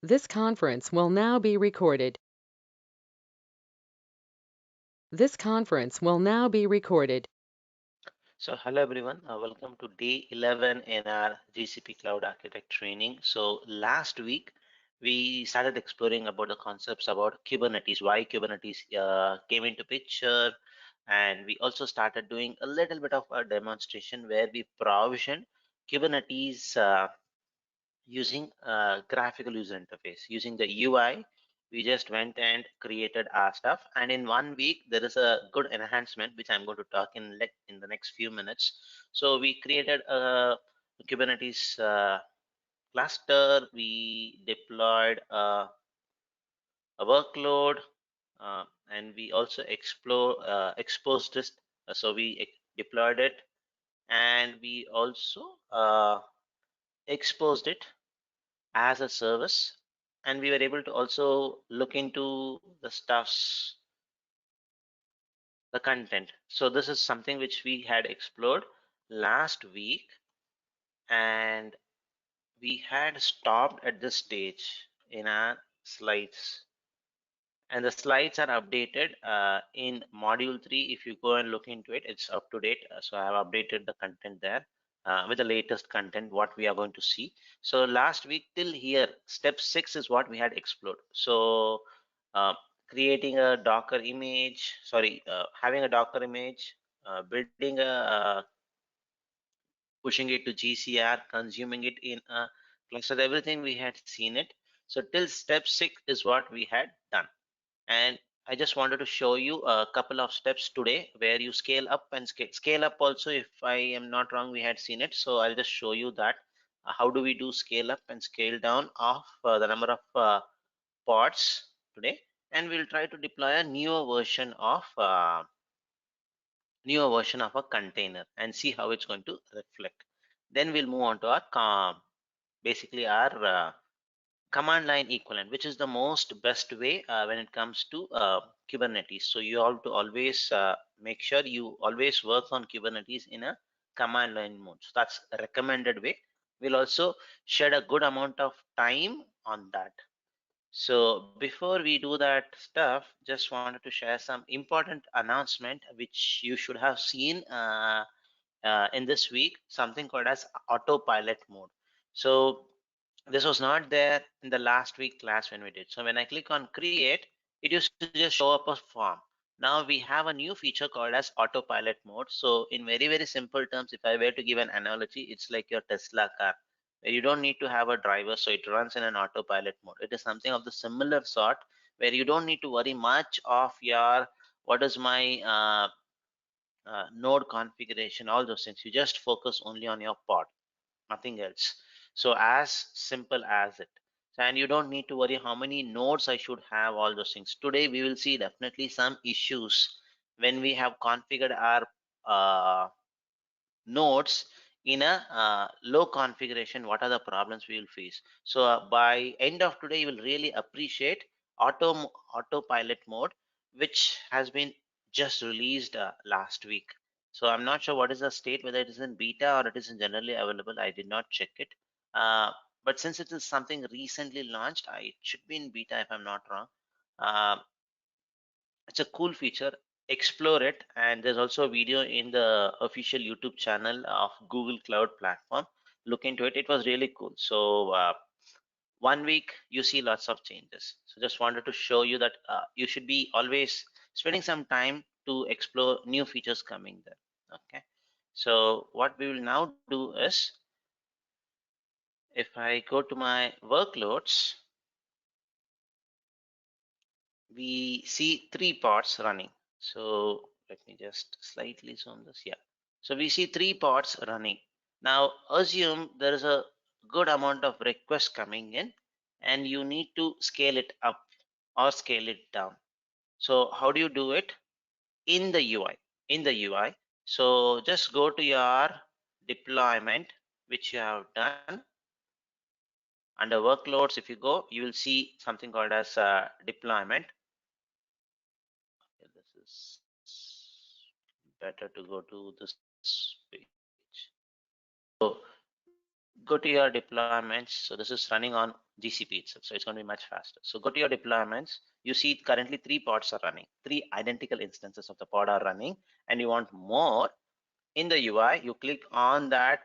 This conference will now be recorded. This conference will now be recorded. So hello everyone, welcome to day 11 in our GCP Cloud Architect training. So last week we started exploring about the concepts about Kubernetes, why Kubernetes came into picture, and we also started doing a little bit of a demonstration where we provisioned Kubernetes using a graphical user interface. Using the UI, we just went and created our stuff. And in 1 week, there is a good enhancement, which I'm going to talk in the next few minutes. So we created a Kubernetes cluster. We deployed a workload, and we also exposed this. So we deployed it, and we also exposed it as a service, and we were able to also look into the stuffs, the content. So this is something which we had explored last week, and we had stopped at this stage in our slides, and the slides are updated in module 3. If you go and look into it, it's up to date. So I have updated the content there with the latest content what we are going to see. So last week till here, step 6 is what we had explored. So uh, creating a Docker image, having a Docker image, building a pushing it to GCR, consuming it in a cluster, everything we had seen it. So till step 6 is what we had done, and I just wanted to show you a couple of steps today where you scale up and scale up also. If I am not wrong, we had seen it, so I'll just show you that how do we do scale up and scale down of the number of pods today, and we'll try to deploy a newer version of a container and see how it's going to reflect. Then we'll move on to our basically our command line equivalent, which is the most best way when it comes to Kubernetes. So you have to always make sure you always work on Kubernetes in a command line mode. So that's a recommended way. We'll also shed a good amount of time on that. So before we do that stuff, just wanted to share some important announcement which you should have seen in this week, something called as autopilot mode. So this was not there in the last week class when we did. So when I click on create, it used to just show up a form. Now we have a new feature called as autopilot mode. So in very simple terms, if I were to give an analogy, it's like your Tesla car, where you don't need to have a driver, so it runs in an autopilot mode. It is something of the similar sort, where you don't need to worry much of your what is my node configuration, all those things. You just focus only on your pod, nothing else. So as simple as it. And you don't need to worry how many nodes I should have, all those things. Today we will see definitely some issues when we have configured our nodes in a low configuration. What are the problems we will face? So by end of today, you will really appreciate autopilot mode, which has been just released last week. So I'm not sure what is the state, whether it is in beta or it is in generally available. I did not check it. uh, but since it is something recently launched, it should be in beta if I'm not wrong. uh, it's a cool feature. Explore it, and there's also a video in the official YouTube channel of Google Cloud Platform. Look into it. It was really cool. So 1 week you see lots of changes. So just wanted to show you that you should be always spending some time to explore new features coming there. Okay. So what we will now do is, if I go to my workloads, we see 3 pods running. So let me just slightly zoom this. Yeah. So we see 3 pods running. Now assume there is a good amount of requests coming in, and you need to scale it up or scale it down. So how do you do it? In the UI. In the UI. So just go to your deployment, which you have done. Under workloads, if you go, you will see something called as deployment. Okay, this is better to go to this page. So go to your deployments. So this is running on GCP itself, so it's going to be much faster. So go to your deployments. You see currently 3 pods are running, 3 identical instances of the pod are running, and you want more. In the UI, you click on that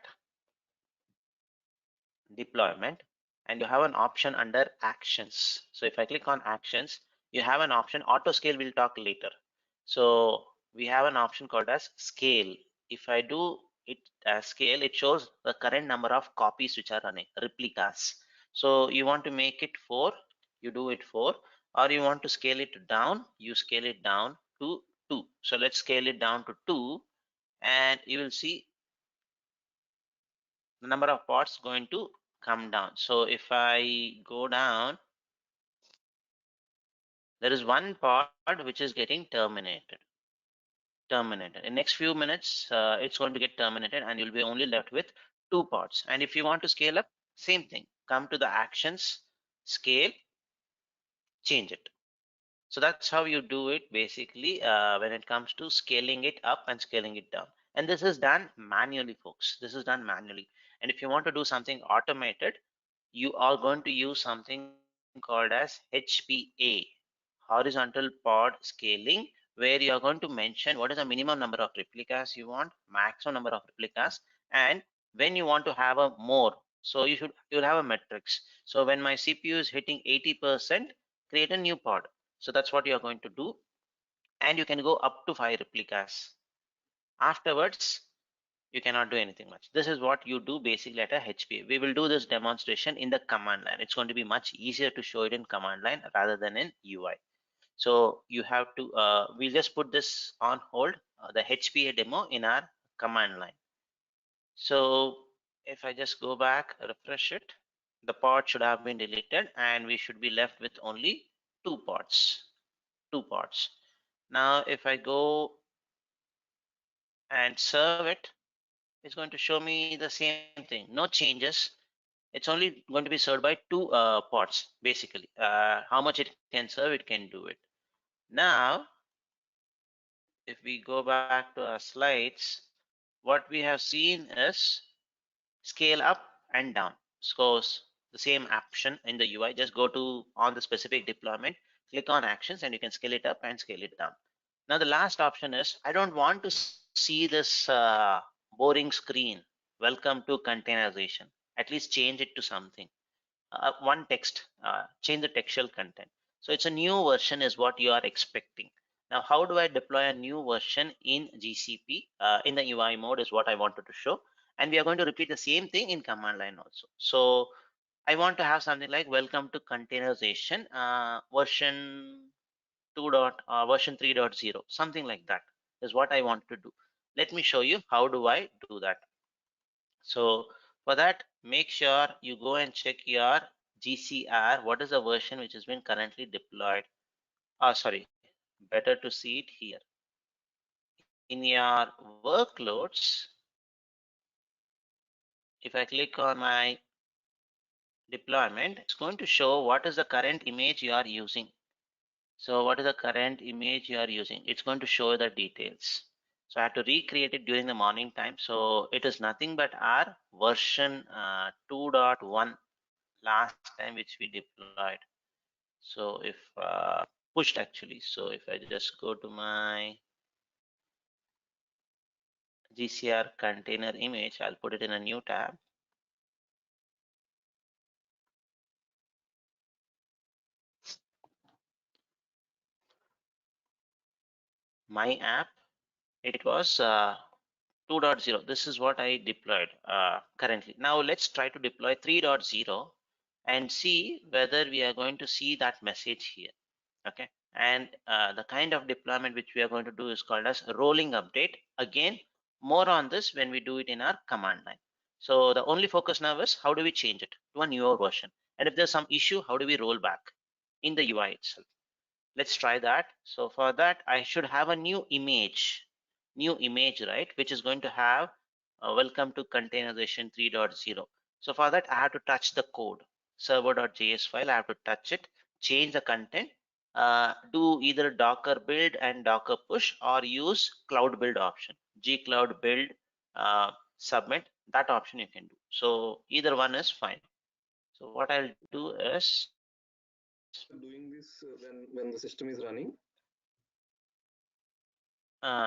deployment and you have an option under actions. So if I click on actions, you have an option auto scale. We'll talk later. So we have an option called as scale. If I do it as scale, it shows the current number of copies which are running, replicas. So you want to make it 4, you do it 4, or you want to scale it down, you scale it down to 2. So let's scale it down to 2, and you will see the number of pods going to come down. So if I go down, there is one pod which is getting terminated in next few minutes. It's going to get terminated and you'll be only left with 2 pods. And if you want to scale up, same thing, come to the actions, scale, change it. So that's how you do it basically when it comes to scaling it up and scaling it down. And this is done manually, folks. This is done manually. And if you want to do something automated, you are going to use something called as HPA, horizontal pod scaling, where you are going to mention what is the minimum number of replicas you want, maximum number of replicas, and when you want to have a more. So you'll have a metrics. So when my CPU is hitting 80%, create a new pod. So that's what you're going to do. And you can go up to 5 replicas. Afterwards, you cannot do anything much. This is what you do basically at a HPA. We will do this demonstration in the command line. It's going to be much easier to show it in command line rather than in UI. So you have to, we'll just put this on hold, the HPA demo in our command line. So if I just go back, refresh it, the pod should have been deleted and we should be left with only 2 pods. 2 pods. Now if I go and serve it, it's going to show me the same thing, no changes. It's only going to be served by 2 pods basically. How much it can serve, it can do it. Now if we go back to our slides, what we have seen is scale up and down. So the same option in the UI, just go to on the specific deployment, click on actions, and you can scale it up and scale it down. Now the last option is, I don't want to see this boring screen, welcome to containerization. At least change it to something. One text, change the textual content. So it's a new version is what you are expecting. Now, how do I deploy a new version in GCP in the UI mode is what I wanted to show. And we are going to repeat the same thing in command line also. So I want to have something like welcome to containerization version 2 version 3.0, something like that is what I want to do. Let me show you how do I do that. So for that, make sure you go and check your GCR. What is the version which has been currently deployed? Sorry, better to see it here. In your workloads, if I click on my deployment, it's going to show what is the current image you are using. So what is the current image you are using? It's going to show the details. So I have to recreate it during the morning time. So it is nothing but our version 2.1 last time which we deployed. So if pushed actually, so if I just go to my GCR container image, I'll put it in a new tab. My app, it was 2.0. This is what I deployed currently. Now let's try to deploy 3.0 and see whether we are going to see that message here. Okay, and the kind of deployment which we are going to do is called as rolling update. Again, more on this when we do it in our command line. So the only focus now is how do we change it to a newer version, and if there's some issue, how do we roll back in the UI itself. Let's try that. So for that, I should have a new image, right, which is going to have welcome to containerization 3.0. So for that, I have to touch the code, server.js file. I have to touch it, change the content, do either Docker build and Docker push, or use cloud build option, G cloud build submit, that option you can do. So either one is fine. So what I'll do is, Doing this when the system is running?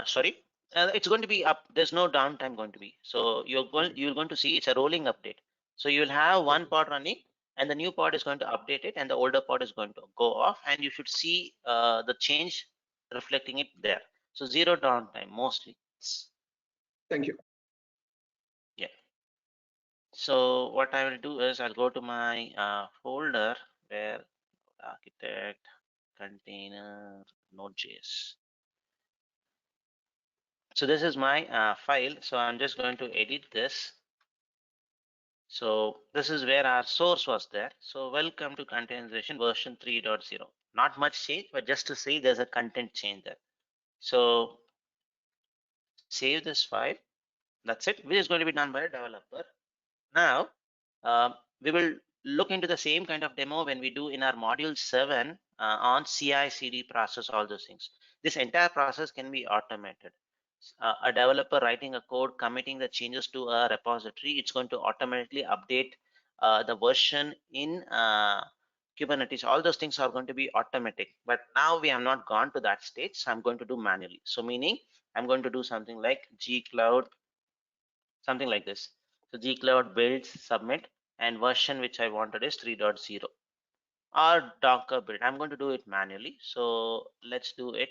Sorry, it's going to be up. There's no downtime going to be. So you're going to see it's a rolling update. So you'll have one pod running, and the new pod is going to update it, and the older pod is going to go off, and you should see the change reflecting it there. So zero downtime mostly. Thank you. Yeah. So what I will do is I'll go to my folder where architect container node.js. So this is my file. So I'm just going to edit this. So this is where our source was there. So welcome to containerization version 3.0. Not much change, but just to say there's a content change there. So save this file. That's it, which is going to be done by a developer. Now, we will look into the same kind of demo when we do in our module 7 on CI/CD process, all those things. This entire process can be automated. A developer writing a code, committing the changes to a repository, it's going to automatically update the version in Kubernetes. All those things are going to be automatic. But now we have not gone to that stage, so I'm going to do manually. So meaning I'm going to do something like gcloud, something like this. So gcloud build submit, and version which I wanted is 3.0, or docker build. I'm going to do it manually. So let's do it.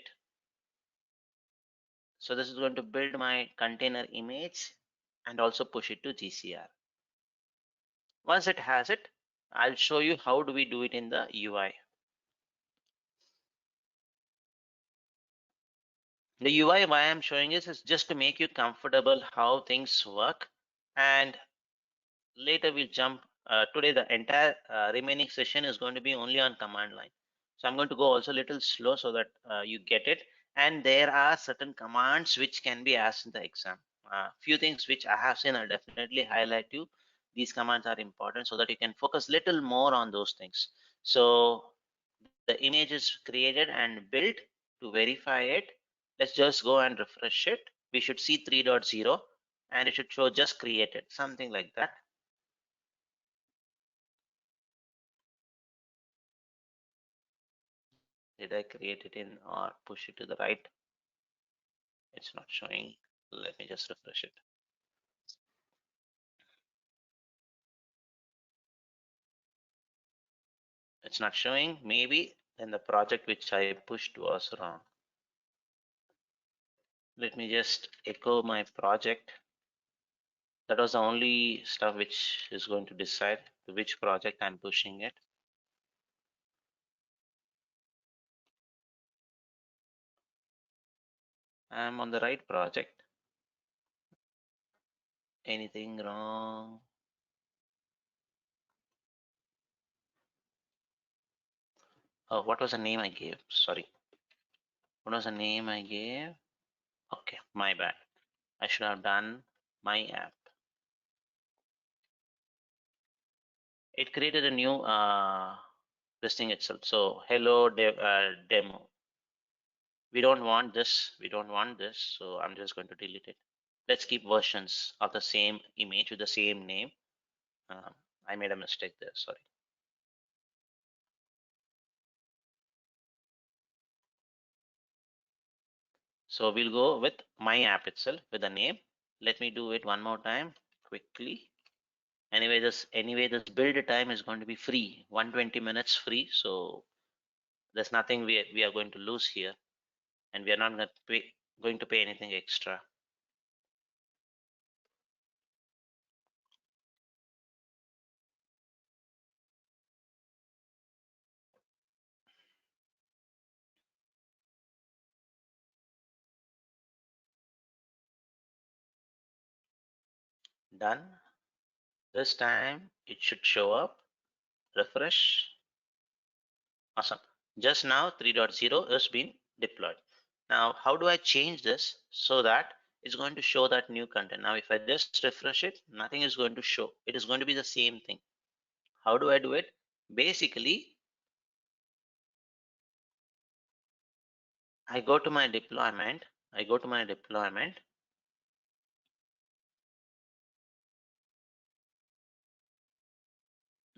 So this is going to build my container image and also push it to GCR. Once it has it, I'll show you how do we do it in the UI. The UI why I'm showing is just to make you comfortable how things work, and later we'll jump. Today the entire remaining session is going to be only on command line. So I'm going to go also a little slow so that you get it. And there are certain commands which can be asked in the exam. Few things which I have seen, I'll definitely highlight you. These commands are important so that you can focus little more on those things. So the image is created and built. To verify it, let's just go and refresh it. We should see 3.0 and it should show just created, something like that. Did I create it in or push it to the right? It's not showing. Let me just refresh it. It's not showing. Maybe then the project which I pushed was wrong. Let me just echo my project. That was the only stuff which is going to decide to which project I'm pushing it. I'm on the right project. Anything wrong? Oh, what was the name I gave? Sorry. What was the name I gave? Okay, my bad. I should have done my app. It created a new this thing itself. So hello demo. We don't want this. We don't want this. So I'm just going to delete it. Let's keep versions of the same image with the same name. I made a mistake there. Sorry. So we'll go with my app itself with the name. Let me do it one more time quickly. Anyway, this build time is going to be free, 120 minutes free. So there's nothing we are going to lose here, and we are not going to pay anything extra. Done. This time it should show up. Refresh. Awesome. Just now 3.0 is being deployed. Now, how do I change this so that it's going to show that new content? Now, if I just refresh it, nothing is going to show. It is going to be the same thing. How do I do it? Basically, I go to my deployment.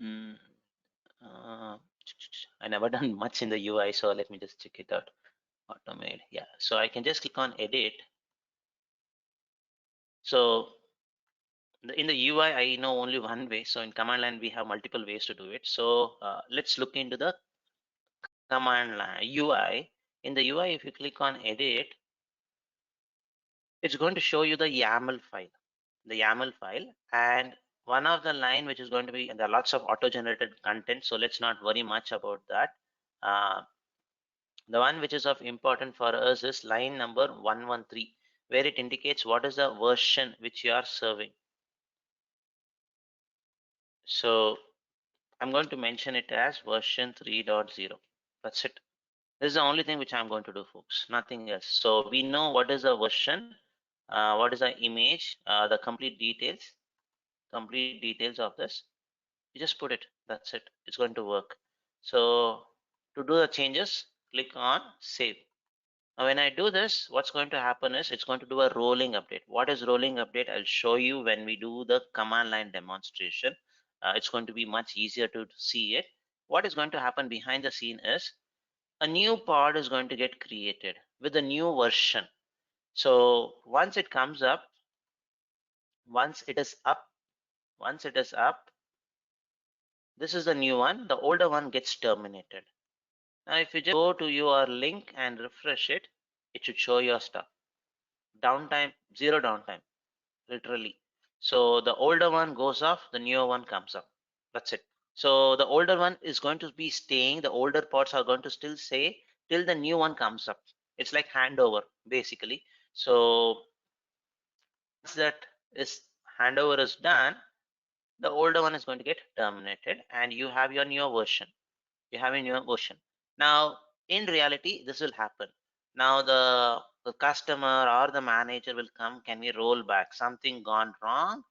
I never done much in the UI, so let me just check it out. Automate, yeah. So I can just click on edit. So in the UI, I know only one way. So in command line, we have multiple ways to do it. So let's look into the command line UI. In the UI, if you click on edit, it's going to show you the YAML file, and one of the line which is going to be, and there are lots of auto-generated content, so let's not worry much about that. The one which is of important for us is line number 113, where it indicates what is the version which you are serving. So I'm going to mention it as version 3.0. That's it. This is the only thing which I'm going to do, folks, nothing else. So we know what is the version, what is the image, the complete details of this. You just put it, that's it. It's going to work. So to do the changes, click on save. Now when I do this, what's going to happen is it's going to do a rolling update. What is rolling update? I'll show you when we do the command line demonstration. It's going to be much easier to see it. What is going to happen behind the scene is a new pod is going to get created with a new version. So once it comes up, once it is up, this is the new one. The older one gets terminated. Now, if you just go to your link and refresh it, it should show your stuff. Downtime, zero downtime, literally. So the older one goes off, the newer one comes up. That's it. So the older one is going to be staying. The older pods are going to still stay till the new one comes up. It's like handover, basically. So once that is handover is done, the older one is going to get terminated, and you have your newer version. Now in reality this will happen. Now the customer or the manager will come, can we roll back something gone wrong?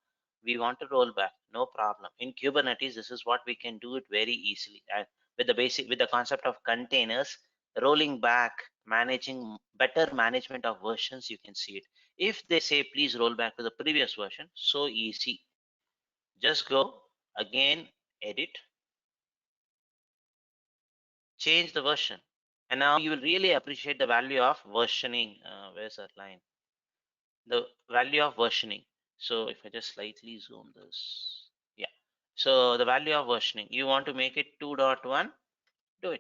We want to roll back, no problem. In Kubernetes, this is what we can do it very easily, and with the concept of containers, rolling back, managing better management of versions, you can see it. If they say please roll back to the previous version, so easy. Just go again, edit, change the version, and now you will really appreciate the value of versioning. Where's that line? The value of versioning. So if I just slightly zoom this, yeah. So the value of versioning, you want to make it 2.1, do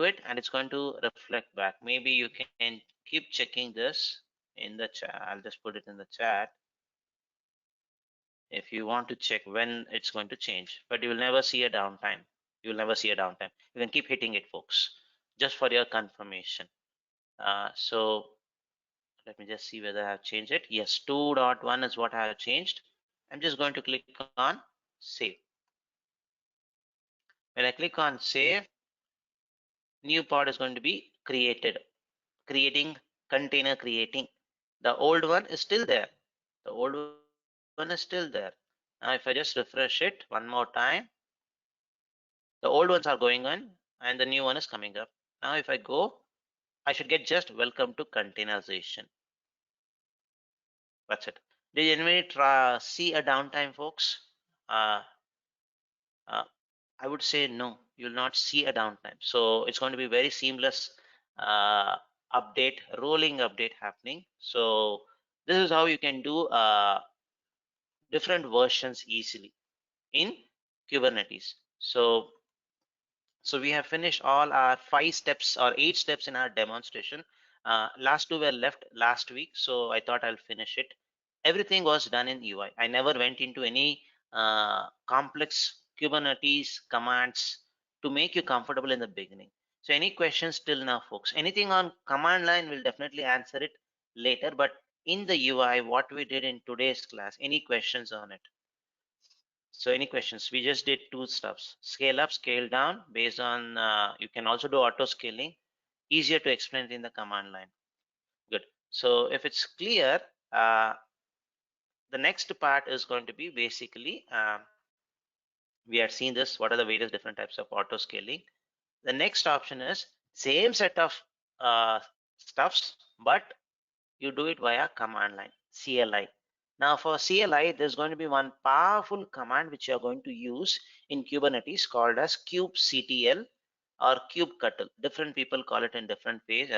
it, and it's going to reflect back. Maybe you can keep checking this in the chat. I'll just put it in the chat if you want to check when it's going to change, but you will never see a downtime. You can keep hitting it, folks, just for your confirmation. So let me just see whether I have changed it. Yes, 2.1 is what I have changed. I'm just going to click on save. When I click on save, new pod is going to be created. Creating, container creating. The old one is still there. Now if I just refresh it one more time, the old ones are going on and the new one is coming up. Now if I go, I should get just welcome to containerization. That's it. Did anybody see a downtime, folks? Uh, I would say no, you'll not see a downtime. So it's going to be very seamless rolling update happening. So this is how you can do different versions easily in Kubernetes. So we have finished all our 5 steps or 8 steps in our demonstration. Last 2 were left last week, so I thought I'll finish it. Everything was done in UI. I never went into any complex Kubernetes commands to make you comfortable in the beginning. So any questions till now, folks? Anything on command line, we'll definitely answer it later, but in the UI, what we did in today's class, any questions on it? So any questions? We just did 2 stuffs: scale up, scale down based on, you can also do auto scaling. Easier to explain it in the command line. Good. So if it's clear, the next part is going to be basically, we had seen this, what are the various different types of auto scaling. The next option is same set of stuffs, but you do it via command line, CLI. Now for CLI, there's going to be one powerful command which you're going to use in Kubernetes called as kubectl or kubectl. Different people call it in different ways.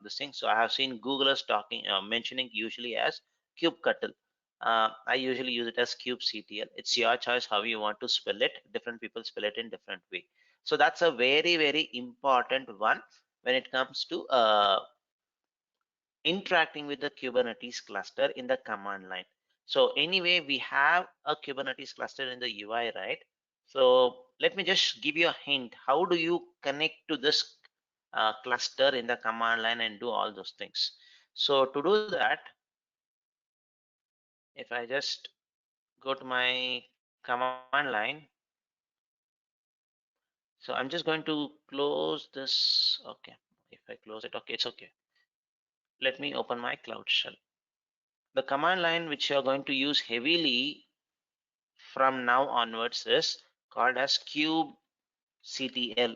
This thing. So I have seen Googlers talking, mentioning usually as kubectl. I usually use it as kubectl. It's your choice how you want to spell it. Different people spell it in different way. So that's a very, very important one when it comes to interacting with the Kubernetes cluster in the command line. So anyway, we have a Kubernetes cluster in the UI, right? So let me just give you a hint. How do you connect to this cluster in the command line and do all those things? So to do that, if I just go to my command line, so I'm just going to close this. Okay, if I close it, okay, it's okay. Let me open my Cloud Shell. The command line which you're going to use heavily from now onwards is called as kubectl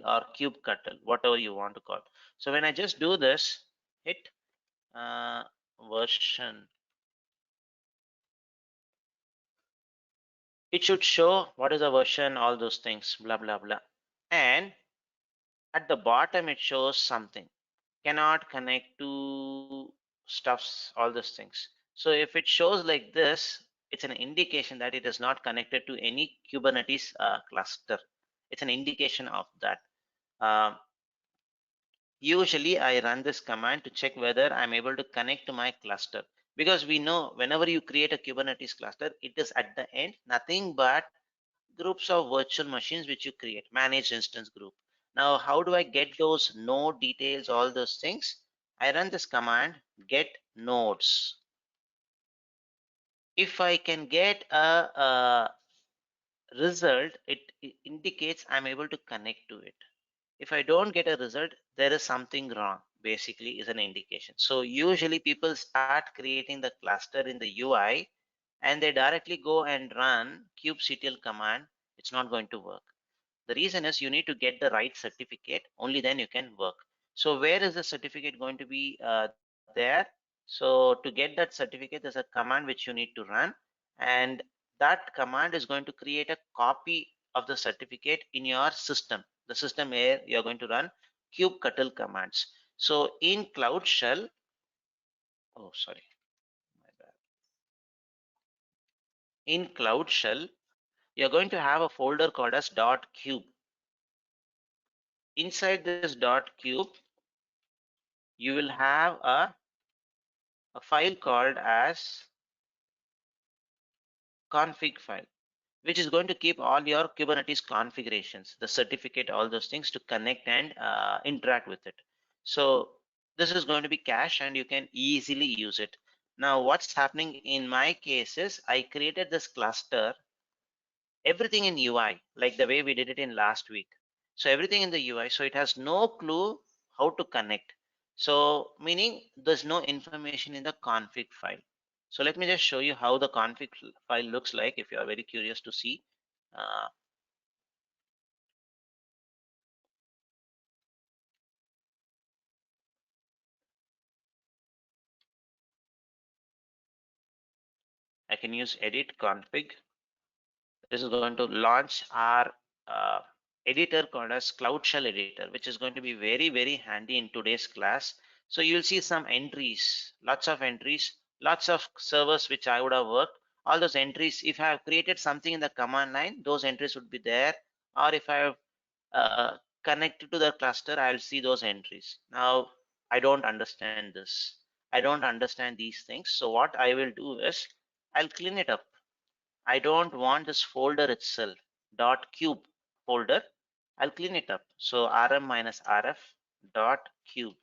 or kubectl, whatever you want to call. So when I just do this, hit version, it should show what is the version, all those things, blah blah blah. And at the bottom it shows something, cannot connect to stuffs, all those things. So if it shows like this, it's an indication that it is not connected to any Kubernetes cluster. It's an indication of that. Um, Usually I run this command to check whether I'm able to connect to my cluster, because we know whenever you create a Kubernetes cluster, it is at the end nothing but groups of virtual machines which you create, managed instance group. Now, how do I get those node details, all those things? I run this command, get nodes. If I can get a result, it indicates I'm able to connect to it. If I don't get a result, there is something wrong, basically is an indication. So usually people start creating the cluster in the UI and they directly go and run kubectl command. It's not going to work. The reason is you need to get the right certificate, only then you can work. So where is the certificate going to be there? So to get that certificate, there's a command which you need to run, and that command is going to create a copy of the certificate in your system, the system where you're going to run kubectl commands. So in Cloud Shell, oh sorry, my bad. In Cloud Shell, you're going to have a folder called as .cube. Inside this .cube, you will have a file called as config file, which is going to keep all your Kubernetes configurations, the certificate, all those things to connect and interact with it. So this is going to be cached and you can easily use it. Now what's happening in my case is I created this cluster, everything in UI, like the way we did it in last week. So everything in the UI, so it has no clue how to connect. So meaning there's no information in the config file. So let me just show you how the config file looks like if you are very curious to see. Uh, I can use edit config. This is going to launch our uh, editor called as Cloud Shell Editor, which is going to be very, very handy in today's class. So you'll see some entries, lots of servers which I would have worked. All those entries, if I have created something in the command line, those entries would be there. Or if I have connected to the cluster, I'll see those entries. Now, I don't understand this. I don't understand these things. So what I will do is I'll clean it up. I don't want this folder itself, .cube folder. I'll clean it up. So rm minus rf .cube,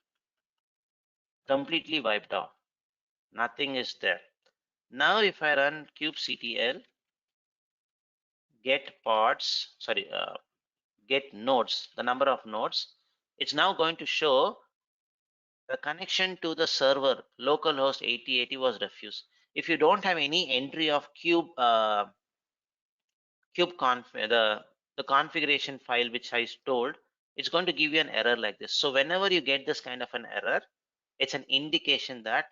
completely wiped off. Nothing is there. Now if I run kubectl get pods, sorry, get nodes, the number of nodes, it's now going to show the connection to the server localhost 8080 was refused. If you don't have any entry of kubeconf, the configuration file which I told, it's going to give you an error like this. So whenever you get this kind of an error, it's an indication that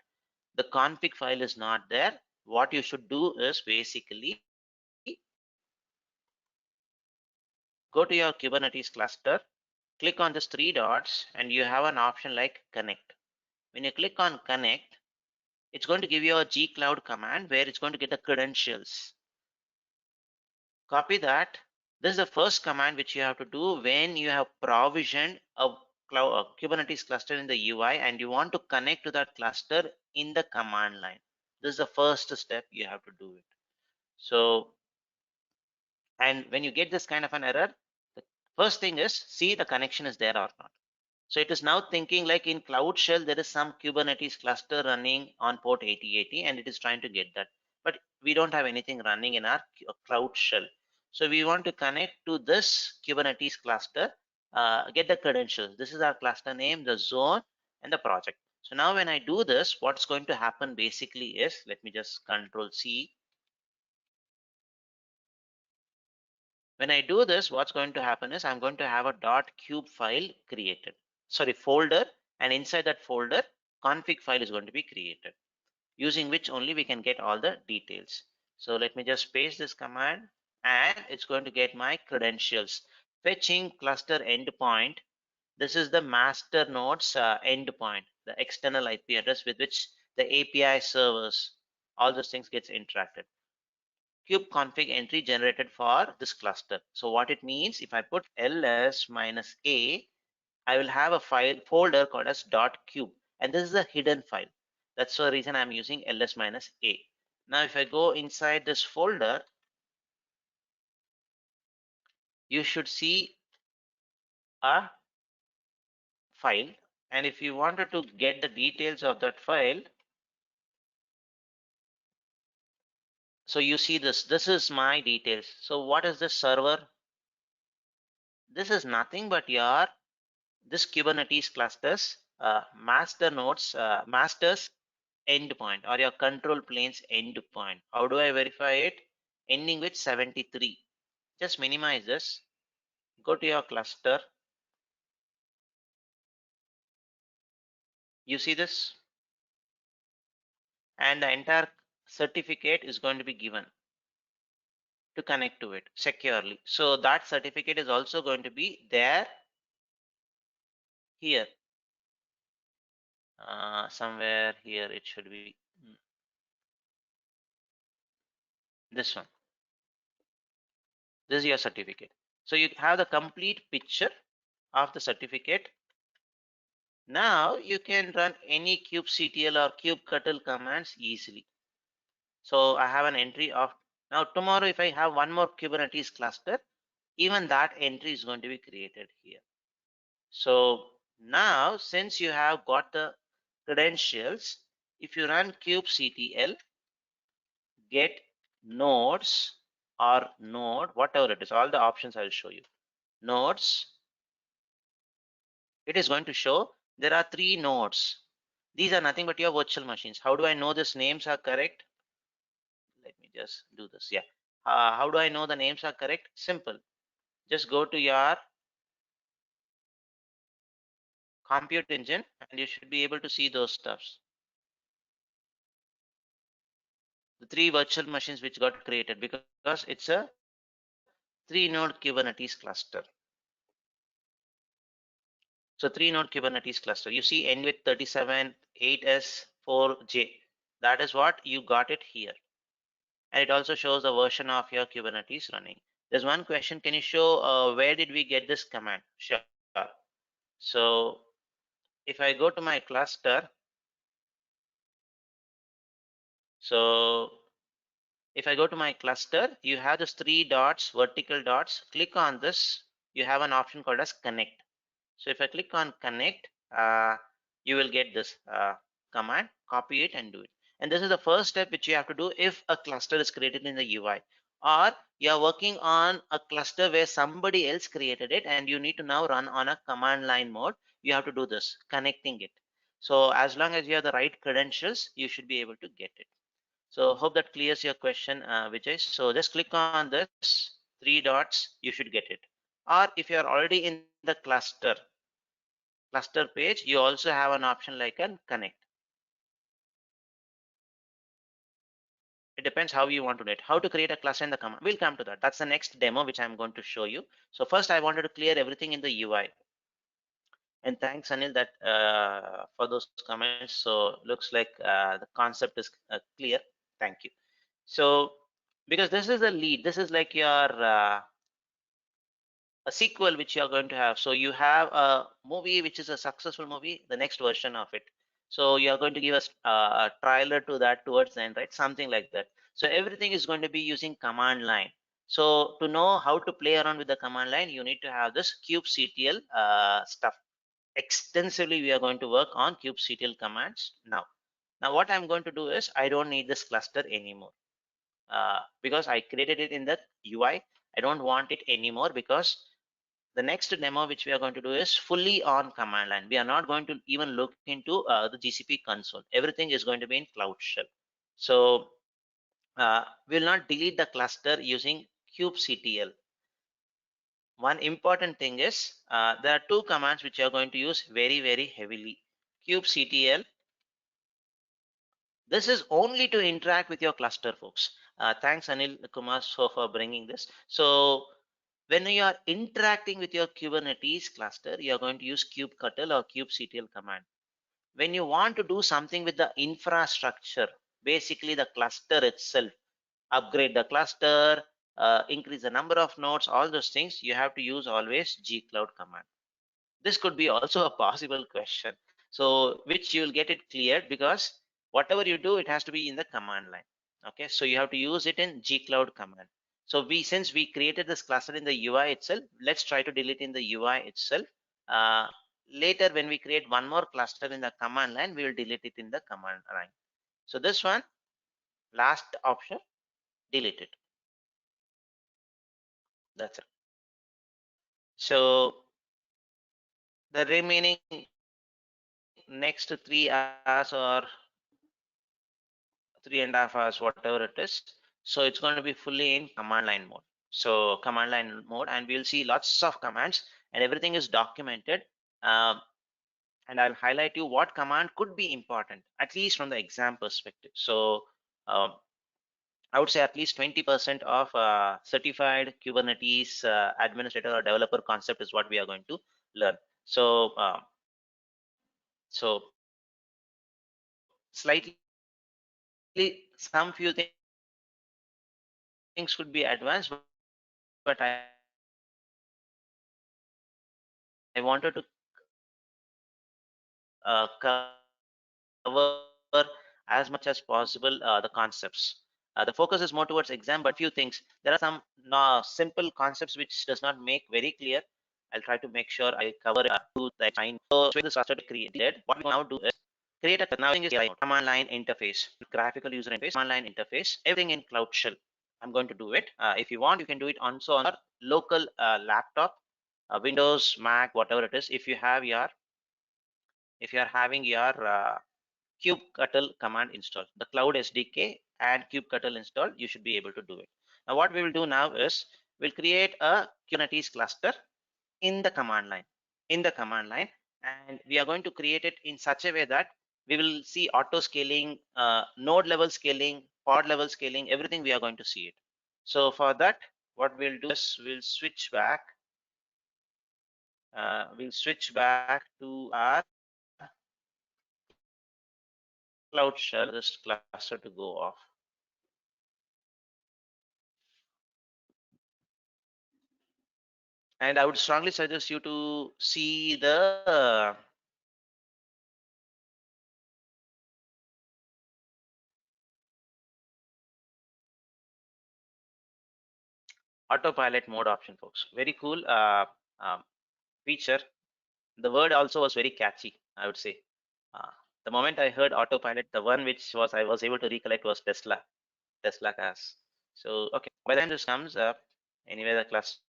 the config file is not there. what you should do is basically go to your Kubernetes cluster, click on these three dots, and you have an option like connect. When you click on connect, it's going to give you a gcloud command where it's going to get the credentials. Copy that. This is the first command which you have to do when you have provisioned a Kubernetes cluster in the UI and you want to connect to that cluster in the command line. This is the first step you have to do it. So, and when you get this kind of an error, the first thing is see the connection is there or not. So it is now thinking like in Cloud Shell, there is some Kubernetes cluster running on port 8080 and it is trying to get that. But we don't have anything running in our Cloud Shell. So we want to connect to this Kubernetes cluster, get the credentials. This is our cluster name, the zone, and the project. So now when I do this, what's going to happen basically is, let me just Control C. When I do this, what's going to happen is I'm going to have a .cube file created, sorry, folder, and inside that folder, config file is going to be created, using which only we can get all the details. So let me just paste this command, and it's going to get my credentials. Fetching cluster endpoint. This is the master node's endpoint, the external IP address with which the API servers, all those things gets interacted. Kube config entry generated for this cluster. So what it means, if I put ls minus a, I will have a file folder called as .cube, and this is a hidden file. That's the reason I'm using ls minus a. Now if I go inside this folder, you should see a file, and if you wanted to get the details of that file, so you see this is my details. So what is this server? This is nothing but your this Kubernetes clusters master nodes, masters endpoint, or your control planes endpoint. How do I verify it? Ending with 73. Just minimize this. Go to your cluster. You see this? And the entire certificate is going to be given to connect to it securely. So that certificate is also going to be there here. Somewhere here it should be this one. This is your certificate. So you have the complete picture of the certificate. Now you can run any kubectl or kubectl commands easily. So I have an entry of, now tomorrow if I have one more Kubernetes cluster, even that entry is going to be created here. So now since you have got the credentials, if you run kubectl get nodes or node, whatever it is, all the options I'll show you. Nodes, it is going to show there are 3 nodes. These are nothing but your virtual machines. How do I know these names are correct? Let me just do this. Yeah. How do I know the names are correct? Simple. Just go to your compute engine and you should be able to see those stuffs. The 3 virtual machines which got created because it's a 3-node Kubernetes cluster. So 3-node Kubernetes cluster. You see end with 37, 8S, 4J. That is what you got it here. And it also shows the version of your Kubernetes running. There's one question, can you show where did we get this command? Sure. So if I go to my cluster, so if I go to my cluster, you have this 3 dots, vertical dots. Click on this. You have an option called as connect. So if I click on connect, you will get this command, copy it and do it. And this is the first step which you have to do if a cluster is created in the UI, or you are working on a cluster where somebody else created it and you need to now run on a command line mode. You have to do this, connecting it. So as long as you have the right credentials, you should be able to get it. So hope that clears your question, Vijay. So just click on this 3 dots, you should get it. Or if you are already in the cluster page, you also have an option like an connect. It depends how you want to do it. How to create a cluster in the command. We'll come to that. That's the next demo which I'm going to show you. So first I wanted to clear everything in the UI. And thanks Anil that for those comments. So looks like the concept is clear. Thank you. So because this is a lead, this is like your a sequel which you are going to have. So you have a movie which is a successful movie, the next version of it. So you are going to give us a trailer to that towards the end, right? Something like that. So everything is going to be using command line. So to know how to play around with the command line, you need to have this kubectl stuff. Extensively, we are going to work on kubectl commands now. Now what I'm going to do is I don't need this cluster anymore because I created it in the UI. I don't want it anymore because the next demo which we are going to do is fully on command line. We are not going to even look into the GCP console. Everything is going to be in Cloud Shell. So we'll not delete the cluster using kubectl. One important thing is there are two commands which you are going to use very heavily. Kubectl. This is only to interact with your cluster, folks. Thanks Anil Kumar for bringing this. So when you are interacting with your Kubernetes cluster, you are going to use kubectl or kubectl command. When you want to do something with the infrastructure, basically the cluster itself, upgrade the cluster, increase the number of nodes, all those things, you have to use always gcloud command. This could be also a possible question. So which you will get it cleared because whatever you do, it has to be in the command line. Okay, so you have to use it in gcloud command. So since we created this cluster in the UI itself, let's try to delete in the UI itself. Uh, Later, when we create one more cluster in the command line, we will delete it in the command line. So this one, last option, delete it. That's it. So the remaining next 3 hours or 3.5 hours, whatever it is. So it's going to be fully in command line mode. So command line mode, and we'll see lots of commands, and everything is documented. Um, and I'll highlight you what command could be important, at least from the exam perspective. So um, I would say at least 20% of certified Kubernetes administrator or developer concept is what we are going to learn. So slightly some few things could be advanced, but I wanted to cover as much as possible the concepts. The focus is more towards exam, but few things. There are some simple concepts which does not make very clear. I'll try to make sure I cover to the explain. So this cluster to create. What we now do is create a now is command line interface, graphical user interface, command line interface, everything in Cloud Shell. I'm going to do it. If you want, you can do it also on your local laptop, Windows, Mac, whatever it is. If you are having your kubectl command installed, the Cloud SDK and kubectl installed, you should be able to do it. Now, what we will do now is we'll create a Kubernetes cluster in the command line. And we are going to create it in such a way that we will see auto scaling, node level scaling, pod level scaling, everything we are going to see it. So for that, what we'll do is we'll switch back. To our Cloud Shell, this cluster to go off. And I would strongly suggest you to see the autopilot mode option, folks. Very cool um, feature. The word also was very catchy, I would say. Uh, the moment I heard autopilot, the one which was I was able to recollect was Tesla cars. So okay, by the time this comes up, anyway, the cluster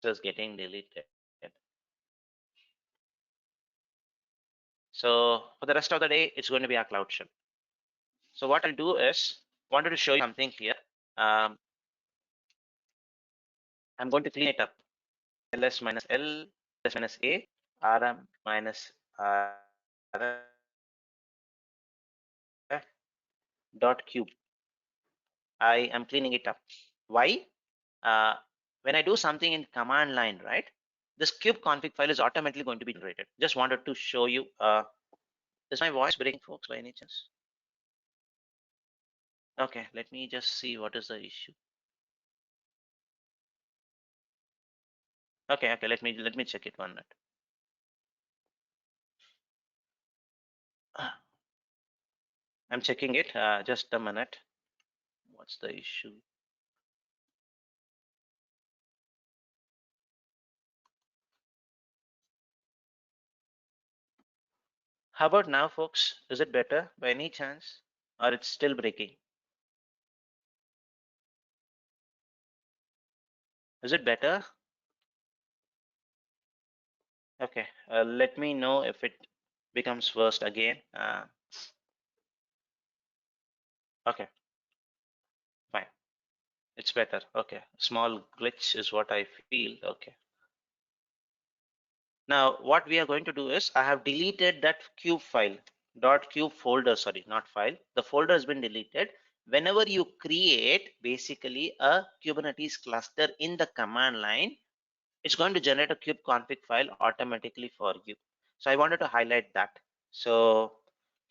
is getting deleted. So for the rest of the day, it's going to be our Cloud Shell. So what I'll do is wanted to show you something here. I'm going to clean it up. ls minus l, ls minus a, rm minus rf dot cube. I am cleaning it up. Why? When I do something in command line, right, this kube config file is automatically going to be generated. Just wanted to show you. Is my voice breaking, folks, by any chance? Okay, let me just see what is the issue. Okay, let me check it 1 minute. I'm checking it. Just a minute. What's the issue? How about now, folks? Is it better by any chance, or it's still breaking? Is it better? Okay. Let me know if it becomes worse again. Okay, fine. It's better. Okay. Small glitch is what I feel. Okay. Now, what we are going to do is I have deleted that cube file, .cube folder, sorry, not file. The folder has been deleted. Whenever you create basically a Kubernetes cluster in the command line, it's going to generate a kube config file automatically for you. So I wanted to highlight that. So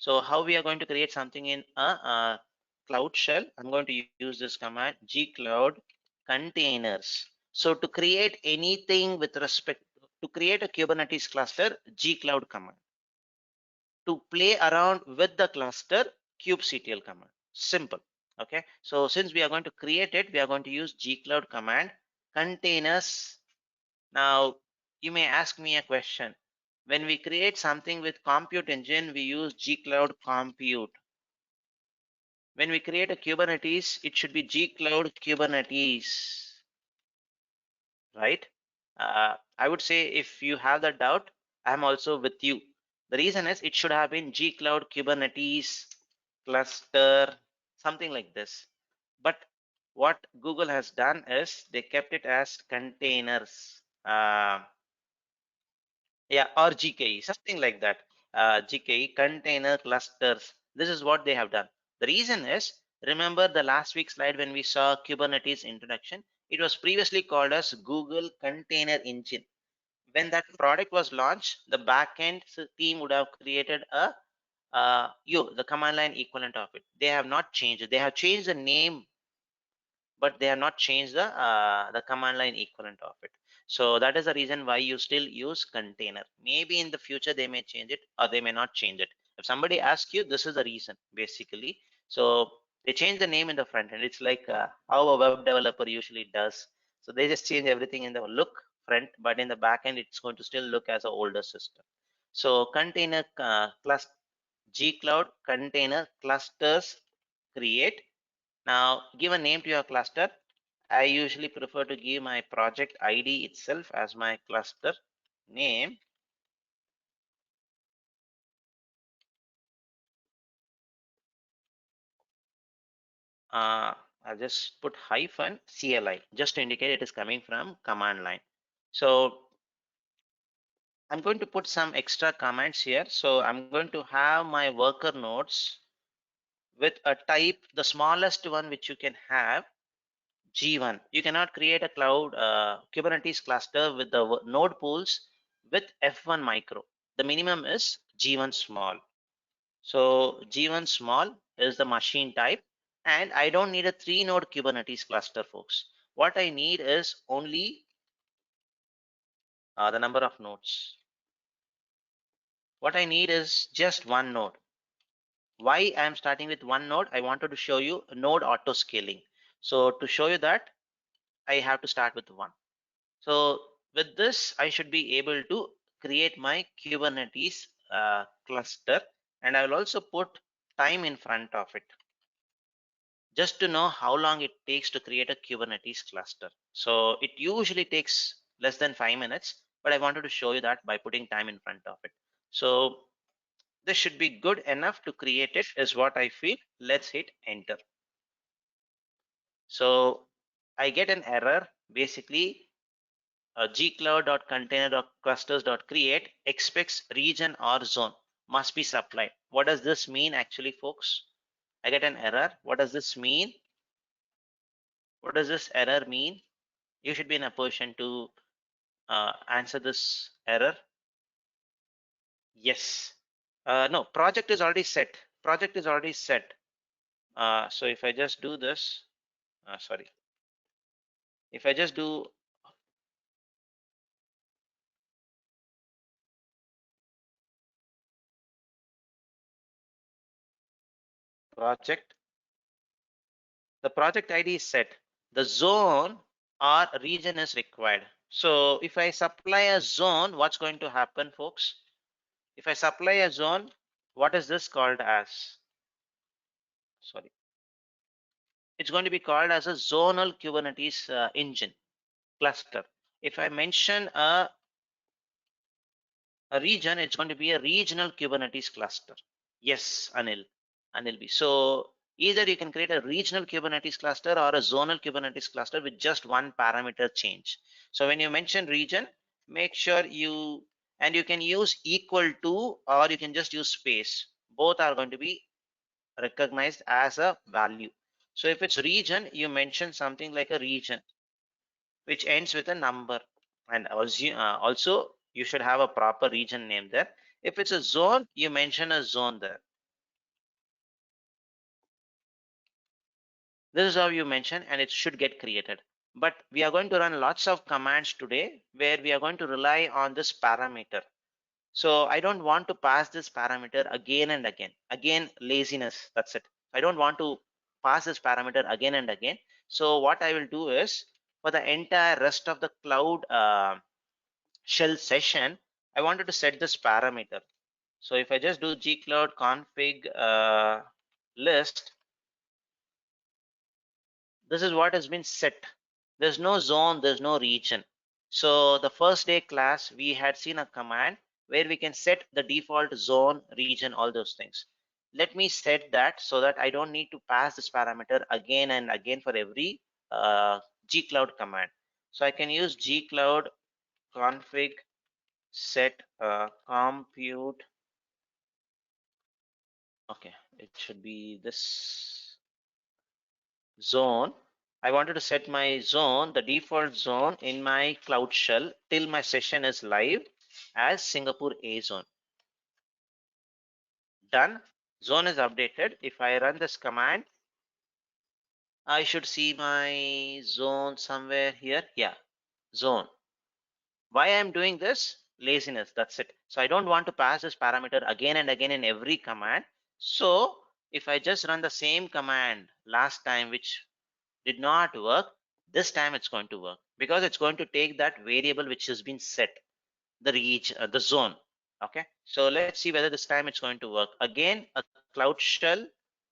how we are going to create something in a cloud shell, I'm going to use this command gcloud containers. So to create anything with respect to create a Kubernetes cluster, gcloud command. To play around with the cluster, kubectl command. Simple. Okay. So since we are going to create it, we are going to use gcloud command containers. Now, you may ask me a question. When we create something with compute engine, we use gcloud compute. When we create a Kubernetes, it should be gcloud Kubernetes, right? I would say if you have that doubt, I'm also with you. The reason is it should have been gcloud Kubernetes cluster, something like this. But what Google has done is they kept it as containers. Yeah, or GKE, something like that. GKE container clusters. This is what they have done. The reason is, remember the last week's slide when we saw Kubernetes introduction, it was previously called as Google Container Engine. When that product was launched, the backend team would have created the command line equivalent of it. They have not changed it. They have changed the name, but they have not changed the command line equivalent of it. So that is the reason why you still use container. Maybe in the future they may change it or they may not change it. If somebody asks you, this is the reason basically. So they change the name in the front end. It's like how a web developer usually does. So they just change everything in the look front, but in the back end it's going to still look as an older system. So container plus gcloud container clusters create. Now give a name to your cluster. I usually prefer to give my project ID itself as my cluster name. I'll just put hyphen CLI just to indicate it is coming from command line. So I'm going to put some extra comments here. So I'm going to have my worker nodes with a type, the smallest one which you can have, G1. You cannot create a cloud Kubernetes cluster with the node pools with F1 micro. The minimum is G1 small. So G1 small is the machine type, and I don't need a 3-node Kubernetes cluster, folks. What I need is only the number of nodes. What I need is just one node. Why I am starting with one node? I wanted to show you node auto scaling. So to show you that, I have to start with one. So with this, I should be able to create my Kubernetes cluster, and I will also put time in front of it, just to know how long it takes to create a Kubernetes cluster. So it usually takes less than 5 minutes, but I wanted to show you that by putting time in front of it. So this should be good enough to create it is what I feel. Let's hit enter. So I get an error. Basically, gcloud.container.clusters.create expects region or zone must be supplied. What does this mean actually, folks? I get an error. What does this mean? What does this error mean? You should be in a position to answer this error. Yes. No, project is already set. Project is already set. So if I just do this, sorry. If I just do project, the project ID is set. The zone or region is required. So if I supply a zone, what's going to happen, folks? If I supply a zone, what is this called as? Sorry. It's going to be called as a zonal Kubernetes engine cluster. If I mention a region, it's going to be a regional Kubernetes cluster. Yes, Anil B. So either you can create a regional Kubernetes cluster or a zonal Kubernetes cluster with just one parameter change. So when you mention region, make sure and you can use equal to, or you can just use space. Both are going to be recognized as a value. So if it's region, you mention something like a region, which ends with a number. And also, you should have a proper region name there. If it's a zone, you mention a zone there. This is how you mention, and it should get created. But we are going to run lots of commands today where we are going to rely on this parameter. So I don't want to pass this parameter again and again. Again, laziness, that's it. I don't want to pass this parameter again and again. So what I will do is, for the entire rest of the cloud shell session, I wanted to set this parameter. So if I just do gcloud config list, this is what has been set. There's no zone, there's no region. So the first day class, we had seen a command where we can set the default zone, region, all those things. Let me set that so that I don't need to pass this parameter again and again for every gcloud command. So I can use gcloud config set compute. Okay, it should be this zone. I wanted to set my zone, the default zone in my Cloud Shell till my session is live as Singapore A zone. Done. Zone is updated. If I run this command, I should see my zone somewhere here. Yeah, zone. Why I'm doing this? Laziness, that's it. So I don't want to pass this parameter again and again in every command. So if I just run the same command last time, which did not work, this time it's going to work because it's going to take that variable which has been set, the the zone. Okay, so let's see whether this time it's going to work. Again, a cloud shell,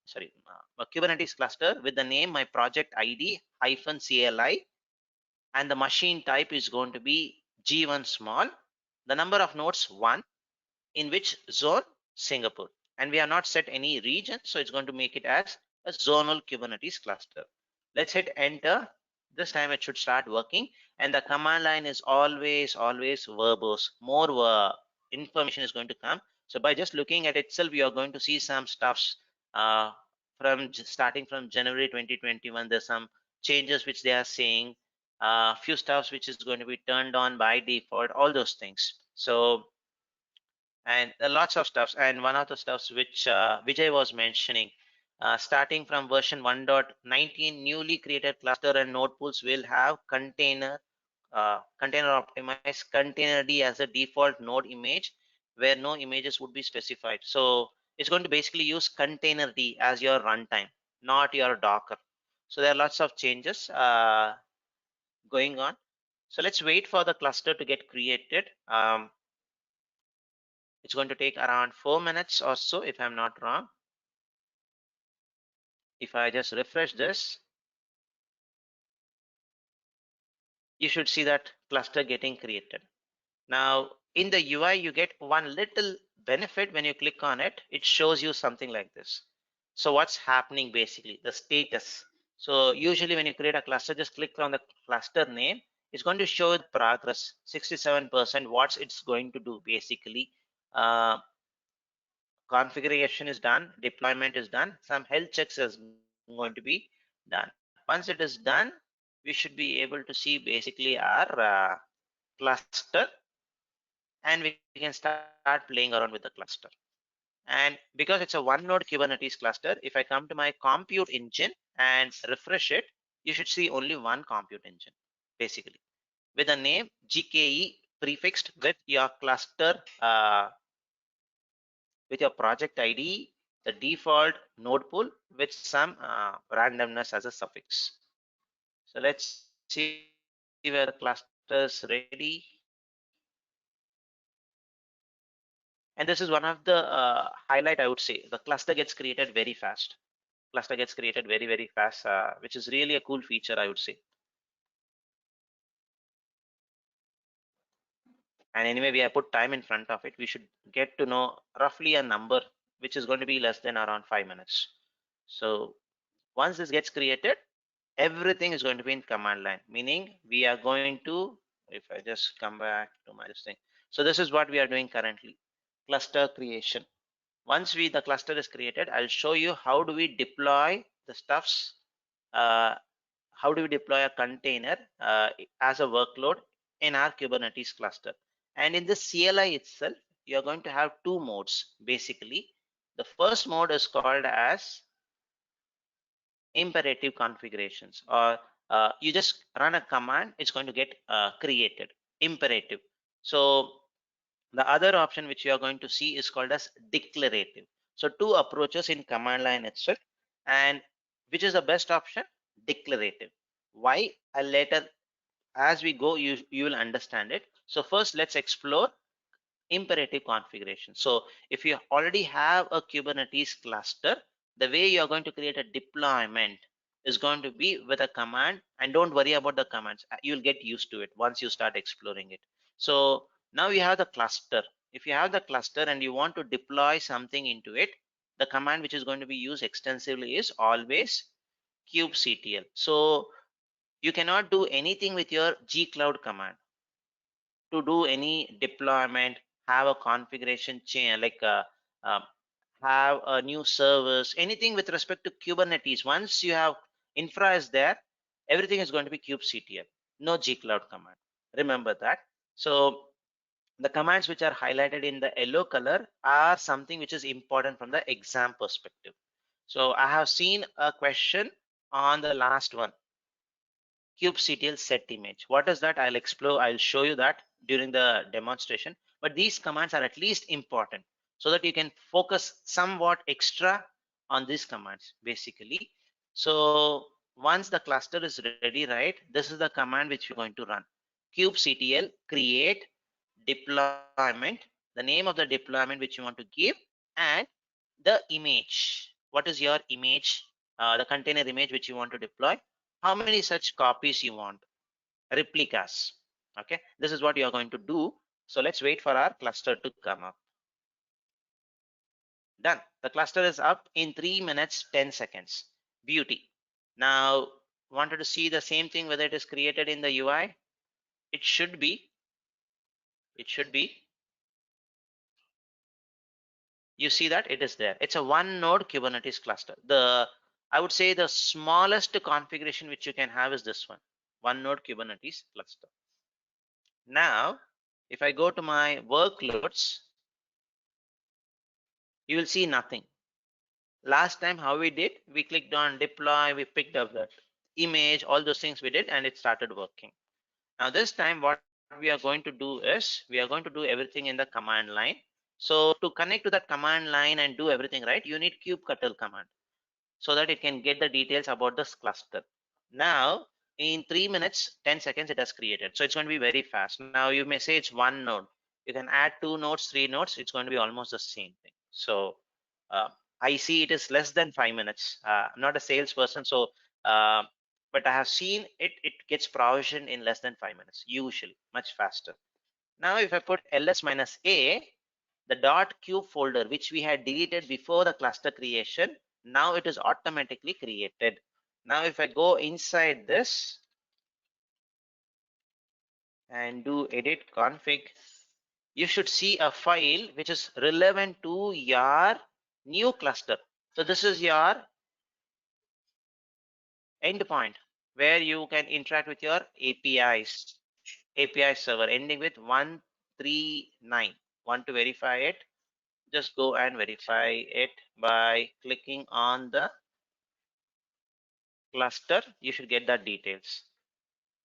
sorry, a Kubernetes cluster with the name my project ID hyphen CLI, and the machine type is going to be G1 small, the number of nodes 1, in which zone? Singapore. And we have not set any region, so it's going to make it as a zonal Kubernetes cluster. Let's hit enter. This time it should start working, and the command line is always verbose. More information is going to come. So by just looking at itself, you are going to see some stuffs from starting from January 2021. There's some changes which they are saying, few stuffs which is going to be turned on by default, all those things. So and lots of stuffs, and one of the stuffs which Vijay was mentioning, starting from version 1.19, newly created cluster and node pools will have container optimized container D as a default node image where no images would be specified. So it's going to basically use container D as your runtime, not your Docker. So there are lots of changes going on. So let's wait for the cluster to get created. It's going to take around 4 minutes or so, if I'm not wrong. If I just refresh this, you should see that cluster getting created. Now, in the UI, you get one little benefit when you click on it. It shows you something like this. So what's happening basically, the status. So usually when you create a cluster, just click on the cluster name. It's going to show the progress, 67%, what it's going to do basically. Configuration is done, deployment is done, some health checks is going to be done. Once it is done, we should be able to see basically our cluster, and we can start playing around with the cluster. And because it's a one node Kubernetes cluster, if I come to my compute engine and refresh it, you should see only one compute engine, basically, with a name GKE prefixed with your cluster, with your project ID, the default node pool with some randomness as a suffix. So let's see where the cluster is ready. And this is one of the highlight, I would say. The cluster gets created very fast. Cluster gets created very, very fast, which is really a cool feature, I would say. And anyway, we have put time in front of it. We should get to know roughly a number, which is going to be less than around 5 minutes. So once this gets created, everything is going to be in command line, meaning we are going to, if I just come back to my this thing. So this is what we are doing currently, cluster creation. Once the cluster is created, I'll show you how do we deploy the stuffs, uh, how do we deploy a container as a workload in our Kubernetes cluster. And in the CLI itself, you're going to have two modes, basically. The first mode is called as imperative configurations, or you just run a command, it's going to get created, imperative. So the other option which you are going to see is called as declarative. So two approaches in command line itself. And which is the best option? Declarative. Why? I'll later, as we go, you will understand it. So first let's explore imperative configuration. So if you already have a Kubernetes cluster, the way you're going to create a deployment is going to be with a command, and don't worry about the commands. You'll get used to it once you start exploring it. So now you have the cluster. If you have the cluster and you want to deploy something into it, the command which is going to be used extensively is always kubectl. So you cannot do anything with your gcloud command to do any deployment, have a configuration change, like um, have a new service, anything with respect to Kubernetes. Once you have infra is there, everything is going to be kubectl, no gcloud command. Remember that. So the commands which are highlighted in the yellow color are something which is important from the exam perspective. So I have seen a question on the last one, kubectl set image. What is that? I'll explore, I'll show you that during the demonstration. But these commands are at least important so that you can focus somewhat extra on these commands, basically. So once the cluster is ready, right, this is the command which we're going to run. kubectl create deployment, the name of the deployment which you want to give, and the image. What is your image? The container image which you want to deploy, how many such copies you want, replicas. Okay, this is what you are going to do. So let's wait for our cluster to come up. Done. The cluster is up in 3 minutes 10 seconds. Beauty. Now wanted to see the same thing, whether it is created in the UI. It should be, you see that it is there. It's a one node Kubernetes cluster. I would say the smallest configuration which you can have is this one node Kubernetes cluster. Now, if I go to my workloads, you will see nothing. Last time how we did, we clicked on deploy, we picked up that image, all those things we did, and it started working. Now this time what we are going to do is, we are going to do everything in the command line. So to connect to that command line and do everything right, you need kubectl command so that it can get the details about this cluster. Now in 3 minutes 10 seconds it has created, so it's going to be very fast. Now you may say it's one node, you can add 2 nodes, 3 nodes, it's going to be almost the same thing. So uh, I see it is less than 5 minutes. I'm not a salesperson, so uh, but I have seen it gets provisioned in less than 5 minutes, usually much faster. Now if I put ls minus a, the .cube folder which we had deleted before the cluster creation, now it is automatically created. Now if I go inside this and do edit config, you should see a file which is relevant to your new cluster. So this is your endpoint. where you can interact with your APIs, API server ending with 139. Want to verify it? Just go and verify it by clicking on the cluster. You should get that details.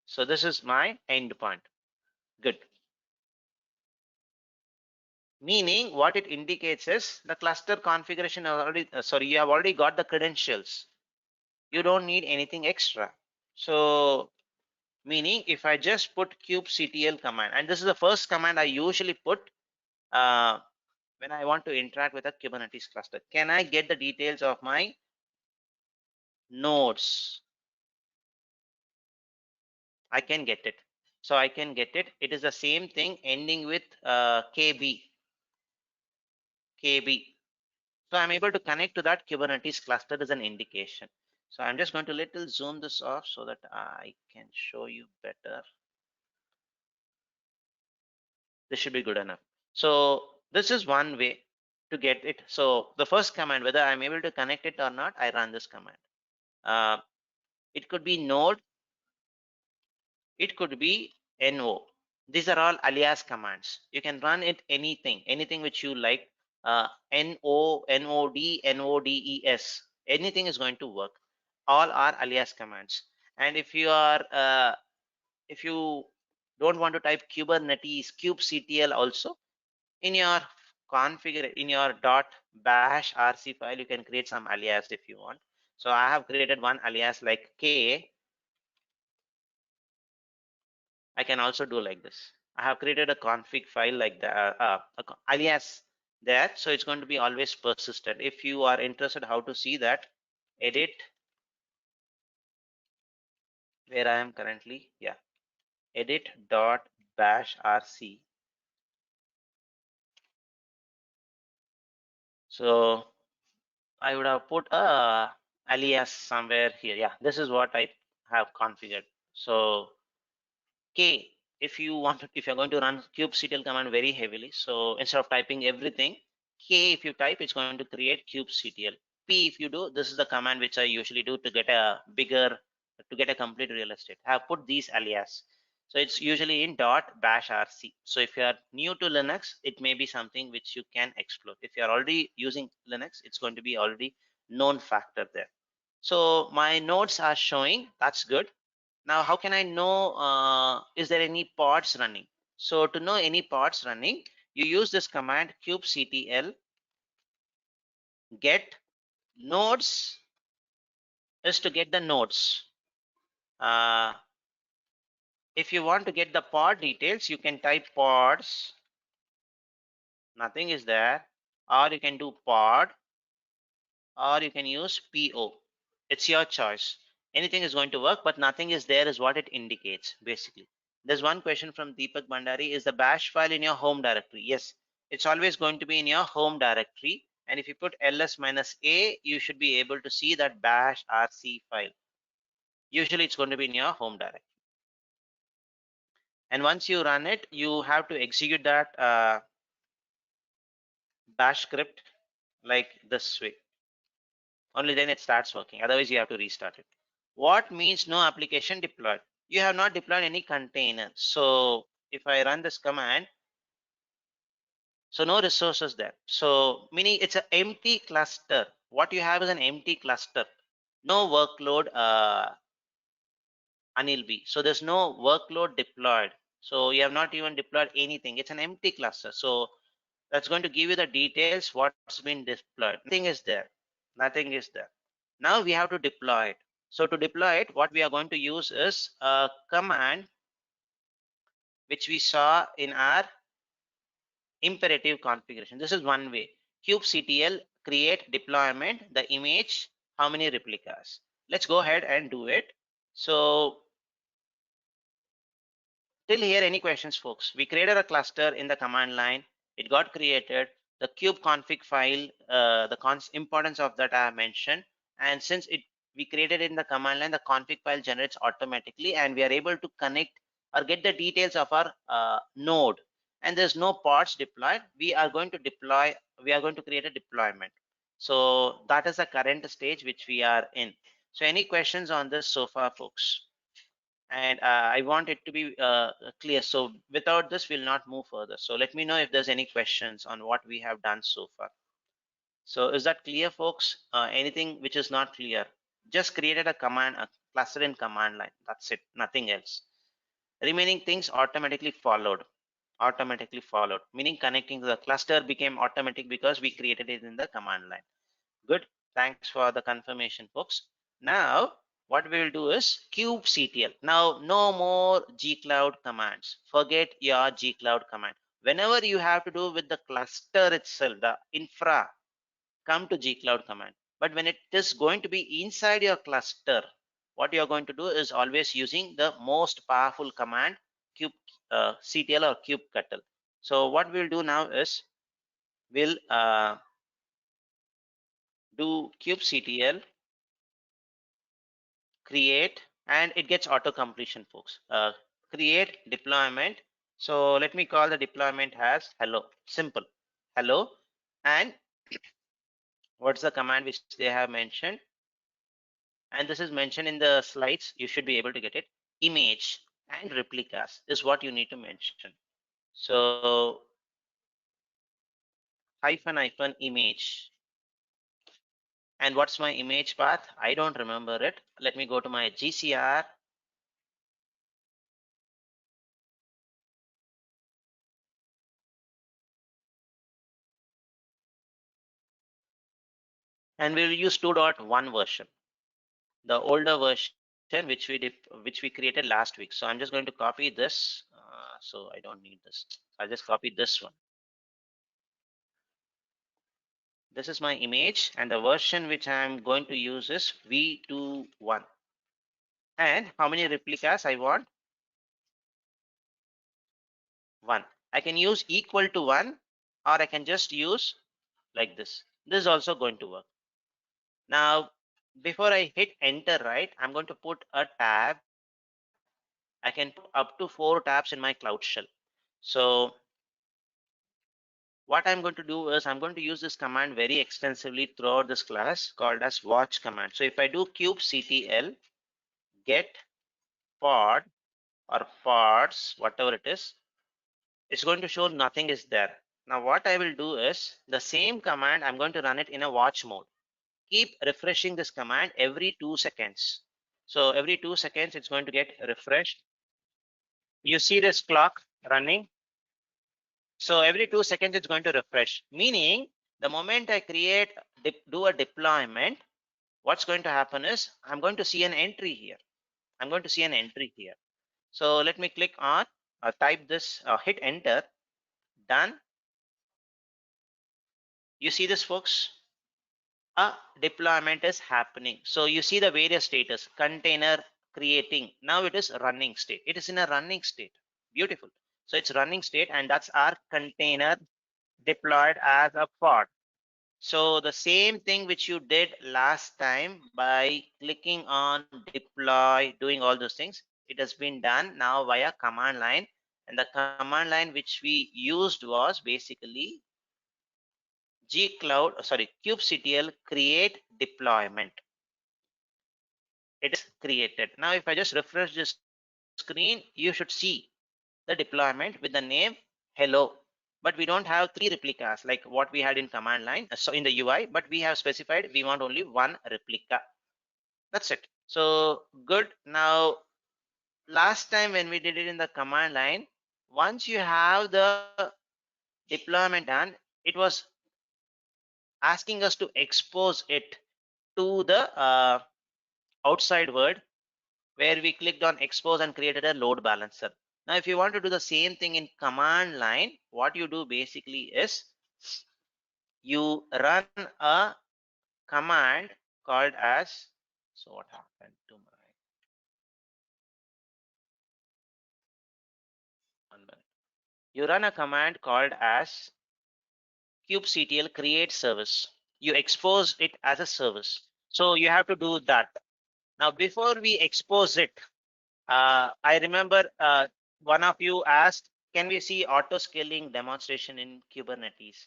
So this is my endpoint. Good. Meaning what it indicates is the cluster configuration already, you have already got the credentials. You don't need anything extra. So meaning if I just put kubectl command, and this is the first command I usually put when I want to interact with a Kubernetes cluster. Can I get the details of my nodes? I can get it. So I can get it. It is the same thing ending with KB. So I'm able to connect to that Kubernetes cluster as an indication. So I'm just going to little zoom this off so that I can show you better. This should be good enough. So this is one way to get it. So the first command, whether I'm able to connect it or not, I run this command. It could be node, it could be no. These are all alias commands. You can run it anything which you like. No, nod, nodes, anything is going to work. All are alias commands. And if you don't want to type Kubernetes kubectl also, in your configure in your .bash rc file, you can create some alias if you want. So I have created one alias like k. I can also do like this. I have created a config file like that, alias there. So it's going to be always persistent. If you are interested how to see that, edit where I am currently, yeah, edit .bash rc. So I would have put a alias somewhere here. Yeah, this is what I have configured. So K, if you're going to run kubectl command very heavily, so instead of typing everything, K if you type, it's going to create kubectl. P if you do, this is the command which I usually do to get a complete real estate. I have put these alias. So it's usually in .bash rc. So if you are new to Linux, it may be something which you can explore. If you are already using Linux, it's going to be already known factor there. So my nodes are showing, that's good. Now, how can I know, is there any pods running? So to know any pods running, you use this command kubectl get nodes is to get the nodes. If you want to get the pod details, you can type pods, nothing is there, or you can do pod, or you can use PO. It's your choice. Anything is going to work, but nothing is there is what it indicates basically. There's one question from Deepak Bandari. Is the bash file in your home directory? Yes, it's always going to be in your home directory. And if you put ls-a, you should be able to see that bash rc file. Usually it's going to be in your home directory. And once you run it, you have to execute that bash script like this way. Only then it starts working. Otherwise, you have to restart it. What means no application deployed? You have not deployed any container. So if I run this command, so no resources there. So meaning it's an empty cluster. What you have is an empty cluster. No workload, Anil B. So there's no workload deployed. So you have not even deployed anything. It's an empty cluster. So that's going to give you the details what's been deployed. Nothing is there. Nothing is there. Now we have to deploy it. So to deploy it, what we are going to use is a command which we saw in our imperative configuration. This is one way. kubectl create deployment, the image, how many replicas. Let's go ahead and do it. So till here, any questions, folks? We created a cluster in the command line. It got created. The kube config file, the importance of that I have mentioned. And since we created it in the command line, the config file generates automatically, and we are able to connect or get the details of our node. And there's no pods deployed. We are going to create a deployment. So that is the current stage which we are in. So any questions on this so far, folks? And I want it to be clear. So without this, we'll not move further. So let me know if there's any questions on what we have done so far. So is that clear, folks? Anything which is not clear, just created a command, a cluster in command line. That's it, nothing else. Remaining things automatically followed, meaning connecting to the cluster became automatic because we created it in the command line. Good. Thanks for the confirmation, folks. Now, what we will do is kubectl. Now, no more gcloud commands. Forget your gcloud command. Whenever you have to do with the cluster itself, the infra, come to gcloud command. But when it is going to be inside your cluster, what you're going to do is always using the most powerful command, kubectl or kubectl. So what we'll do now is we'll do kubectl create, and it gets auto completion, folks. Create deployment. So let me call the deployment as hello, simple hello. And what's the command which they have mentioned? And this is mentioned in the slides, you should be able to get it. Image and replicas is what you need to mention. So hyphen image. And what's my image path? I don't remember it. Let me go to my GCR. And we'll use 2.1 version, the older version which we created last week. So I'm just going to copy this. So I don't need this. I'll just copy this one. This is my image, and the version which I'm going to use is v21. And how many replicas I want? 1. I can use equal to 1, or I can just use like this. This is also going to work. Now, before I hit enter, right, I'm going to put a tab. I can put up to 4 tabs in my Cloud Shell. So what I'm going to do is I'm going to use this command very extensively throughout this class, called as watch command. So if I do kubectl get pod or pods, whatever it is, it's going to show nothing is there. Now what I will do is the same command, I'm going to run it in a watch mode. Keep refreshing this command every 2 seconds. So every 2 seconds, it's going to get refreshed. You see this clock running. So every 2 seconds, it's going to refresh, meaning the moment I do a deployment, what's going to happen is I'm going to see an entry here. I'm going to see an entry here. So let me click on, type this, hit enter, done. You see this, folks? A deployment is happening. So you see the various status, container creating. Now it is running state. It is in a running state. Beautiful. So it's running state, and that's our container deployed as a pod. So the same thing which you did last time by clicking on deploy, doing all those things, it has been done now via command line. And the command line which we used was basically kubectl create deployment. It is created. Now if I just refresh the screen, you should see the deployment with the name hello. But we don't have 3 replicas like what we had in command line, so in the UI, but we have specified we want only 1 replica. That's it. So good. Now last time when we did it in the command line, once you have the deployment done, it was asking us to expose it to the outside world, where we clicked on expose and created a load balancer. Now, if you want to do the same thing in command line, what you do basically is you run a command called as, so what happened to my, 1 minute. You run a command called as kubectl create service. You expose it as a service. So you have to do that. Now, before we expose it, I remember one of you asked, can we see auto scaling demonstration in Kubernetes?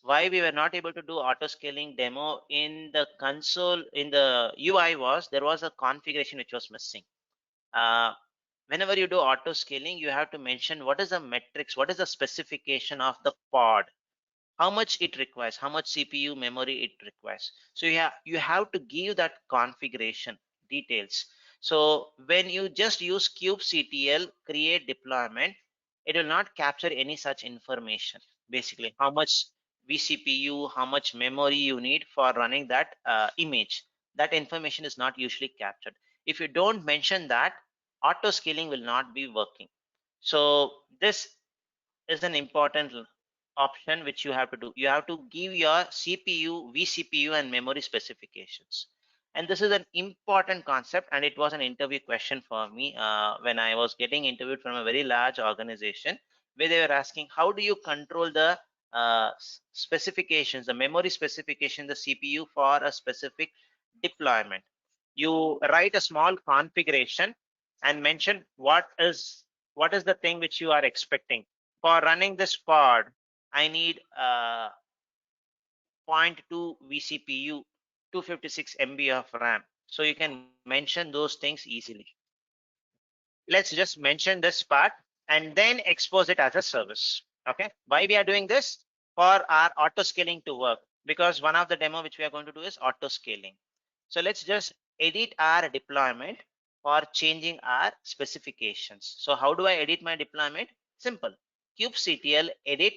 why we were not able to do auto scaling demo in the console in the UI was there was a configuration which was missing. Uh, Whenever you do auto scaling, you have to mention what is the metrics, what is the specification of the pod, how much it requires, how much CPU memory it requires. So you have to give that configuration details. So when you just use kubectl create deployment, it will not capture any such information. Basically, how much vCPU, how much memory you need for running that image. That information is not usually captured. If you don't mention that, auto scaling will not be working. So this is an important option which you have to do. You have to give your CPU, vCPU, and memory specifications. And this is an important concept, and it was an interview question for me when I was getting interviewed from a very large organization where they were asking, how do you control the specifications, the memory specification, the CPU for a specific deployment? You write a small configuration and mention what is the thing which you are expecting for running this pod. I need zero point 0.2 vCPU, 256 MB of RAM. So you can mention those things easily. Let's just mention this part and then expose it as a service. Okay. Why we are doing this? For our auto scaling to work, because one of the demo which we are going to do is auto scaling. So let's just edit our deployment for changing our specifications. So how do I edit my deployment? Simple. kubectl edit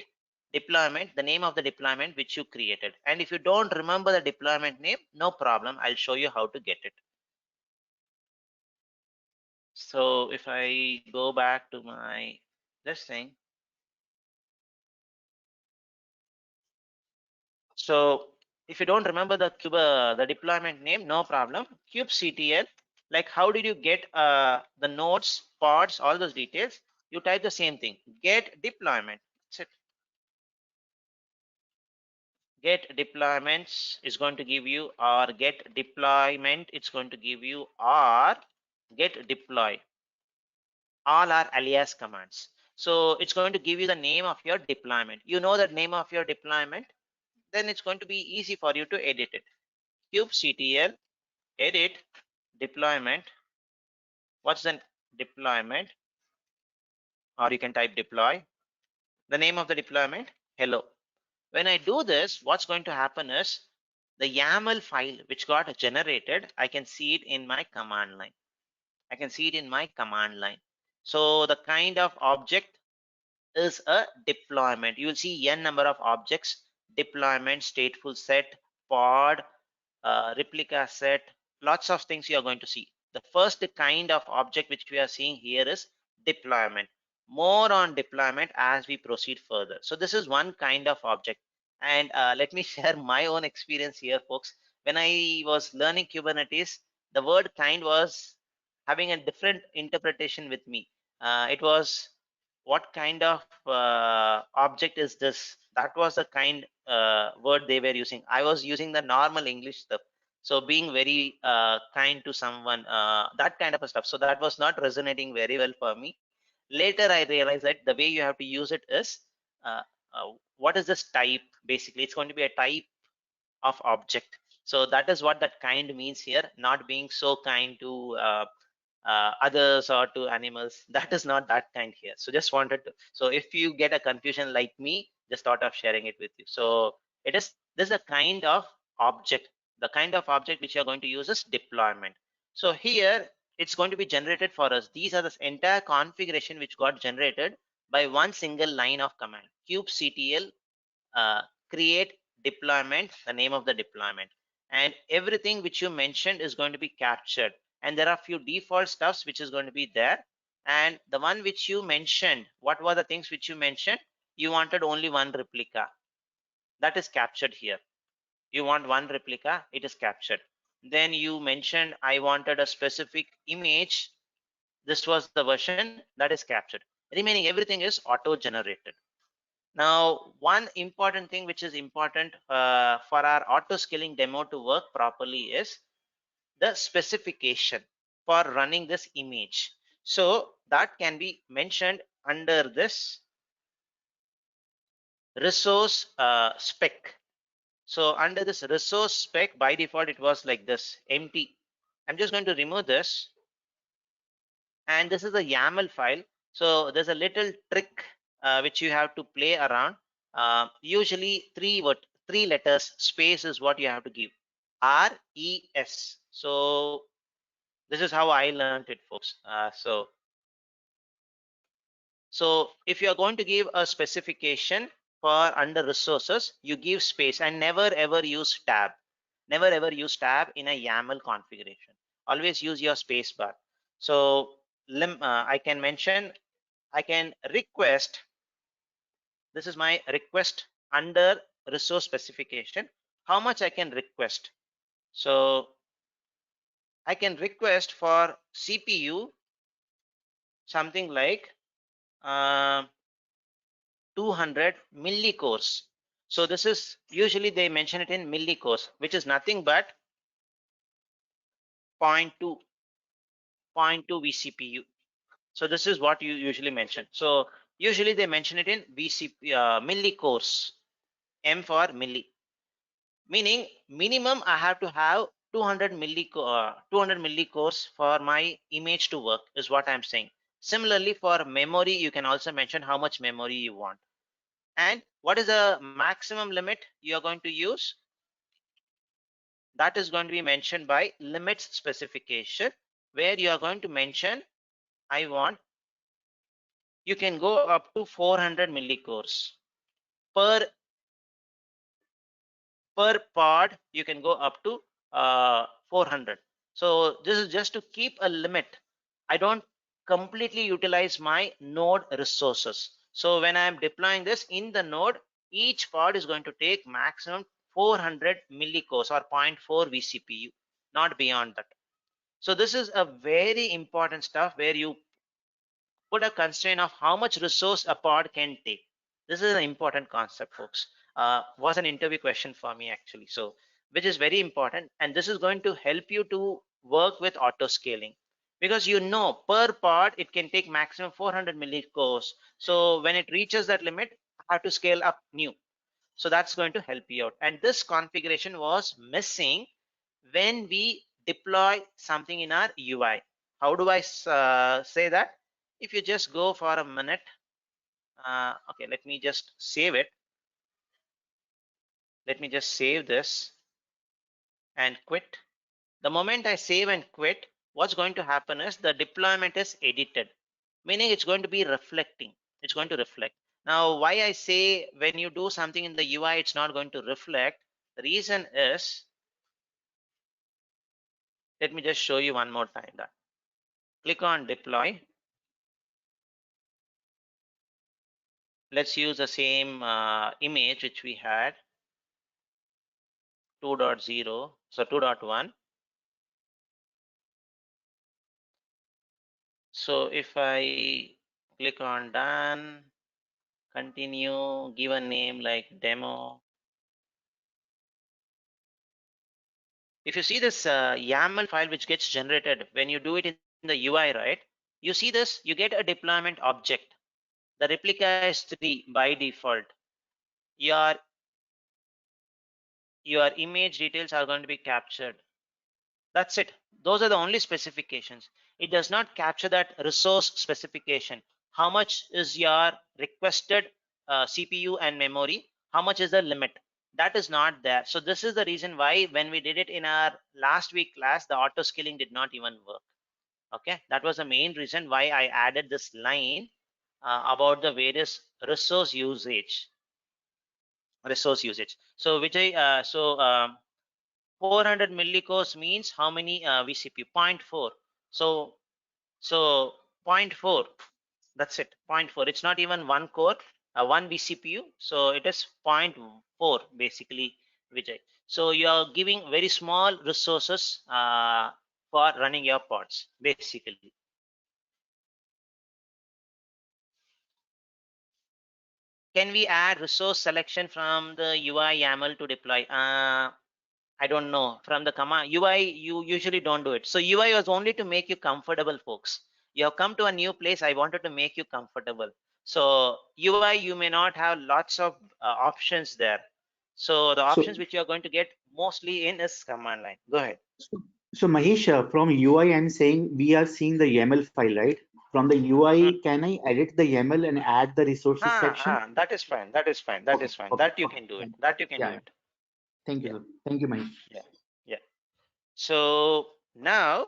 deployment, the name of the deployment which you created. And if you don't remember the deployment name, no problem. I'll show you how to get it. So if I go back to my this thing, so if you don't remember the deployment name, no problem. kubectl, like how did you get the nodes, pods, all those details? You type the same thing. Get deployment. That's it. Get deployments is going to give you, or get deployment it's going to give you, or get deploy. All are alias commands. So it's going to give you the name of your deployment. You know the name of your deployment, then it's going to be easy for you to edit it. kubectl edit deployment. What's the deployment? Or you can type deploy. The name of the deployment, hello. When I do this, what's going to happen is the YAML file which got generated, I can see it in my command line. I can see it in my command line. So the kind of object is a deployment. You will see n number of objects: deployment, stateful set, pod, replica set, lots of things you are going to see. The first kind of object which we are seeing here is deployment. More on deployment as we proceed further. So this is one kind of object. And let me share my own experience here, folks. When I was learning Kubernetes, the word kind was having a different interpretation with me. It was, what kind of object is this? That was the kind word they were using. I was using the normal English stuff. So being very kind to someone, that kind of a stuff. So that was not resonating very well for me. Later, I realized that the way you have to use it is, uh, what is this type? Basically, it's going to be a type of object. So that is what that kind means here, not being so kind to others or to animals. That is not that kind here. So just wanted to, so if you get a confusion like me, just thought of sharing it with you. So it is, this is a kind of object. The kind of object which you are going to use is deployment. So here it's going to be generated for us. These are the entire configuration which got generated by one single line of command: kubectl uh, create deployment, the name of the deployment, and everything which you mentioned is going to be captured. And there are few default stuffs which is going to be there. And the one which you mentioned, what were the things which you mentioned? You wanted only one replica, that is captured here. You want one replica, it is captured. Then you mentioned I wanted a specific image, this was the version, that is captured. Remaining everything is auto generated. Now, one important thing which is important for our auto scaling demo to work properly is the specification for running this image. So that can be mentioned under this resource spec. So under this resource spec, by default, it was like this, empty. I'm just going to remove this. And this is a YAML file. So there's a little trick which you have to play around. Usually three letters space is what you have to give. RES. So this is how I learned it, folks. So if you are going to give a specification for under resources, you give space and never ever use tab. Never ever use tab in a YAML configuration. Always use your space bar. So I can mention, I can request, this is my request under resource specification, how much I can request. So I can request for CPU something like 200 millicores. So this is usually they mention it in millicores, which is nothing but 0.2 vCPU. So this is what you usually mention. So usually they mention it in vCP millicores, M for milli, meaning minimum I have to have 200 millicores for my image to work, is what I'm saying. Similarly, for memory, you can also mention how much memory you want. And what is the maximum limit you are going to use? That is going to be mentioned by limits specification, where you are going to mention, I want, you can go up to 400 millicores per pod. You can go up to 400. So this is just to keep a limit. I don't completely utilize my node resources. So when I'm deploying this in the node, each pod is going to take maximum 400 millicores or 0.4 vCPU, not beyond that. So this is a very important stuff where you put a constraint of how much resource a pod can take. This is an important concept, folks. Was an interview question for me actually. So which is very important, and this is going to help you to work with auto scaling, because you know per pod it can take maximum 400 millicores. So when it reaches that limit, I have to scale up new. So that's going to help you out. And this configuration was missing when we deploy something in our UI. How do I say that? If you just go for a minute, okay, let me just save it. Let me just save this and quit. The moment I save and quit, what's going to happen is the deployment is edited, meaning it's going to be reflecting. It's going to reflect. Now, why I say when you do something in the UI, it's not going to reflect. The reason is, let me just show you one more time that. Click on deploy. Let's use the same image which we had, 2.0, so 2.1. So if I click on done, continue, give a name like demo. If you see this YAML file which gets generated when you do it in the UI, right? You see this, you get a deployment object. The replica is 3 by default. Your image details are going to be captured. That's it. Those are the only specifications. It does not capture that resource specification. How much is your requested CPU and memory? How much is the limit? That is not there. So this is the reason why when we did it in our last week class, the auto scaling did not even work. Okay, that was the main reason why I added this line about the various resource usage. So Vijay, 400 millicores means how many vCPU? 0.4. So so 0.4. That's it. 0.4. It's not even one core, one vCPU. So it is 0.4 basically, Vijay. So you are giving very small resources for running your pods basically. Can we add resource selection from the UI YAML to deploy? I don't know. From the command UI, you usually don't do it. So UI was only to make you comfortable, folks. You have come to a new place. I wanted to make you comfortable. So UI, you may not have lots of options there. So the options which you are going to get mostly in is command line. Go ahead. so, so Mahesh, from UI, I'm saying we are seeing the YAML file, right? From the UI, can I edit the YAML and add the resources section? That is fine. That is fine. That Okay, is fine. okay, That you okay. can do it. Fine. That you can do Yeah, it. thank you, Yeah. sir. Thank you, Mahesh. Yeah. Yeah. So now,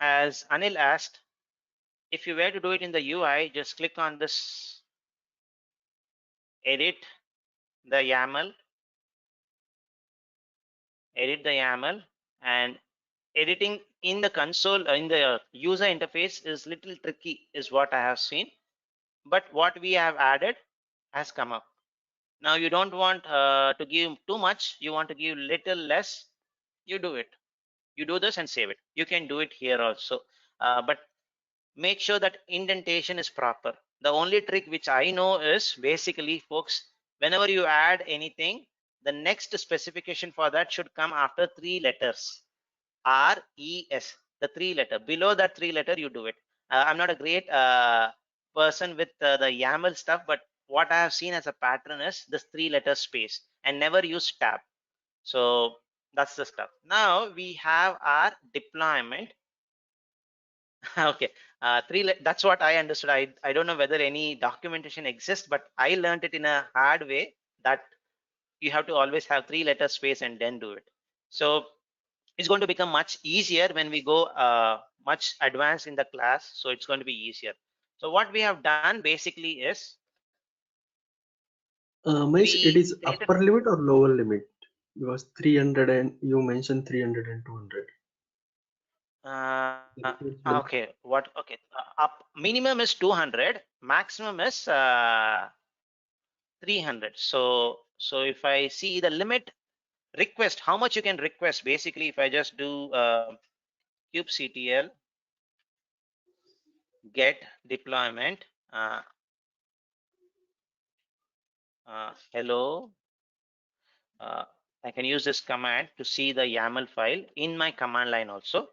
as Anil asked, if you were to do it in the UI, just click on this edit the YAML, and editing in the console, in the user interface is little tricky, is what I have seen. But what we have added has come up. Now you don't want to give too much, you want to give little less, you do it. You do this and save it. You can do it here also. But make sure that indentation is proper. The only trick which I know is basically, folks, whenever you add anything, the next specification for that should come after 3 letters. RES, the 3 letter. Below that 3 letter, you do it. I'm not a great person with the YAML stuff, but what I have seen as a pattern is this 3 letter space, and never use tab. So that's the stuff. Now we have our deployment. Okay, that's what I understood. I don't know whether any documentation exists, but I learned it in a hard way that you have to always have 3 letter space and then do it. So it's going to become much easier when we go much advanced in the class. So it's going to be easier. So what we have done basically is Mesh, it we is created. upper limit or lower limit? Because 300 and you mentioned 300 and 200. Okay, what? Okay, up minimum is 200, maximum is 300. So if I see the limit request, how much you can request, basically if I just do kubectl get deployment hello, I can use this command to see the YAML file in my command line also.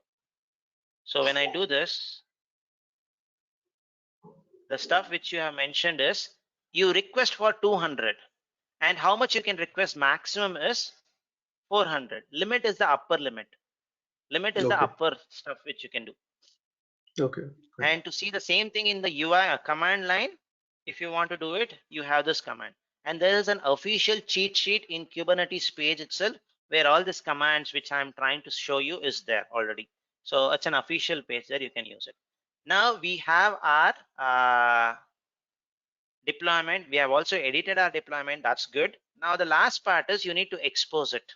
So when I do this, the stuff which you have mentioned is you request for 200, and how much you can request maximum is 400. Limit is the upper limit. Limit is the Okay. upper stuff which you can do. Okay. Fine. And to see the same thing in the UI command line, if you want to do it, you have this command. And there is an official cheat sheet in Kubernetes page itself where all these commands which I'm trying to show you is there already. So it's an official page there, you can use it. Now we have our deployment. We have also edited our deployment. That's good. Now the last part is you need to expose it.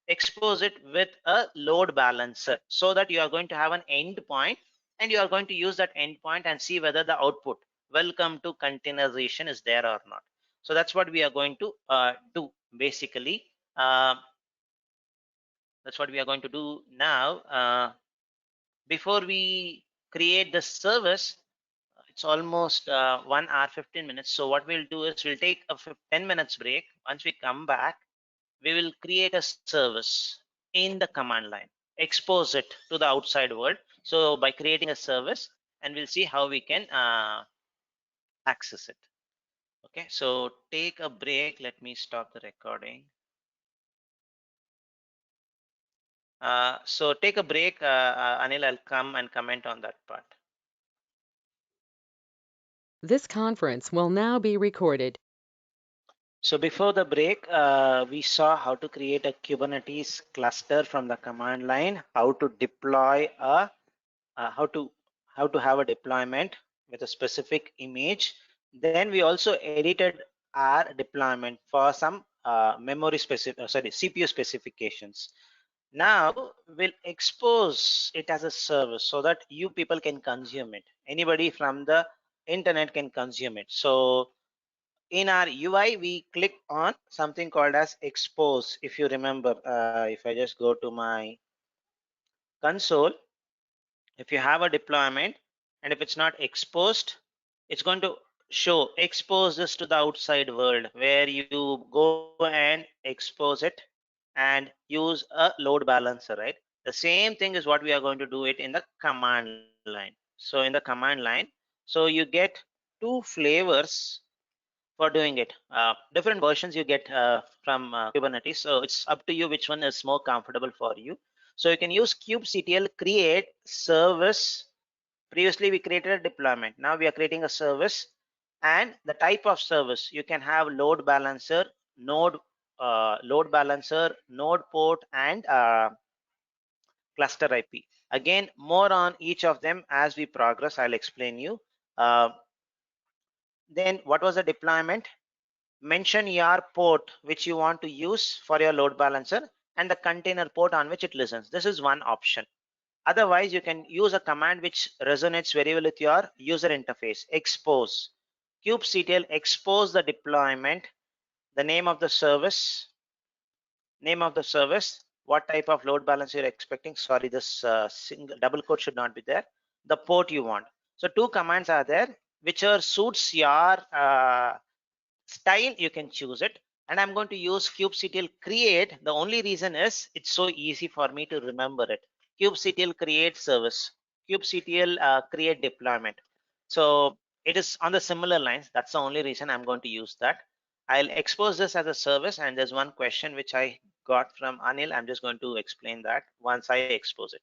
Expose it with a load balancer so that you are going to have an endpoint, and you are going to use that endpoint and see whether the output welcome to containerization is there or not. So that's what we are going to do basically. That's what we are going to do now. Before we create the service, it's almost 1 hour 15 minutes. So what we'll do is we'll take a 10 minutes break. Once we come back, we will create a service in the command line, expose it to the outside world. So by creating a service, and we'll see how we can access it. Okay, so take a break. Let me stop the recording. So take a break, Anil. I'll come and comment on that part. This conference will now be recorded. So before the break, we saw how to create a Kubernetes cluster from the command line, how to deploy how to have a deployment with a specific image. Then we also edited our deployment for some memory specific, CPU specifications. Now we'll expose it as a service so that you people can consume it. Anybody from the internet can consume it. So in our UI, we click on something called as expose. If you remember, if I just go to my console, if you have a deployment and if it's not exposed, it's going to show expose this to the outside world, where you go and expose it and use a load balancer, right? The same thing is what we are going to do it in the command line. So in the command line, so you get two flavors for doing it. Different versions you get from Kubernetes. So it's up to you which one is more comfortable for you. So you can use kubectl create service. Previously we created a deployment. Now we are creating a service, and the type of service you can have load balancer, node port, and cluster IP. Again, more on each of them as we progress. I'll explain you. Then what was the deployment? Mention your port which you want to use for your load balancer and the container port on which it listens. This is one option. Otherwise, you can use a command which resonates very well with your user interface. Expose. kubectl expose the deployment, the name of the service, what type of load balancer you're expecting. Sorry, this single double quote should not be there. The port you want. So two commands are there, whichever suits your style, you can choose it. And I'm going to use kubectl create. The only reason is it's so easy for me to remember it. kubectl create service, kubectl create deployment. So it is on the similar lines. That's the only reason I'm going to use that. I'll expose this as a service, and there's one question which I got from Anil. I'm just going to explain that once I expose it.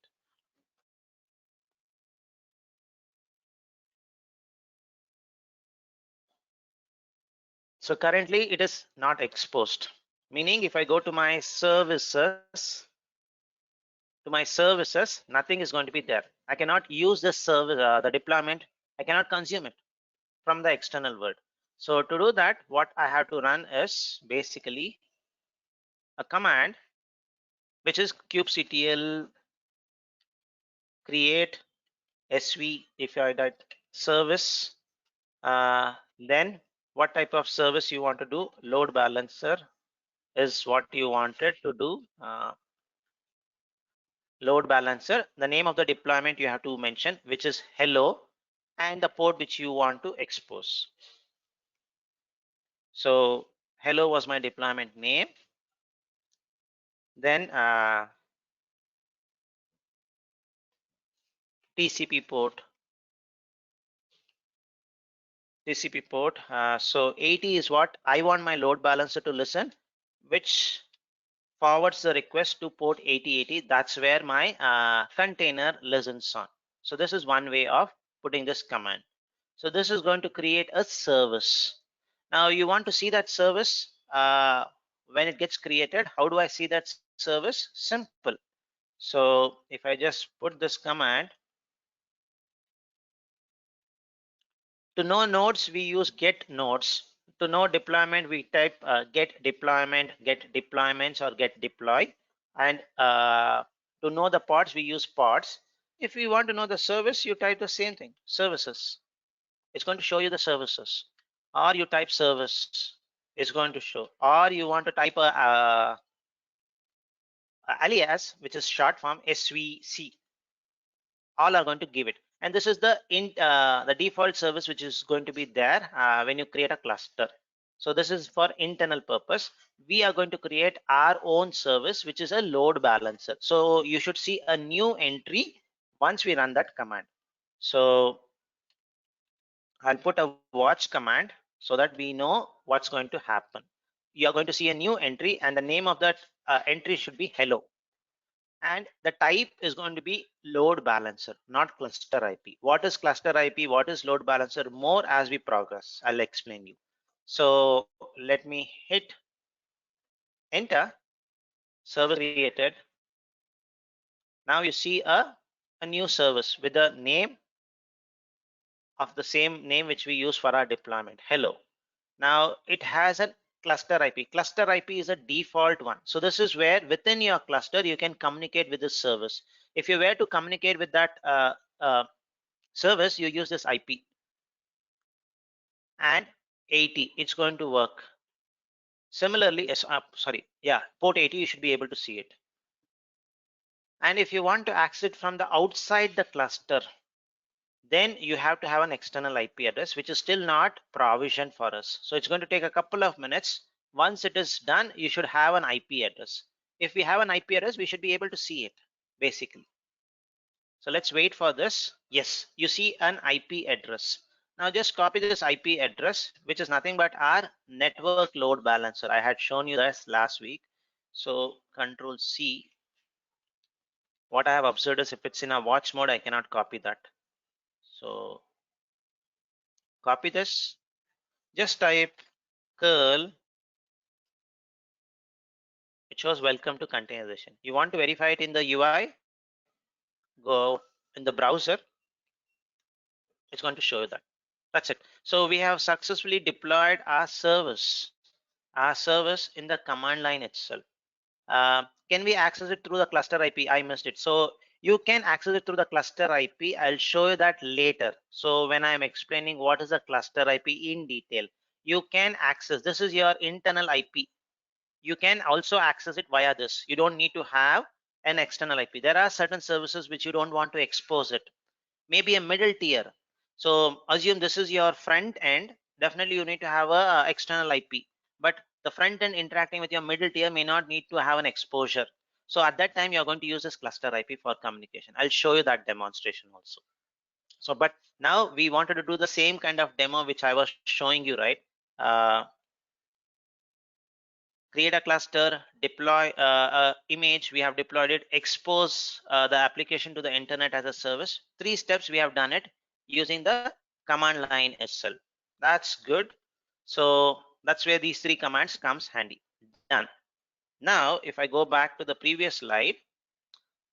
So currently it is not exposed, meaning if I go to my services, nothing is going to be there. I cannot use this service, the deployment. I cannot consume it from the external world. So to do that, what I have to run is basically a command, which is kubectl create sv if I that service. Then what type of service you want to do? Load balancer is what you wanted to do. Load balancer, the name of the deployment you have to mention, which is hello, and the port which you want to expose. So hello was my deployment name. Then TCP port. So 80 is what I want my load balancer to listen, which forwards the request to port 8080. That's where my container listens on. So this is one way of putting this command. So this is going to create a service. Now you want to see that service when it gets created. How do I see that service? Simple. So if I just put this command, to know nodes, we use get nodes. To know deployment, we type get deployment, get deployments, or get deploy. And to know the pods, we use pods. If you want to know the service, you type the same thing, services. It's going to show you the services. Or you type service, it's going to show. Or you want to type a alias, which is short form svc. All are going to give it. And this is the default service which is going to be there when you create a cluster. So this is for internal purpose. We are going to create our own service, which is a load balancer. So you should see a new entry once we run that command. So I'll put a watch command so that we know what's going to happen. You are going to see a new entry, and the name of that entry should be hello. And the type is going to be load balancer, not cluster IP. What is cluster IP? What is load balancer? More as we progress. I'll explain you. So let me hit enter. Service created. Now you see a new service with the name of the same name which we use for our deployment. Hello. Now it has a cluster IP. Cluster IP is a default one. So this is where within your cluster you can communicate with this service. If you were to communicate with that service, you use this IP. And 80, it's going to work. Similarly, port 80, you should be able to see it. And if you want to access it from the outside the cluster, then you have to have an external IP address, which is still not provisioned for us. So it's going to take a couple of minutes. Once it is done, you should have an IP address. If we have an IP address, we should be able to see it, basically. So let's wait for this. Yes, you see an IP address. Now just copy this IP address, which is nothing but our network load balancer. I had shown you this last week. So Control C. What I have observed is if it's in a watch mode, I cannot copy that. So copy this. Just type curl. It shows welcome to containerization. You want to verify it in the UI? Go in the browser. It's going to show you that. That's it. So we have successfully deployed our service in the command line itself. Can we access it through the cluster IP? I missed it. So you can access it through the cluster IP. I'll show you that later. So when I'm explaining what is a cluster IP in detail, you can access, this is your internal IP. You can also access it via this. You don't need to have an external IP. There are certain services which you don't want to expose it. Maybe a middle tier. So assume this is your front end. Definitely you need to have a external IP, but the front end interacting with your middle tier may not need to have an exposure. So at that time, you're going to use this cluster IP for communication. I'll show you that demonstration also. So, but now we wanted to do the same kind of demo which I was showing you, right? Create a cluster, deploy image, we have deployed it, expose the application to the internet as a service. 3 steps we have done it using the command line itself. That's good. So that's where these 3 commands comes handy. Done. Now if I go back to the previous slide,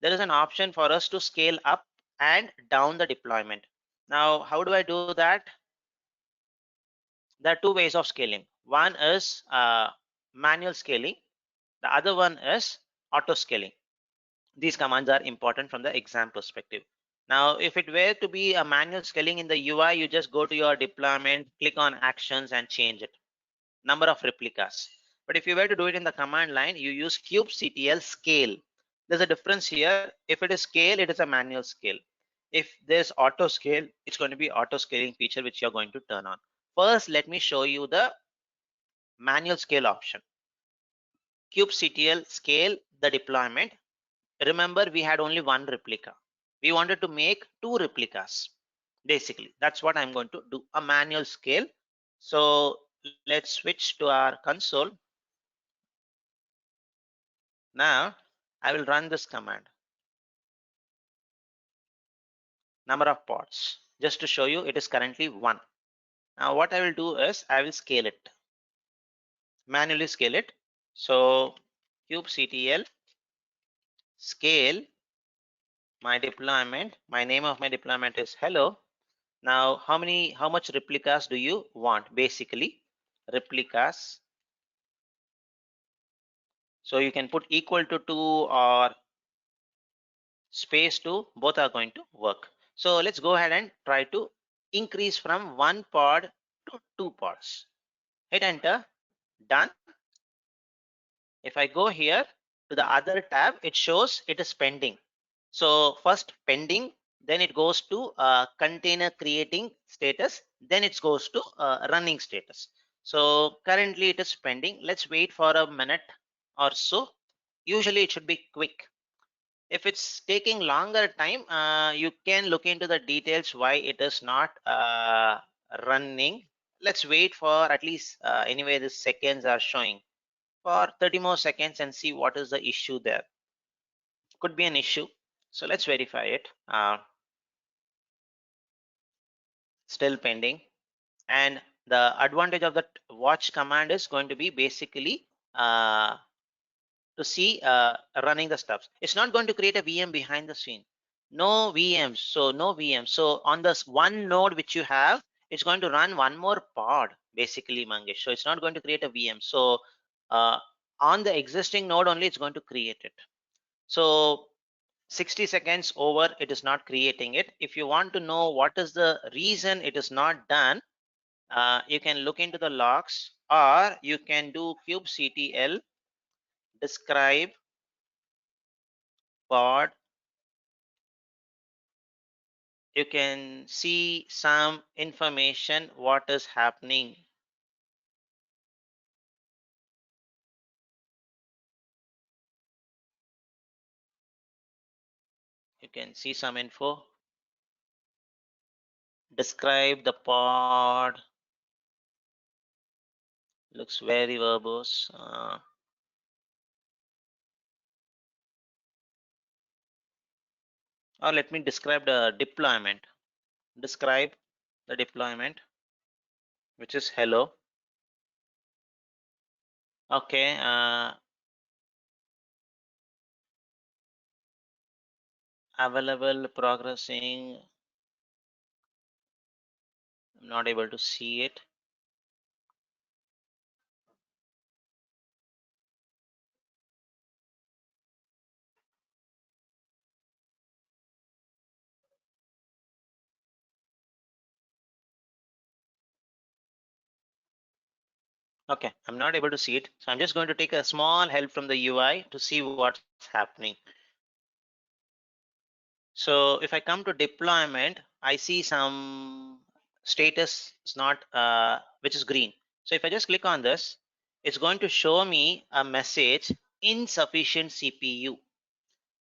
there is an option for us to scale up and down the deployment. Now how do I do that? There are 2 ways of scaling. One is manual scaling. The other one is auto scaling. These commands are important from the exam perspective. Now, if it were to be a manual scaling in the UI, you just go to your deployment, click on actions and change it. Number of replicas. But if you were to do it in the command line, you use kubectl scale. There's a difference here. If it is scale, it is a manual scale. If there's auto scale, it's going to be auto scaling feature which you're going to turn on. First, let me show you the manual scale option. Kubectl scale the deployment. Remember, we had only 1 replica. We wanted to make 2 replicas. Basically, that's what I'm going to do, a manual scale. So let's switch to our console. Now I will run this command. Number of pods, just to show you, it is currently 1. Now what I will do is I will scale it, manually scale it. So kubectl scale my deployment. My name of my deployment is hello. Now how much replicas do you want? Basically replicas. So you can put equal to 2 or space 2, both are going to work. So let's go ahead and try to increase from 1 pod to 2 pods. Hit enter. Done. If I go here to the other tab, it shows it is pending. So first pending, then it goes to container creating status, then it goes to running status. So currently it is pending. Let's wait for a minute or so. Usually it should be quick. If it's taking longer time, you can look into the details why it is not running. Let's wait for at least anyway the seconds are showing for 30 more seconds and see what is the issue there. Could be an issue. So let's verify it. Still pending. And the advantage of that watch command is going to be basically to see running the stuff. It's not going to create a VM behind the scene. No VMs. So no VMs. So on this one node which you have, it's going to run one more pod basically, Mangesh. So it's not going to create a VM. So on the existing node only, it's going to create it. So 60 seconds over, it is not creating it. If you want to know what is the reason it is not done, you can look into the logs, or you can do kubectl describe pod. You can see some information what is happening. You can see some info. describe the pod. Looks very verbose. Or let me describe the deployment. Describe the deployment, which is hello. Okay. Available, progressing. I'm not able to see it. Okay, I'm not able to see it. So I'm just going to take a small help from the UI to see what's happening. So if I come to deployment, I see some status is not, which is green. So if I just click on this, it's going to show me a message, insufficient CPU.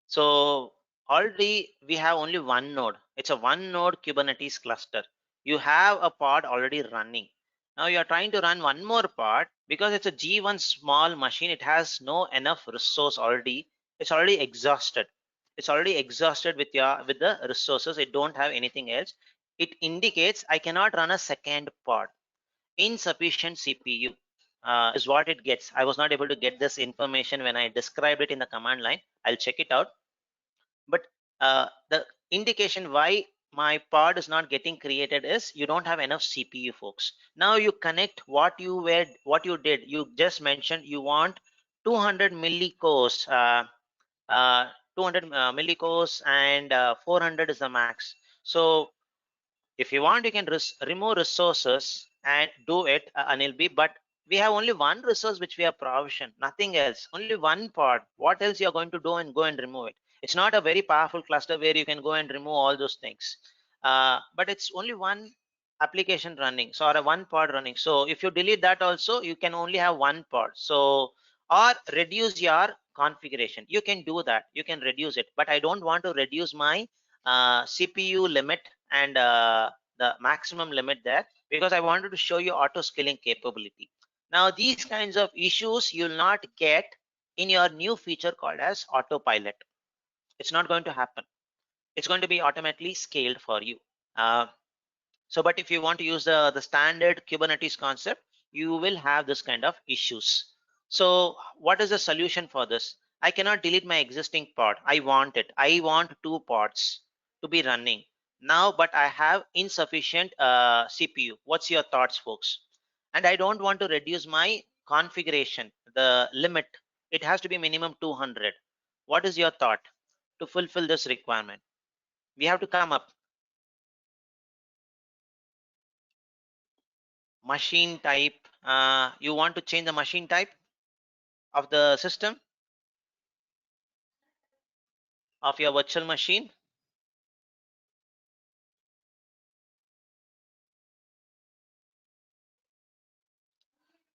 So already we have only one node. It's a one node Kubernetes cluster. You have a pod already running. Now you are trying to run one more pod because it's a G1 small machine. It has no enough resource already. It's already exhausted. It's already exhausted with the resources. It don't have anything else. It indicates I cannot run a second pod. Insufficient CPU is what it gets. I was not able to get this information when I described it in the command line. I'll check it out. But the indication why my pod is not getting created is you don't have enough CPU, folks. Now you connect what you did. You just mentioned you want 200 millicores, 200 millicores, and 400 is the max. So if you want, you can remove resources and do it, Anil B. But we have only one resource which we have provisioned, nothing else, only one pod. What else you are going to do and go and remove it? It's not a very powerful cluster where you can go and remove all those things. But it's only one application running, so or a one pod running. So if you delete that also, you can only have one pod. So or reduce your configuration. You can do that. You can reduce it. But I don't want to reduce my CPU limit and the maximum limit there because I wanted to show you auto scaling capability. Now these kinds of issues you'll not get in your new feature called as autopilot. It's not going to happen. It's going to be automatically scaled for you. So but if you want to use the standard Kubernetes concept, you will have this kind of issues. So what is the solution for this? I cannot delete my existing pod. I want it. I want two pods to be running now, but I have insufficient CPU. What's your thoughts, folks? And I don't want to reduce my configuration, the limit. It has to be minimum 200. What is your thought to fulfill this requirement? We have to come up. Machine type, you want to change the machine type of the system of your virtual machine.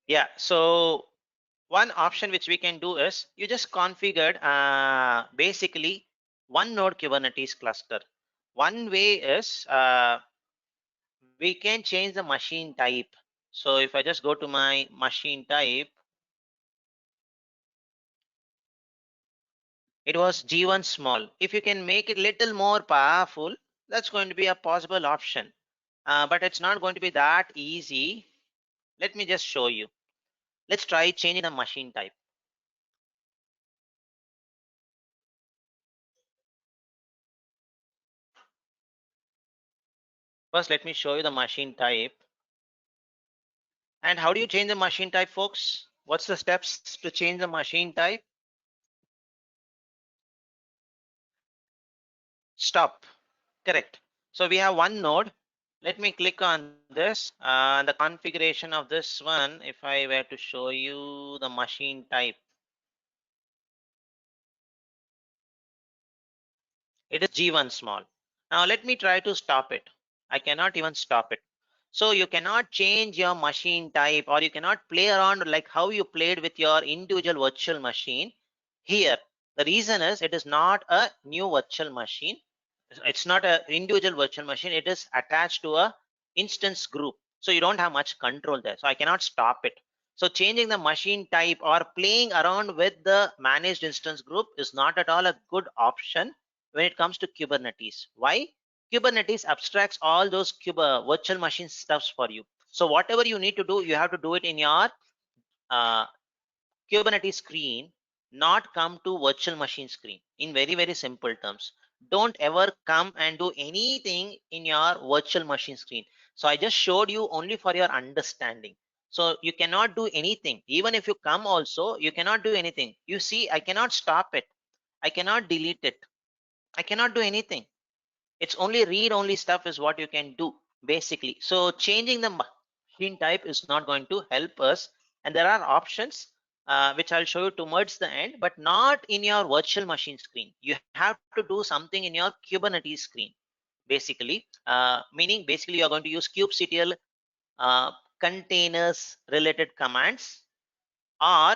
Yeah, so one option which we can do is you just configured basically one node Kubernetes cluster. One way is we can change the machine type. So if I just go to my machine type, it was G1 small. If you can make it little more powerful, that's going to be a possible option. But it's not going to be that easy. Let me just show you. Let's try changing the machine type. First, let me show you the machine type. And how do you change the machine type, folks? What's the steps to change the machine type? Stop. Correct. So we have one node. Let me click on this. The configuration of this one, if I were to show you the machine type, it is G1 small. Now let me try to stop it. I cannot even stop it. So you cannot change your machine type, or you cannot play around like how you played with your individual virtual machine here. The reason is it is not a new virtual machine. It's not an individual virtual machine. It is attached to a instance group. So you don't have much control there. So I cannot stop it. So changing the machine type or playing around with the managed instance group is not at all a good option when it comes to Kubernetes. Why? Kubernetes abstracts all those virtual machine stuffs for you. So whatever you need to do, you have to do it in your uh, Kubernetes screen, not come to virtual machine screen. In very, very simple terms, don't ever come and do anything in your virtual machine screen. So I just showed you only for your understanding. So you cannot do anything. Even if you come also, you cannot do anything. You see, I cannot stop it. I cannot delete it. I cannot do anything. It's only read only stuff is what you can do basically. So changing the machine type is not going to help us. And there are options which I'll show you towards the end, but not in your virtual machine screen. You have to do something in your Kubernetes screen, basically, meaning basically you're going to use kubectl containers related commands, or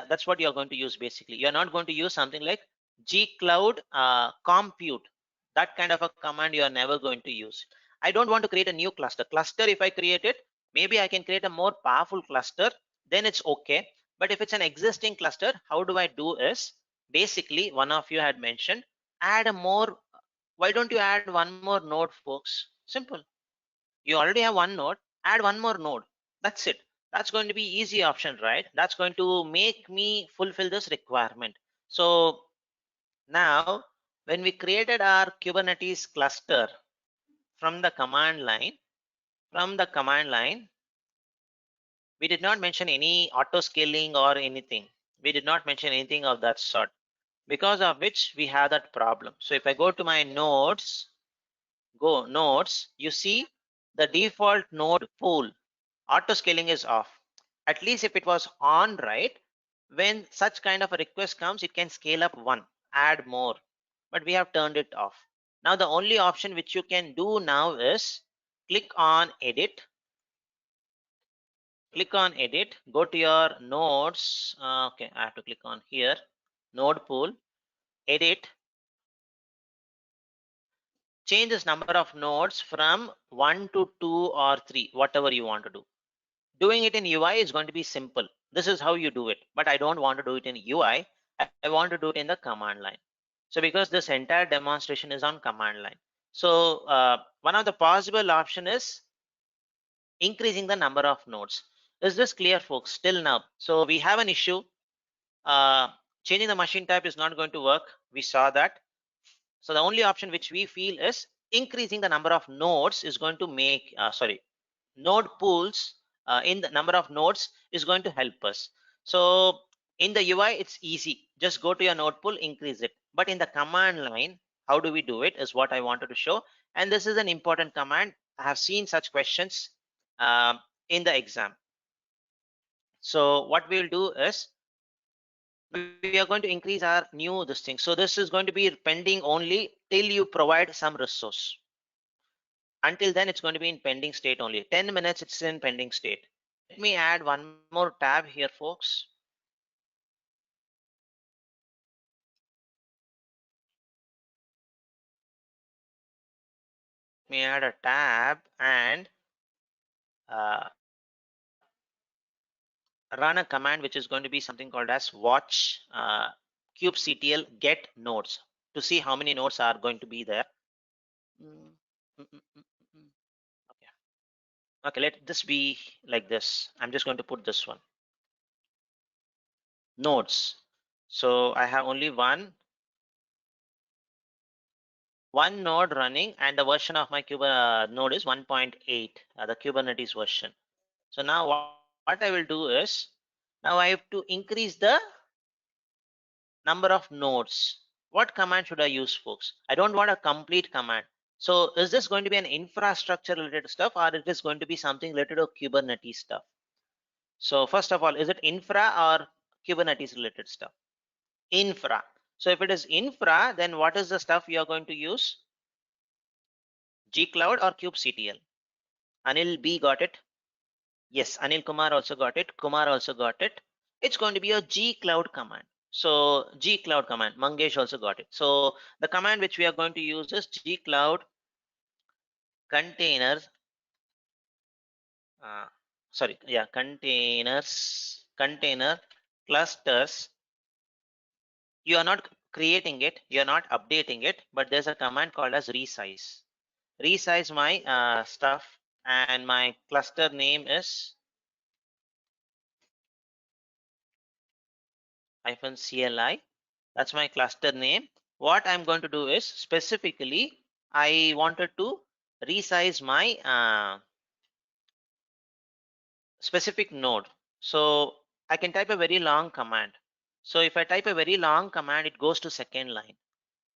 that's what you're going to use. Basically, you're not going to use something like gcloud compute. That kind of a command you are never going to use. I don't want to create a new cluster. If I create it, maybe I can create a more powerful cluster, then it's okay. But if it's an existing cluster, how do I do is, basically, one of you had mentioned, add a more. Why don't you add one more node, folks? Simple. You already have one node, add one more node. That's it. That's going to be easy option, right? That's going to make me fulfill this requirement. So now when we created our Kubernetes cluster from the command line, we did not mention any auto scaling or anything. We did not mention anything of that sort, because of which we have that problem. So if I go to my nodes, you see the default node pool auto scaling is off. At least if it was on, right, when such kind of a request comes, it can scale up one, add more, but we have turned it off. Now the only option which you can do now is click on edit, go to your nodes. Okay, I have to click on here, node pool, edit, change this number of nodes from 1 to 2 or 3, whatever you want to do. Doing it in UI is going to be simple. This is how you do it, but I don't want to do it in UI. I want to do it in the command line. So because this entire demonstration is on command line. So one of the possible option is increasing the number of nodes. Is this clear, folks, till now? So we have an issue. Changing the machine type is not going to work. We saw that. So the only option which we feel is increasing the number of nodes is going to make, node pools in the number of nodes is going to help us. So in the UI, it's easy. Just go to your node pool, increase it. But in the command line, how do we do it is what I wanted to show. And this is an important command. I have seen such questions in the exam. So what we'll do is we are going to increase our new this thing. So this is going to be pending only till you provide some resource. Until then, it's going to be in pending state only. 10 minutes, it's in pending state. Let me add one more tab here, folks. Let me add a tab and run a command which is going to be something called as watch kubectl get nodes to see how many nodes are going to be there. Okay. Okay, let this be like this. I'm just going to put this one. Nodes. So I have only one node running, and the version of my node is 1.8, the Kubernetes version. So now what I will do is, now I have to increase the number of nodes. What command should I use, folks? I don't want a complete command. So is this going to be an infrastructure related stuff, or it is going to be something related to Kubernetes stuff? So first of all, is it infra or Kubernetes related stuff? Infra. So if it is infra, then what is the stuff you are going to use? Gcloud or kubectl? Anil B got it. Yes, Anil Kumar also got it. Kumar also got it. It's going to be a gcloud command. So G Cloud command, Mangesh also got it. So the command which we are going to use is G Cloud containers. Container clusters. You are not creating it, you are not updating it, but there's a command called as resize. Resize my stuff, and my cluster name is -CLI. That's my cluster name. What I'm going to do is, specifically, I wanted to resize my specific node. So I can type a very long command. So if I type a very long command, it goes to second line.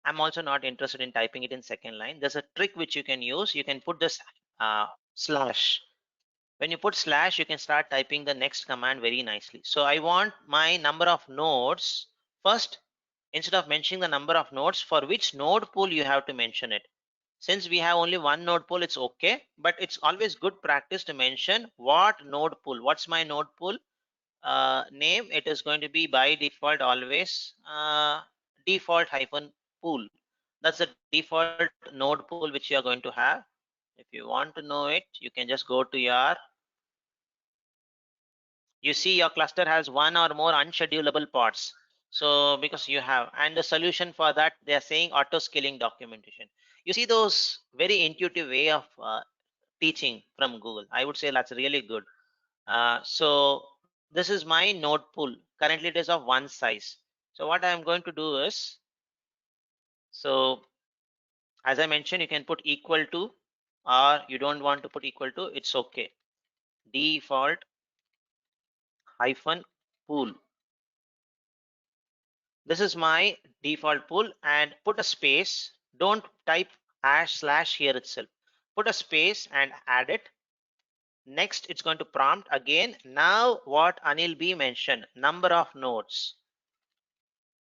I'm also not interested in typing it in second line. There's a trick which you can use. You can put this slash. When you put slash, you can start typing the next command very nicely. So I want my number of nodes. First, instead of mentioning the number of nodes, for which node pool you have to mention it. Since we have only one node pool, it's okay, but it's always good practice to mention what node pool. What's my node pool name? It is going to be by default always default hyphen pool. That's the default node pool which you are going to have. If you want to know it, you can just go to your, you see your cluster has one or more unschedulable pods. So because you have, and the solution for that, they are saying auto scaling documentation. You see those very intuitive way of teaching from Google. I would say that's really good. So this is my node pool. Currently it is of one size. So what I'm going to do is, so as I mentioned, you can put equal to, or you don't want to put equal to, it's okay. Default hyphen pool. This is my default pool, and put a space. Don't type // here itself. Put a space and add it. Next, it's going to prompt again. Now what Anil B mentioned, number of nodes.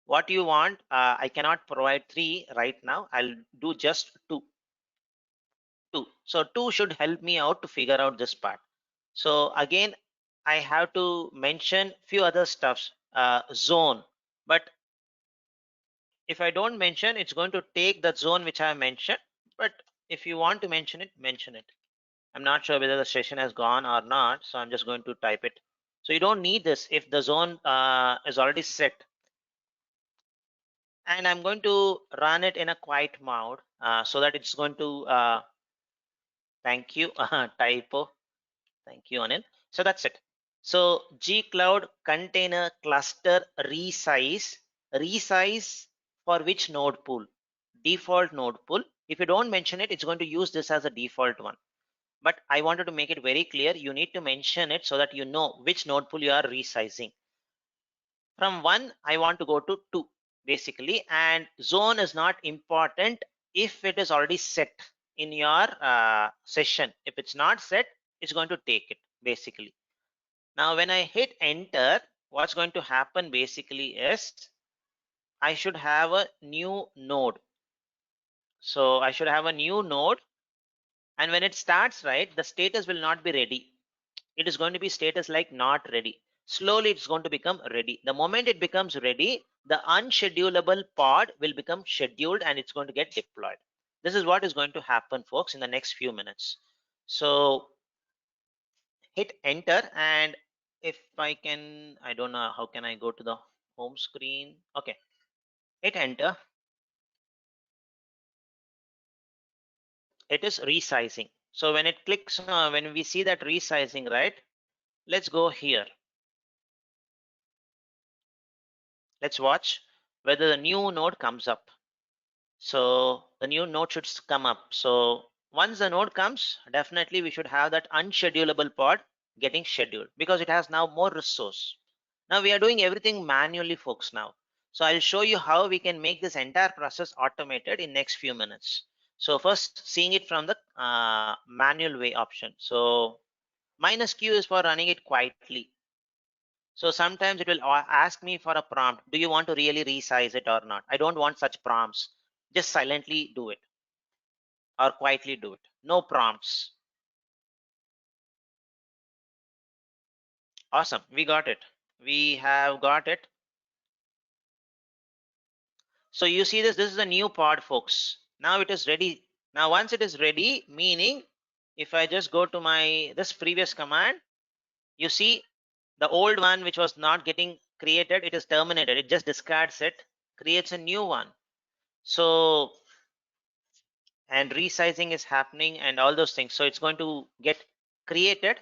What you want, I cannot provide 3 right now. I'll do just 2. So 2 should help me out to figure out this part. So again, I have to mention few other stuffs, zone. But if I don't mention, it's going to take the zone which I mentioned. But if you want to mention it, mention it. I'm not sure whether the session has gone or not, so I'm just going to type it. So you don't need this if the zone is already set. And I'm going to run it in a quiet mode so that it's going to, thank you, typo. Thank you, Anil. So that's it. So G Cloud container cluster resize for which node pool? Default node pool. If you don't mention it, it's going to use this as a default one. But I wanted to make it very clear. You need to mention it so that you know which node pool you are resizing. From 1, I want to go to 2 basically, and zone is not important if it is already set in your session. If it's not set, it's going to take it basically. Now when I hit enter, what's going to happen basically is I should have a new node. So I should have a new node, and when it starts, right, the status will not be ready. It is going to be status like not ready. Slowly it's going to become ready. The moment it becomes ready, the unschedulable pod will become scheduled and it's going to get deployed. This is what is going to happen, folks, in the next few minutes. So hit enter, and if I can, I don't know how can I go to the home screen. Okay, hit enter. It is resizing. So when it clicks, when we see that resizing, right, let's go here. Let's watch whether the new node comes up. So the new node should come up. So once the node comes, definitely we should have that unschedulable pod getting scheduled because it has now more resource. Now we are doing everything manually, folks, now. So I'll show you how we can make this entire process automated in next few minutes. So first, seeing it from the manual way option. So -Q is for running it quietly. So sometimes it will ask me for a prompt. Do you want to really resize it or not? I don't want such prompts. Just silently do it or quietly do it. No prompts. Awesome. We got it. We have got it. So you see this is a new pod, folks. Now it is ready. Now once it is ready, meaning if I just go to my this previous command, you see the old one which was not getting created, it is terminated. It just discards it, creates a new one. So and resizing is happening and all those things. So it's going to get created.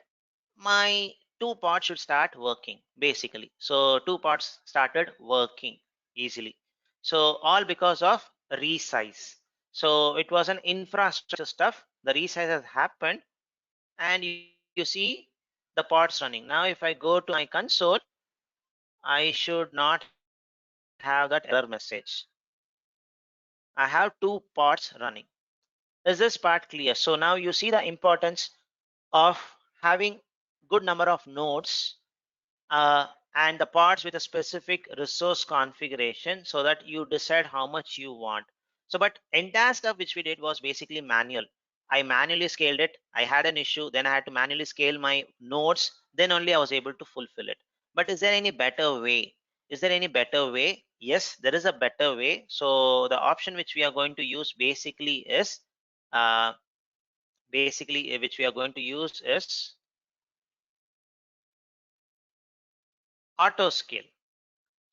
My two pods should start working basically. So two pods started working easily. So all because of resize. So it was an infrastructure stuff. The resize has happened and you see the pods running. Now if I go to my console, I should not have that error message. I have two pods running. Is this part clear? So now you see the importance of having good number of nodes and the parts with a specific resource configuration so that you decide how much you want. So but entire stuff which we did was basically manual. I manually scaled it. I had an issue, then I had to manually scale my nodes, then only I was able to fulfill it. But is there any better way? Is there any better way? Yes, there is a better way. So the option which we are going to use basically is uh, which we are going to use is auto scale.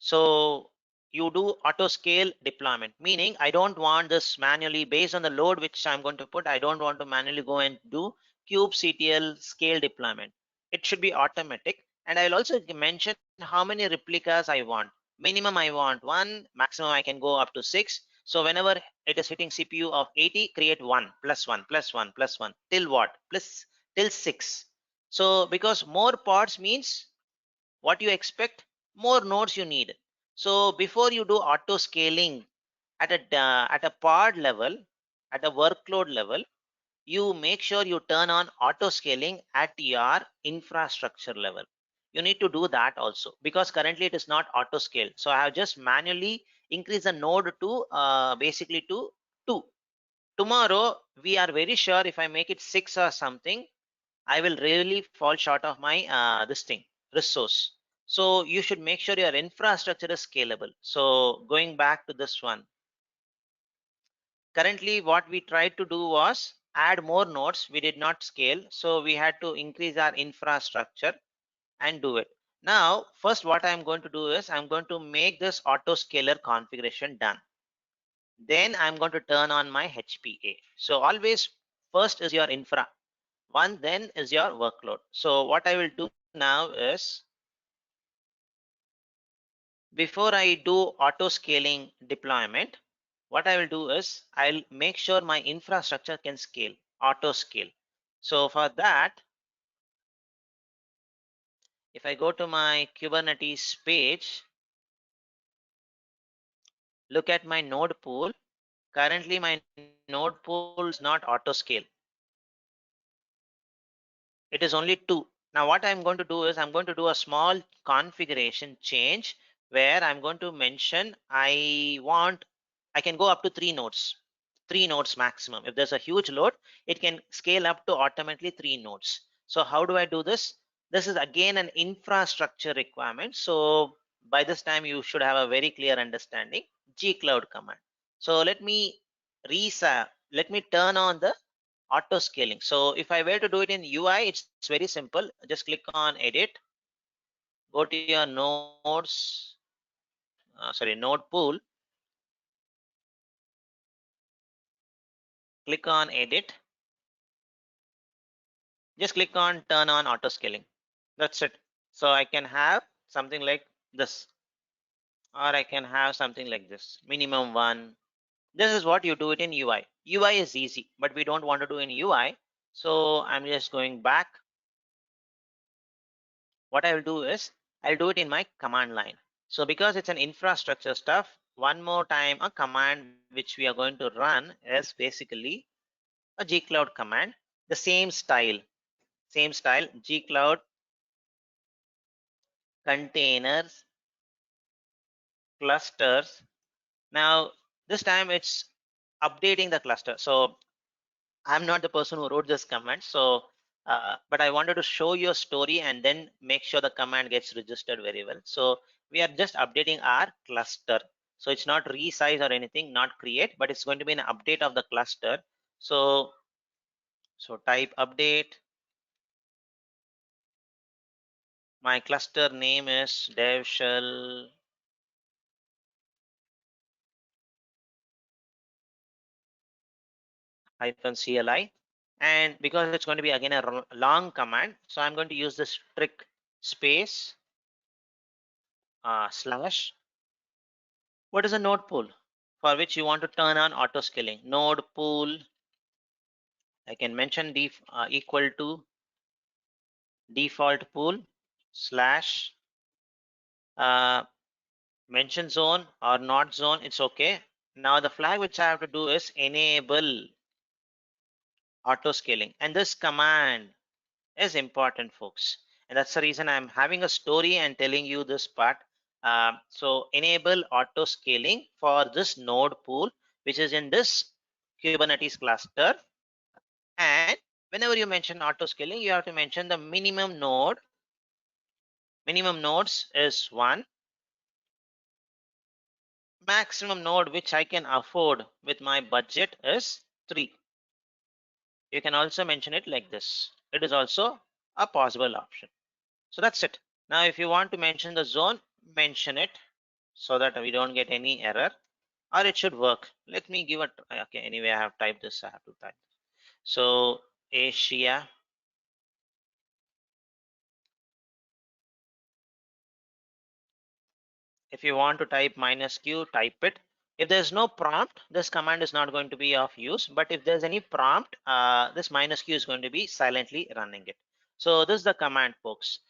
So you do auto scale deployment, meaning I don't want this manually based on the load which I'm going to put. I don't want to manually go and do kubectl scale deployment. It should be automatic. And I'll also mention how many replicas I want. Minimum I want one, maximum I can go up to 6. So whenever it is hitting CPU of 80, create 1 plus 1 plus 1 plus 1 till what? Plus till 6. So because more pods means what you expect, more nodes you need. So before you do auto scaling at a pod level, at a workload level, you make sure you turn on auto scaling at your infrastructure level. You need to do that also because currently it is not auto scale. So I have just manually increased the node to basically to 2. Tomorrow we are very sure if I make it 6 or something, I will really fall short of my this thing resource. So you should make sure your infrastructure is scalable. So going back to this one, currently what we tried to do was add more nodes. We did not scale, so we had to increase our infrastructure and do it. Now first what I'm going to do is I'm going to make this auto scaler configuration done. Then I'm going to turn on my HPA. So always first is your infra, one then is your workload. So what I will do now is before I do auto scaling deployment, what I will do is I'll make sure my infrastructure can scale, auto scale. So for that, if I go to my Kubernetes page, look at my node pool. Currently my node pool is not auto scale. It is only 2. Now what I'm going to do is I'm going to do a small configuration change where I'm going to mention I can go up to 3 nodes maximum. If there's a huge load, it can scale up to automatically 3 nodes. So how do I do this? This is again an infrastructure requirement. So by this time you should have a very clear understanding. Gcloud command. So let me turn on the auto scaling. So if I were to do it in UI, it's very simple. Just click on edit, go to your nodes, node pool, click on edit, just click on turn on auto scaling. That's it. So I can have something like this, or I can have something like this, minimum 1. This is what you do it in UI. UI is easy, but we don't want to do in UI. So I'm just going back. What I will do is I'll do it in my command line. So because it's an infrastructure stuff, one more time a command which we are going to run is basically a gcloud command, the same style, gcloud containers clusters. Now this time it's updating the cluster. So I'm not the person who wrote this command. So but I wanted to show you a story and then make sure the command gets registered very well. So we are just updating our cluster. So it's not resize or anything, not create, but it's going to be an update of the cluster. So type update. My cluster name is dev shell -CLI, and because it's going to be again a long command, so I'm going to use this trick space slash. What is a node pool for which you want to turn on auto scaling? Node pool, I can mention equal to default pool slash mention zone or not zone, it's okay. Now the flag which I have to do is enable auto scaling, and this command is important, folks, and that's the reason I'm having a story and telling you this part. So enable auto scaling for this node pool which is in this Kubernetes cluster, and whenever you mention auto scaling, you have to mention the minimum node. Minimum nodes is 1, maximum node which I can afford with my budget is 3. You can also mention it like this. It is also a possible option. So that's it. Now if you want to mention the zone, mention it so that we don't get any error, or it should work. Let me give it. Okay, anyway, I have typed this. I have to type. So Asia. If you want to type -q, type it. If there's no prompt, this command is not going to be of use. But if there's any prompt, this -q is going to be silently running it. So this is the command, folks.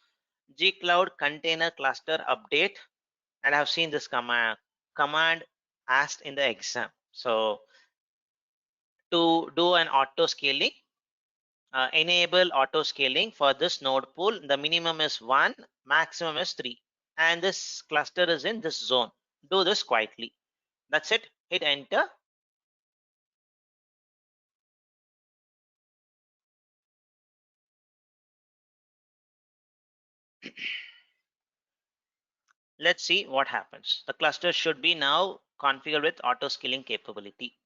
Gcloud container cluster update, and I've seen this command asked in the exam. So to do an auto scaling, enable auto scaling for this node pool. The minimum is 1, maximum is 3, and this cluster is in this zone. Do this quietly. That's it. Hit enter. Let's see what happens. The cluster should be now configured with auto scaling capability.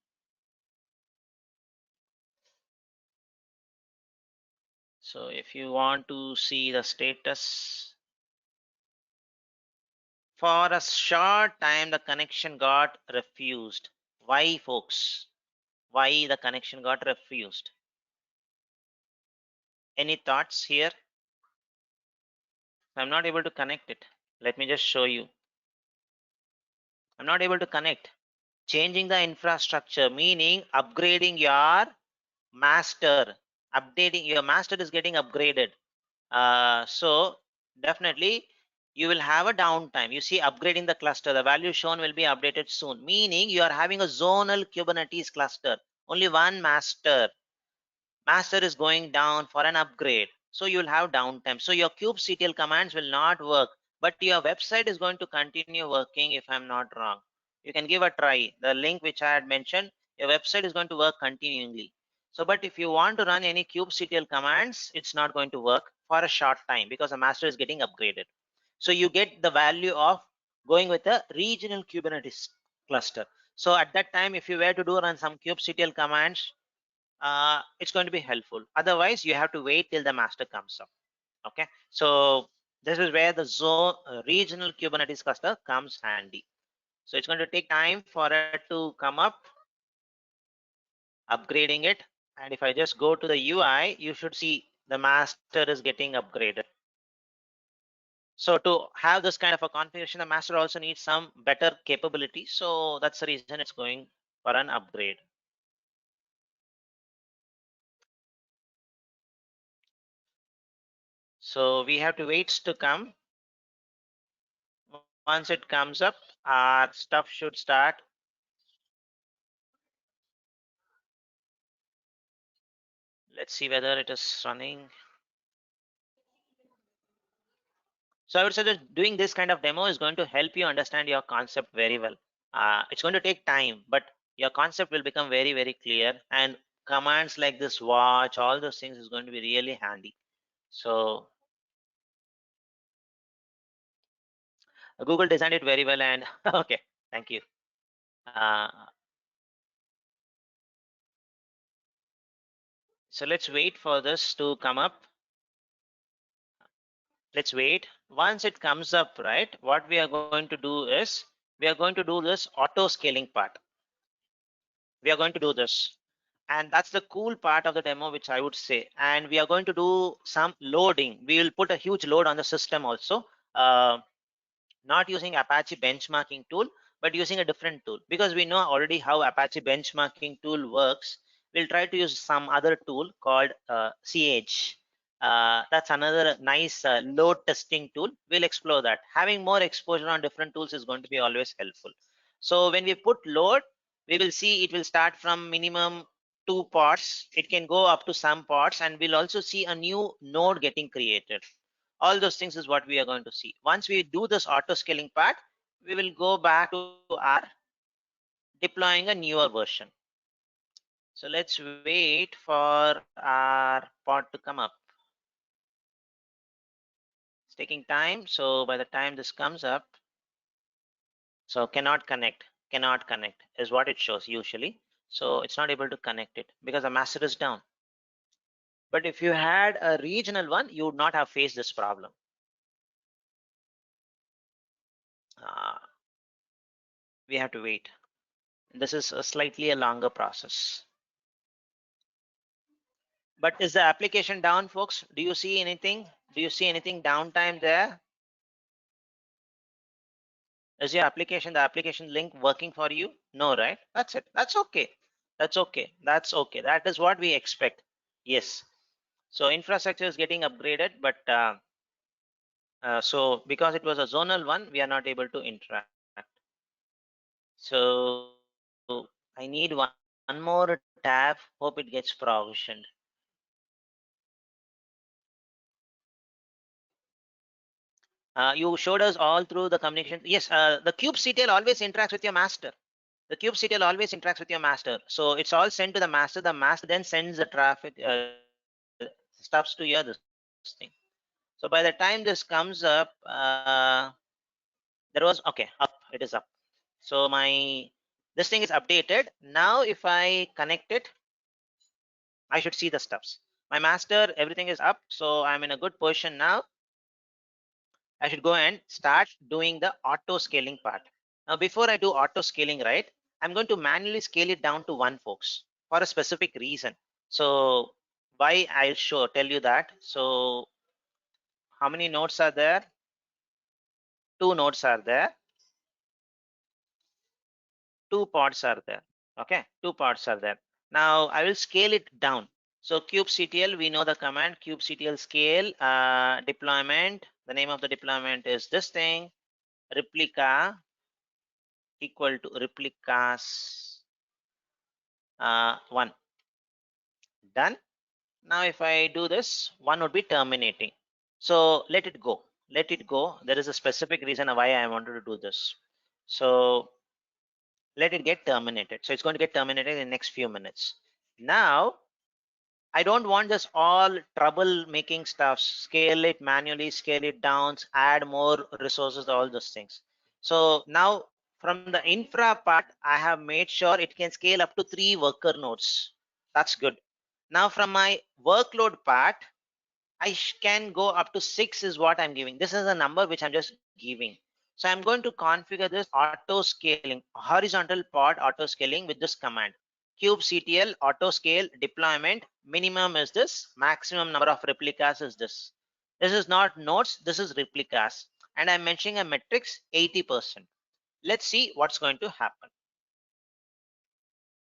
So if you want to see the status, for a short time the connection got refused. Why, folks? Why the connection got refused? Any thoughts here? I'm not able to connect it. Let me just show you. I'm not able to connect. Changing the infrastructure, meaning upgrading your master. Updating your master is getting upgraded. So definitely you will have a downtime. You see, upgrading the cluster, the value shown will be updated soon, meaning you are having a zonal Kubernetes cluster, only one master is going down for an upgrade, so you'll have downtime. So your kubectl commands will not work, but your website is going to continue working, if I'm not wrong. You can give a try. The link which I had mentioned, your website is going to work continually. So but if you want to run any kubectl commands, it's not going to work for a short time because the master is getting upgraded. So you get the value of going with a regional Kubernetes cluster. So at that time, if you were to do run some kubectl commands, it's going to be helpful. Otherwise, you have to wait till the master comes up. Okay, so this is where the zone regional Kubernetes cluster comes handy. So it's going to take time for it to come up, upgrading it. And if I just go to the UI, you should see the master is getting upgraded. So to have this kind of a configuration, the master also needs some better capability. So that's the reason it's going for an upgrade. So we have to wait to come. Once it comes up, our stuff should start. Let's see whether it is running. So I would say that doing this kind of demo is going to help you understand your concept very well. It's going to take time, but your concept will become very, very clear. And commands like this watch, all those things is going to be really handy. So Google designed it very well, and okay, thank you. So let's wait for this to come up. Let's wait. Once it comes up, right, what we are going to do is we are going to do this auto scaling part. We are going to do this. And that's the cool part of the demo, which I would say. And we are going to do some loading. We will put a huge load on the system also. Not using Apache benchmarking tool, but using a different tool, because we know already how Apache benchmarking tool works. We'll try to use some other tool called CH. That's another nice load testing tool. We'll explore that. Having more exposure on different tools is going to be always helpful. So when we put load, we will see it will start from minimum 2 pods. It can go up to some pods, and we'll also see a new node getting created. All those things is what we are going to see. Once we do this auto scaling part, we will go back to our deploying a newer version. So let's wait for our pod to come up. It's taking time. So by the time this comes up, so cannot connect is what it shows usually. So it's not able to connect it because the master is down. But if you had a regional one, you would not have faced this problem. We have to wait. This is a slightly a longer process. But is the application down, folks? Do you see anything? Do you see anything downtime there? Is your application, the application link working for you? No, right? That's it. That's okay. That's okay. That's okay. That is what we expect. Yes. So infrastructure is getting upgraded, but so because it was a zonal one, we are not able to interact. So I need one more tab. Hope it gets provisioned. You showed us all through the communication. Yes, the kubectl always interacts with your master. The kubectl always interacts with your master. So it's all sent to the master. The master then sends the traffic stuffs to your this thing. So by the time this comes up, there was okay up. It is up. So my this thing is updated. Now if I connect it, I should see the stuffs. My master, everything is up. So I'm in a good position now. I should go and start doing the auto scaling part. Now, before I do auto scaling, right, I'm going to manually scale it down to 1, folks, for a specific reason. So why I'll tell you that. So how many nodes are there? 2 nodes are there. 2 pods are there. Okay, 2 pods are there. Now I will scale it down. So kubectl, we know the command kubectl scale deployment. The name of the deployment is this thing, replica equal to replicas 1. Done. Now if I do this, 1 would be terminating. So let it go. Let it go. There is a specific reason why I wanted to do this. So let it get terminated. So it's going to get terminated in the next few minutes. Now I don't want this all trouble making stuff. Scale it manually, scale it down, add more resources, all those things. So now from the infra part, I have made sure it can scale up to 3 worker nodes. That's good. Now from my workload part, I can go up to 6 is what I'm giving. This is a number which I'm just giving. So I'm going to configure this auto scaling, horizontal pod auto scaling with this command. Kubectl auto scale deployment minimum is this, maximum number of replicas is this. This is not nodes, this is replicas. And I'm mentioning a metrics 80%. Let's see what's going to happen.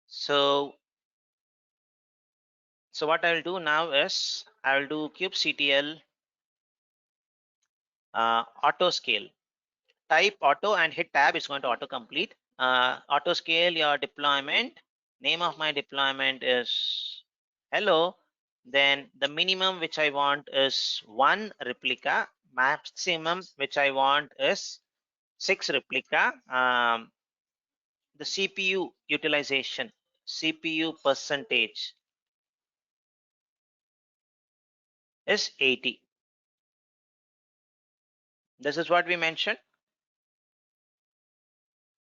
So what I'll do now is I'll do kubectl auto scale. Type auto and hit tab. It's going to auto complete. Auto scale your deployment. Name of my deployment is hello. Then the minimum which I want is 1 replica. Maximum which I want is 6 replica. The CPU utilization, CPU percentage is 80. This is what we mentioned.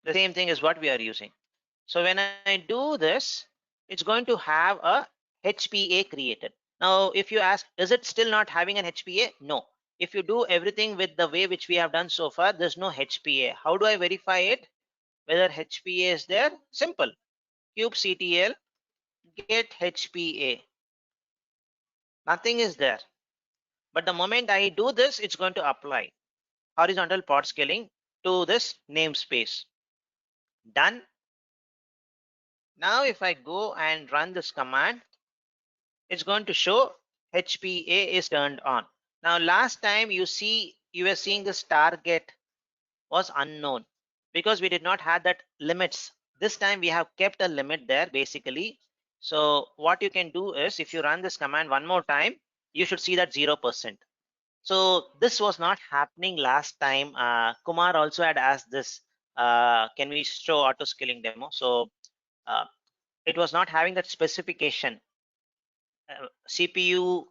The same thing is what we are using. So when I do this, it's going to have a HPA created. Now, if you ask, is it still not having an HPA? No. If you do everything with the way which we have done so far, there's no HPA. How do I verify it? Whether HPA is there? Simple. kubectl get HPA. Nothing is there. But the moment I do this, it's going to apply horizontal pod scaling to this namespace. Done. Now if I go and run this command, it's going to show HPA is turned on. Now last time you were seeing this target was unknown because we did not have that limits. This time we have kept a limit there basically. So what you can do is if you run this command one more time, you should see that 0%. So this was not happening last time. Kumar also had asked this, can we show auto scaling demo? So it was not having that specification. CPU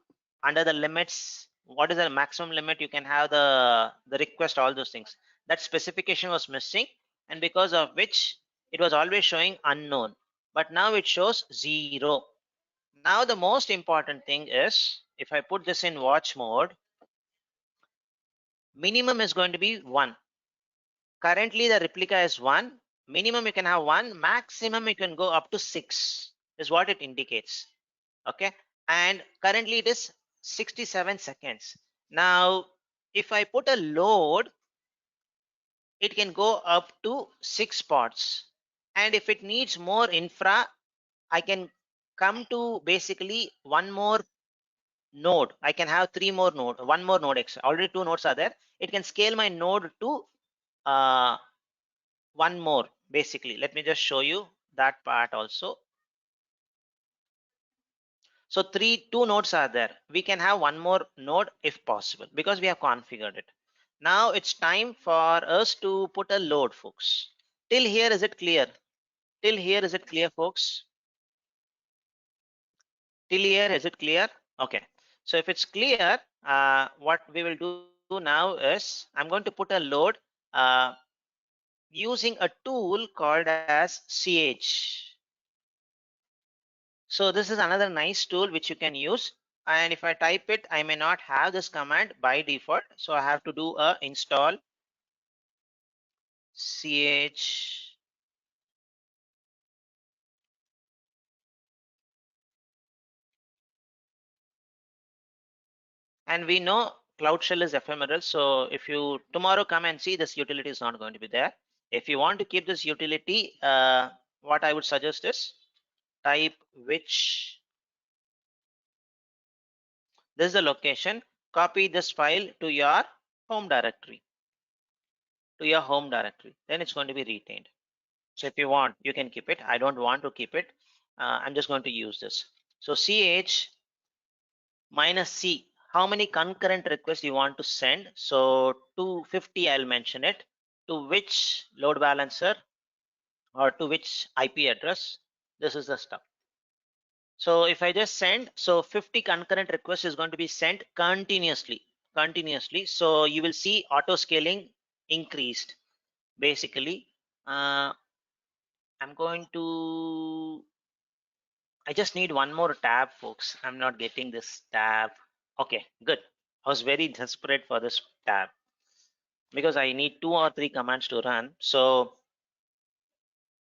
under the limits, what is the maximum limit you can have the request, all those things. That specification was missing, and because of which it was always showing unknown. But now it shows 0. Now the most important thing is if I put this in watch mode, minimum is going to be 1. Currently the replica is 1. Minimum you can have 1, maximum you can go up to 6 is what it indicates. Okay, and currently it is 67 seconds. Now if I put a load, it can go up to 6 pods, and if it needs more infra, I can come to basically one more node. I can have 3 more node, one more node extra. Already 2 nodes are there. It can scale my node to one more basically. Let me just show you that part also. So 2 nodes are there. We can have one more node if possible because we have configured it. Now it's time for us to put a load, folks. Till here, is it clear? Till here, is it clear, folks? Till here, is it clear? Okay. So if it's clear, what we will do now is I'm going to put a load using a tool called as CH. So this is another nice tool which you can use. And if I type it, I may not have this command by default. So I have to do a install ch and we know Cloud Shell is ephemeral. So if you tomorrow come and see, this utility is not going to be there. If you want to keep this utility, what I would suggest is type which. This is the location. Copy this file to your home directory. Then it's going to be retained. So if you want, you can keep it. I don't want to keep it. I'm just going to use this. So ch minus c, how many concurrent requests you want to send? So 250, I'll mention it. To which load balancer or to which IP address? This is the stuff. So if I just send, so 50 concurrent requests is going to be sent continuously. So you will see auto scaling increased basically. I'm going to, I just need one more tab, folks. I'm not getting this tab. Okay, good. I was very desperate for this tab because I need 2 or 3 commands to run. So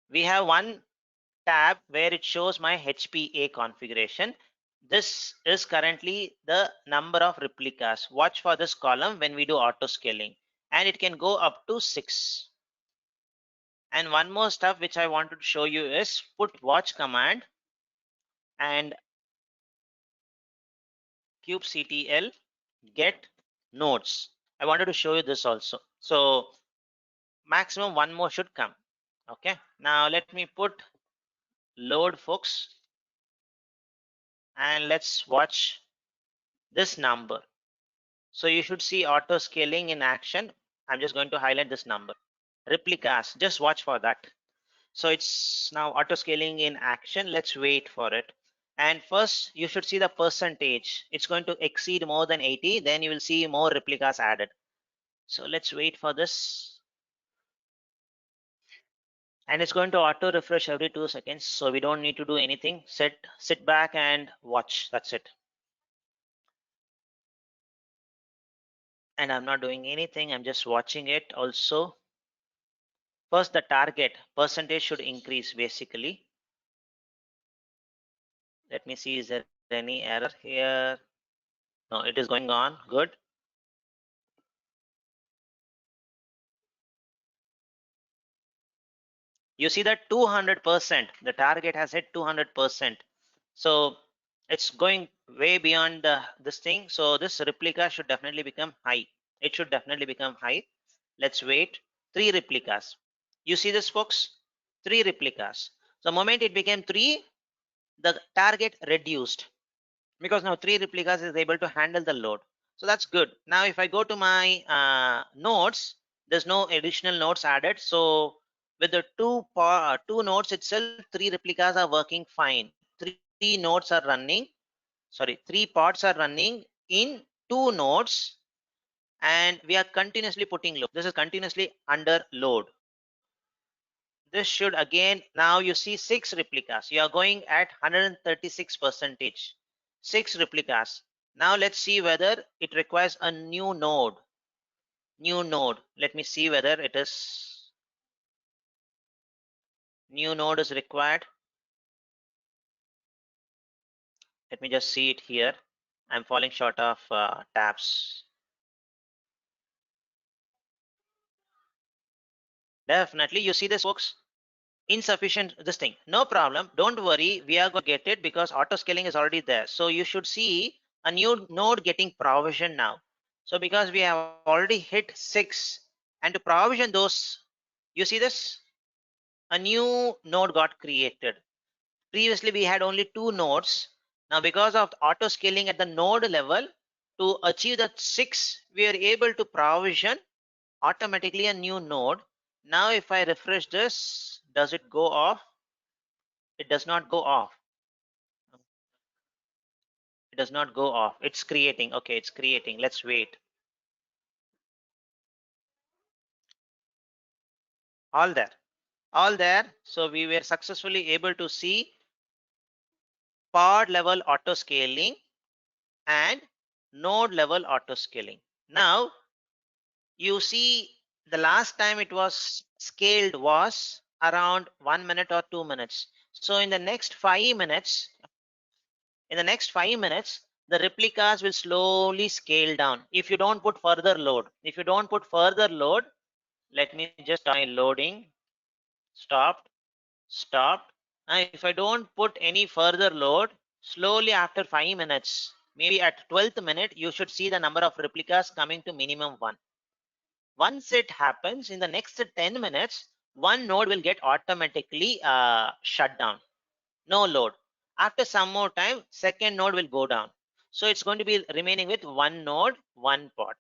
we have one tab where it shows my HPA configuration. This is currently the number of replicas. Watch for this column when we do auto scaling, and it can go up to 6. And one more stuff which I wanted to show you is put watch command and kubectl get nodes. I wanted to show you this also. So maximum one more should come. Okay, now let me put load, folks, and let's watch this number. So you should see auto scaling in action. I'm just going to highlight this number. Replicas, just watch for that. So it's now auto scaling in action. Let's wait for it. And first you should see the percentage. It's going to exceed more than 80. Then you will see more replicas added. So let's wait for this. and it's going to auto refresh every 2 seconds. So we don't need to do anything. Sit back and watch. That's it. And I'm not doing anything. I'm just watching it. Also, first the target percentage should increase basically. Let me see, is there any error here? No, it is going on. Good. You see that 200%, the target has hit 200%. So it's going way beyond this thing. So this replica should definitely become high. It should definitely become high. Let's wait. 3 replicas. You see this, folks? 3 replicas. The moment it became 3, the target reduced, because now 3 replicas is able to handle the load. So that's good. Now if I go to my nodes, there's no additional nodes added. So with the two nodes itself, 3 replicas are working fine. 3 nodes are running, sorry, 3 pods are running in 2 nodes, and we are continuously putting load. This is continuously under load. This should again, now you see 6 replicas. You are going at 136%. 6 replicas. Now let's see whether it requires a new node. New node. Let me see whether it is new node is required. Let me just see it here. I'm falling short of tabs. Definitely, you see this, folks? Insufficient this thing. No problem. Don't worry. We are going to get it because auto scaling is already there. So you should see a new node getting provision now. So because we have already hit 6, and to provision those, you see this? A new node got created. Previously we had only 2 nodes. Now because of auto scaling at the node level, to achieve that 6, we are able to provision automatically a new node. Now if I refresh this, does it go off? It does not go off. It does not go off. It's creating. Okay, it's creating. Let's wait. All there. All there. So we were successfully able to see pod level auto scaling and node level auto scaling. Now you see the last time it was scaled was around 1 minute or 2 minutes. So in the next 5 minutes, the replicas will slowly scale down. If you don't put further load, let me just try loading. Stopped. Now if I don't put any further load, slowly after 5 minutes, maybe at 12th minute, you should see the number of replicas coming to minimum 1. Once it happens, in the next 10 minutes, one node will get automatically shut down. No load. After some more time, second node will go down. So it's going to be remaining with 1 node, 1 pod.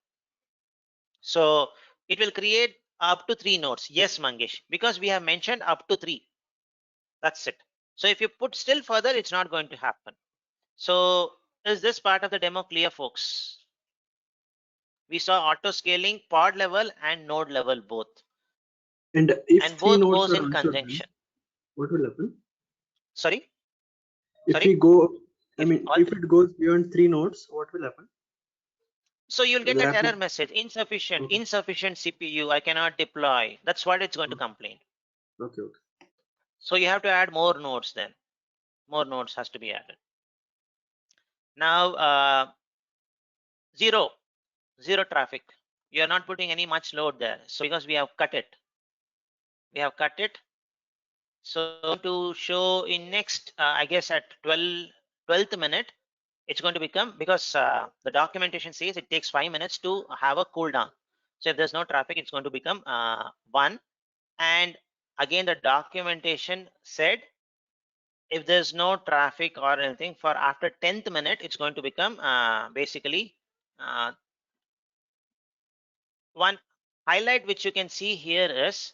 So it will create up to 3 nodes. Yes, Mangesh, because we have mentioned up to 3. That's it. So if you put still further, it's not going to happen. So is this part of the demo clear, folks? We saw auto scaling, pod level and node level both. And if And 3 both nodes goes are in also conjunction. done, what will happen? Sorry? If Sorry? we go, If it goes beyond 3 nodes, what will happen? So you'll get The that rapid. error message, insufficient, Okay. insufficient CPU, I cannot deploy. That's what it's going to complain. Okay. So you have to add more nodes then. More nodes has to be added. Now, zero traffic. You are not putting any much load there. So because we have cut it. So to show in next, I guess at 12th minute, it's going to become, because the documentation says it takes 5 minutes to have a cooldown. So if there's no traffic, it's going to become 1. And again, the documentation said if there's no traffic or anything, for after 10th minute, it's going to become basically 1. Highlight which you can see here is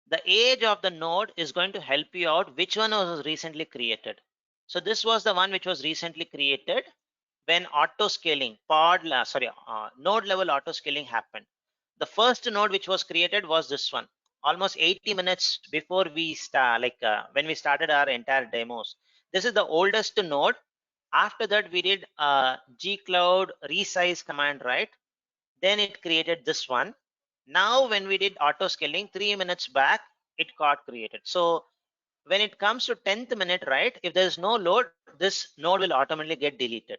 the age of the node is going to help you out which one was recently created. So this was the one which was recently created when auto scaling node level auto scaling happened. The first node which was created was this one. almost 80 minutes before we start, when we started our entire demos. This is the oldest node. After that, we did gcloud resize command, right? Then it created this one. Now, when we did auto scaling 3 minutes back, it got created. So when it comes to 10th minute, right? If there is no load, this node will automatically get deleted.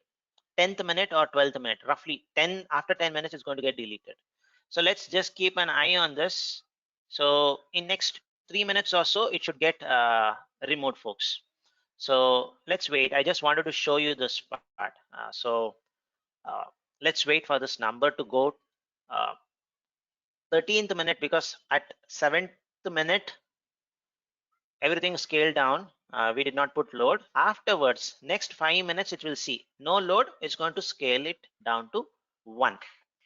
10th minute or 12th minute, roughly 10 after 10 minutes, it's going to get deleted. So let's just keep an eye on this. So in next 3 minutes or so, it should get removed, folks. So let's wait. I just wanted to show you this part. Let's wait for this number to go 13th minute, because at 7th minute, everything scaled down. We did not put load. Afterwards, next 5 minutes, it will see no load. It's going to scale it down to 1,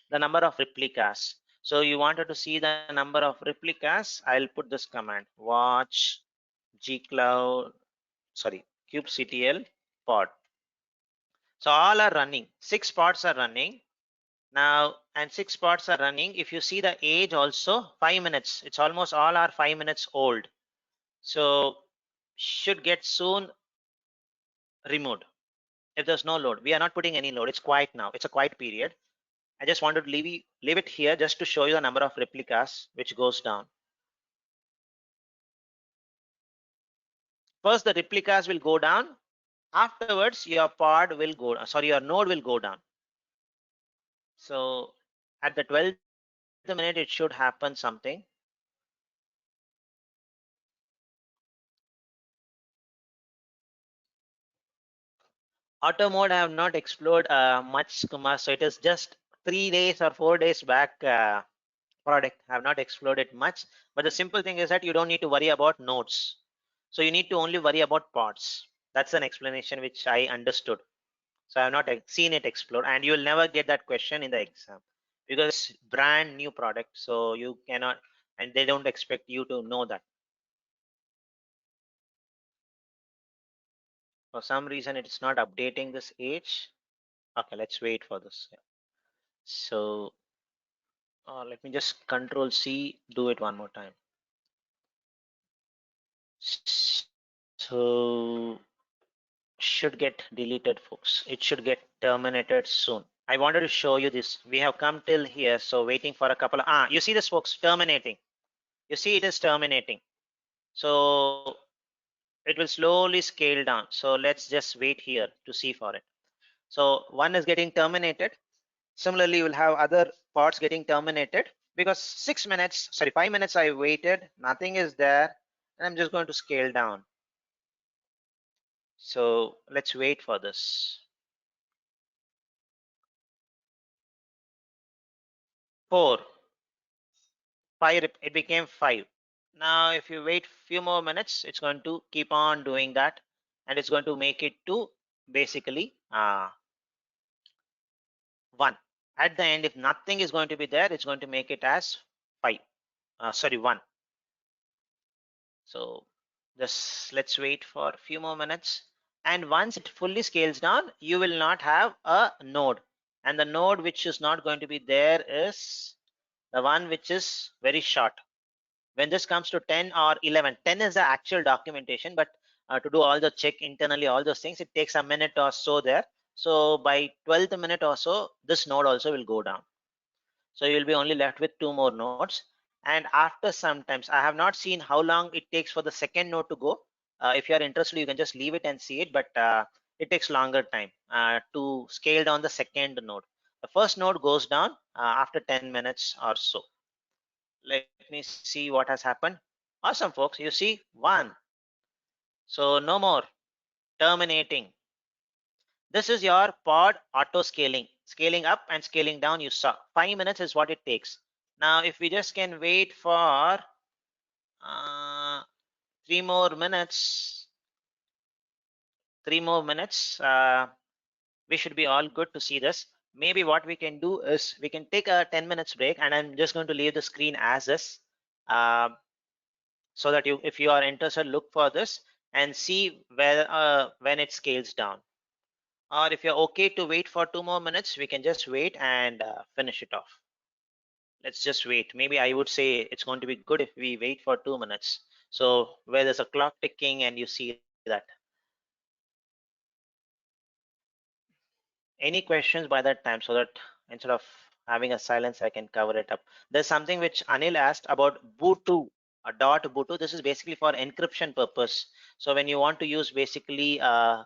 the number of replicas. So you wanted to see the number of replicas. I'll put this command, watch gcloud, sorry, kubectl pod. So all are running. 6 pods are running now, and 6 pods are running. If you see the age also, 5 minutes. It's almost all are 5 minutes old. So should get soon removed if there's no load. We are not putting any load. It's quiet now. It's a quiet period. I just wanted to leave it here just to show you the number of replicas which goes down. First, the replicas will go down. Afterwards, your pod will go down. Sorry, your node will go down. So at the 12th minute, it should happen something. Auto mode I have not explored much, Kumar. So it is just 3 days or 4 days back product. I have not explored it much. But the simple thing is that you don't need to worry about nodes. So you need to only worry about pods. That's an explanation which I understood. So I have not seen it explode, and you will never get that question in the exam because brand new product. So you cannot, and they don't expect you to know that. For some reason, it's not updating this age. Okay, let's wait for this. So let me just Control C, do it one more time. So should get deleted, folks. It should get terminated soon. I wanted to show you this. We have come till here, so waiting for a couple of you see this, folks, terminating. You see it is terminating. So it will slowly scale down. So let's just wait here to see for it. So one is getting terminated. Similarly, you will have other parts getting terminated because 5 minutes I waited, nothing is there, and I'm just going to scale down. So let's wait for this. 4, 5, it became 5. Now, if you wait few more minutes, it's going to keep on doing that, and it's going to make it to basically 1. At the end, if nothing is going to be there, it's going to make it as 5. 1. So just let's wait for a few more minutes. And once it fully scales down, you will not have a node. And the node which is not going to be there is the one which is very short. When this comes to 10 or 11, 10 is the actual documentation, but to do all the check internally, all those things, it takes a minute or so there. So by 12th minute or so, this node also will go down. So you'll be only left with 2 more nodes. And after sometimes, I have not seen how long it takes for the second node to go. If you are interested, you can just leave it and see it, but it takes longer time to scale down the second node. The first node goes down after 10 minutes or so. Let me see what has happened. Awesome, folks. You see 1. So no more terminating. This is your pod auto scaling up and scaling down. You saw 5 minutes is what it takes. Now, if we just can wait for 3 more minutes, we should be all good to see this. Maybe what we can do is we can take a 10 minutes break, and I'm just going to leave the screen as is, so that if you are interested, look for this and see where when it scales down. Or if you're okay to wait for 2 more minutes, we can just wait and finish it off. Let's just wait. Maybe I would say it's going to be good if we wait for 2 minutes. So where there's a clock ticking and you see that. Any questions by that time, so that instead of having a silence, I can cover it up. There's something which Anil asked about Bootu, a dot Bootu. This is basically for encryption purpose. So when you want to use basically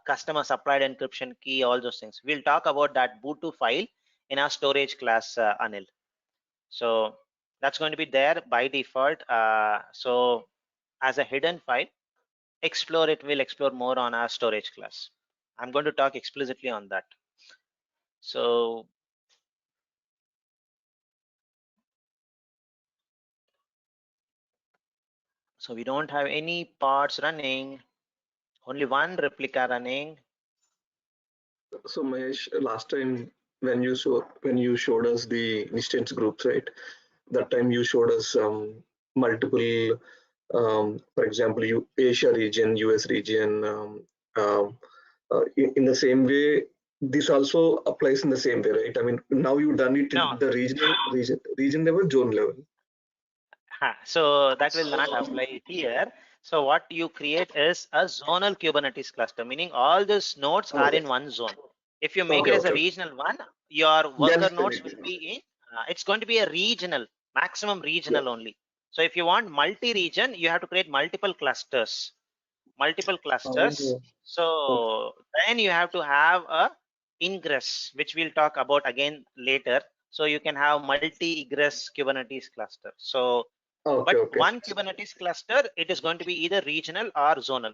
customer supplied encryption key, all those things, we'll talk about that Bootu file in our storage class, Anil. So that's going to be there by default. So as a hidden file, explore it. We'll explore more on our storage class. I'm going to talk explicitly on that. So we don't have any parts running, only one replica running. So Mahesh, last time when you showed us the instance groups, right? That time you showed us multiple, for example, Asia region, US region. In the same way, this also applies in the same way, right? I mean, now you've done it No, in the region level, zone level. so that will not apply here. So what you create is a zonal Kubernetes cluster, meaning all these nodes are Okay. in one zone. If you make it as a regional one, your Then worker it's the nodes will region. be in, it's going to be a regional, maximum regional only. So if you want multi-region, you have to create multiple clusters. Oh, So then you have to have a ingress, which we'll talk about again later. So you can have multi-egress Kubernetes cluster. So, okay, but okay. one Kubernetes cluster, it is going to be either regional or zonal.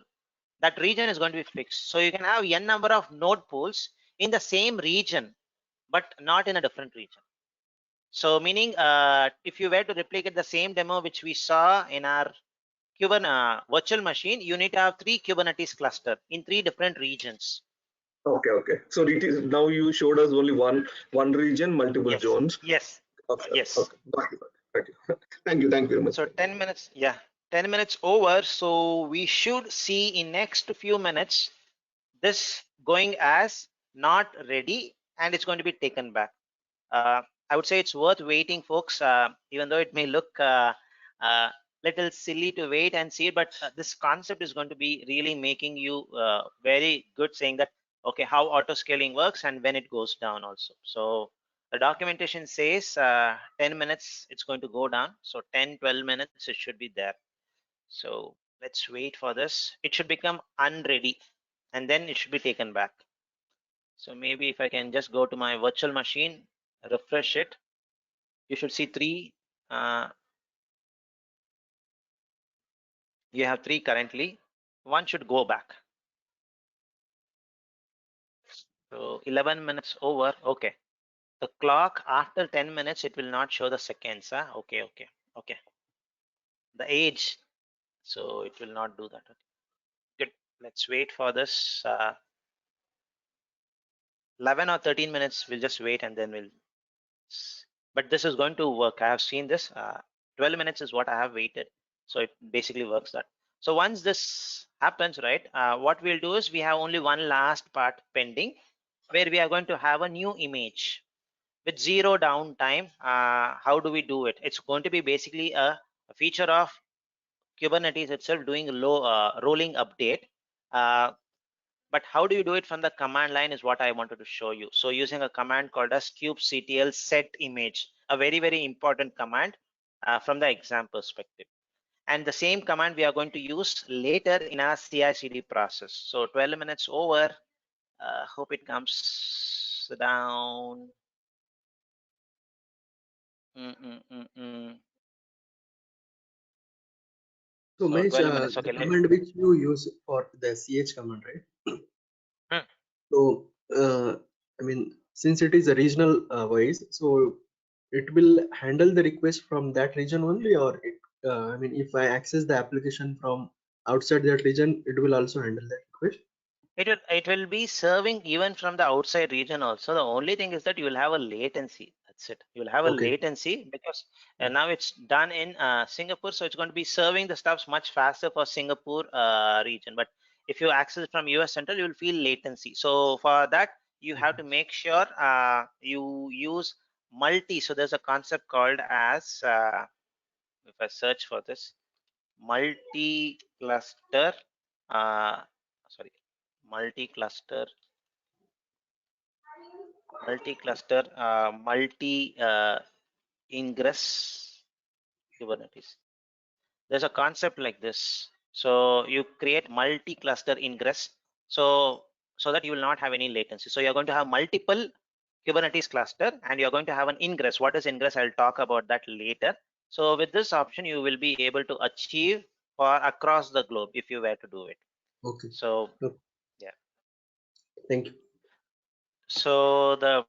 That region is going to be fixed. So you can have n number of node pools in the same region, but not in a different region. So meaning, if you were to replicate the same demo which we saw in our Kubernetes virtual machine, you need to have 3 Kubernetes cluster in 3 different regions. Okay, okay. So it is now you showed us only one region, multiple Yes, zones. yes, Okay, yes. okay. Got it, got it. Thank you very much. So 10 minutes, yeah, 10 minutes over. So we should see in next few minutes this going as not ready, and it's going to be taken back. I would say it's worth waiting, folks, even though it may look little silly to wait and see, but this concept is going to be really making you very good, saying that, okay, how auto scaling works and when it goes down also. So the documentation says 10 minutes it's going to go down. So 10-12 minutes it should be there. So let's wait for this. It should become unready and then it should be taken back. So maybe if I can just go to my virtual machine, refresh it, you should see 3. You have 3 currently. One should go back. So 11 minutes over. Okay. The clock after 10 minutes, it will not show the seconds. Huh? Okay, okay, okay. The age. So it will not do that. Okay. Good. Let's wait for this. 11 or 13 minutes. We'll just wait and then we'll. But this is going to work. I have seen this. 12 minutes is what I have waited. So it basically works that. So once this happens, right, what we'll do is we have only one last part pending where we are going to have a new image with 0 downtime. How do we do it? It's going to be basically a feature of Kubernetes itself doing a rolling update. But how do you do it from the command line is what I wanted to show you. So using a command called as kubectl set image, a very, very important command from the exam perspective. And the same command we are going to use later in our CI/CD process. So 12 minutes over. Hope it comes down. So, So Mesh, 12 minutes. the Okay. command which you use for the ch command, right? Hmm. So, I mean, since it is a regional wise, so it will handle the request from that region only, or I mean, if I access the application from outside that region, it will also handle that request. It will be serving even from the outside region also. The only thing is that you will have a latency. That's it. You will have a Okay. latency because now it's done in Singapore, so it's going to be serving the stuffs much faster for Singapore region. But if you access it from US Central, you will feel latency. So for that, you have to make sure you use multi. So there's a concept called as, if I search for this, multi-cluster, sorry, multi-cluster, multi-ingress Kubernetes. There's a concept like this. So you create multi-cluster ingress, so that you will not have any latency. So you're going to have multiple Kubernetes cluster, and you're going to have an ingress. What is ingress? I'll talk about that later. So with this option, you will be able to achieve for across the globe if you were to do it. Okay. So Okay. yeah. Thank you. So the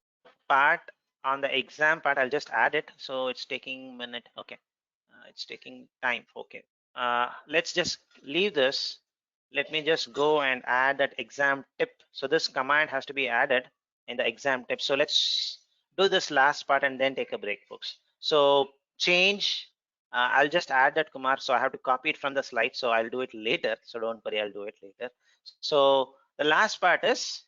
part on the exam part, I'll just add it. So it's taking a minute. Okay. It's taking time. Okay. Let's just leave this. Let me just go and add that exam tip. So this command has to be added in the exam tip. So let's do this last part and then take a break, folks. So change, I'll just add that, Kumar. So I have to copy it from the slide. So I'll do it later. So don't worry, I'll do it later. So the last part is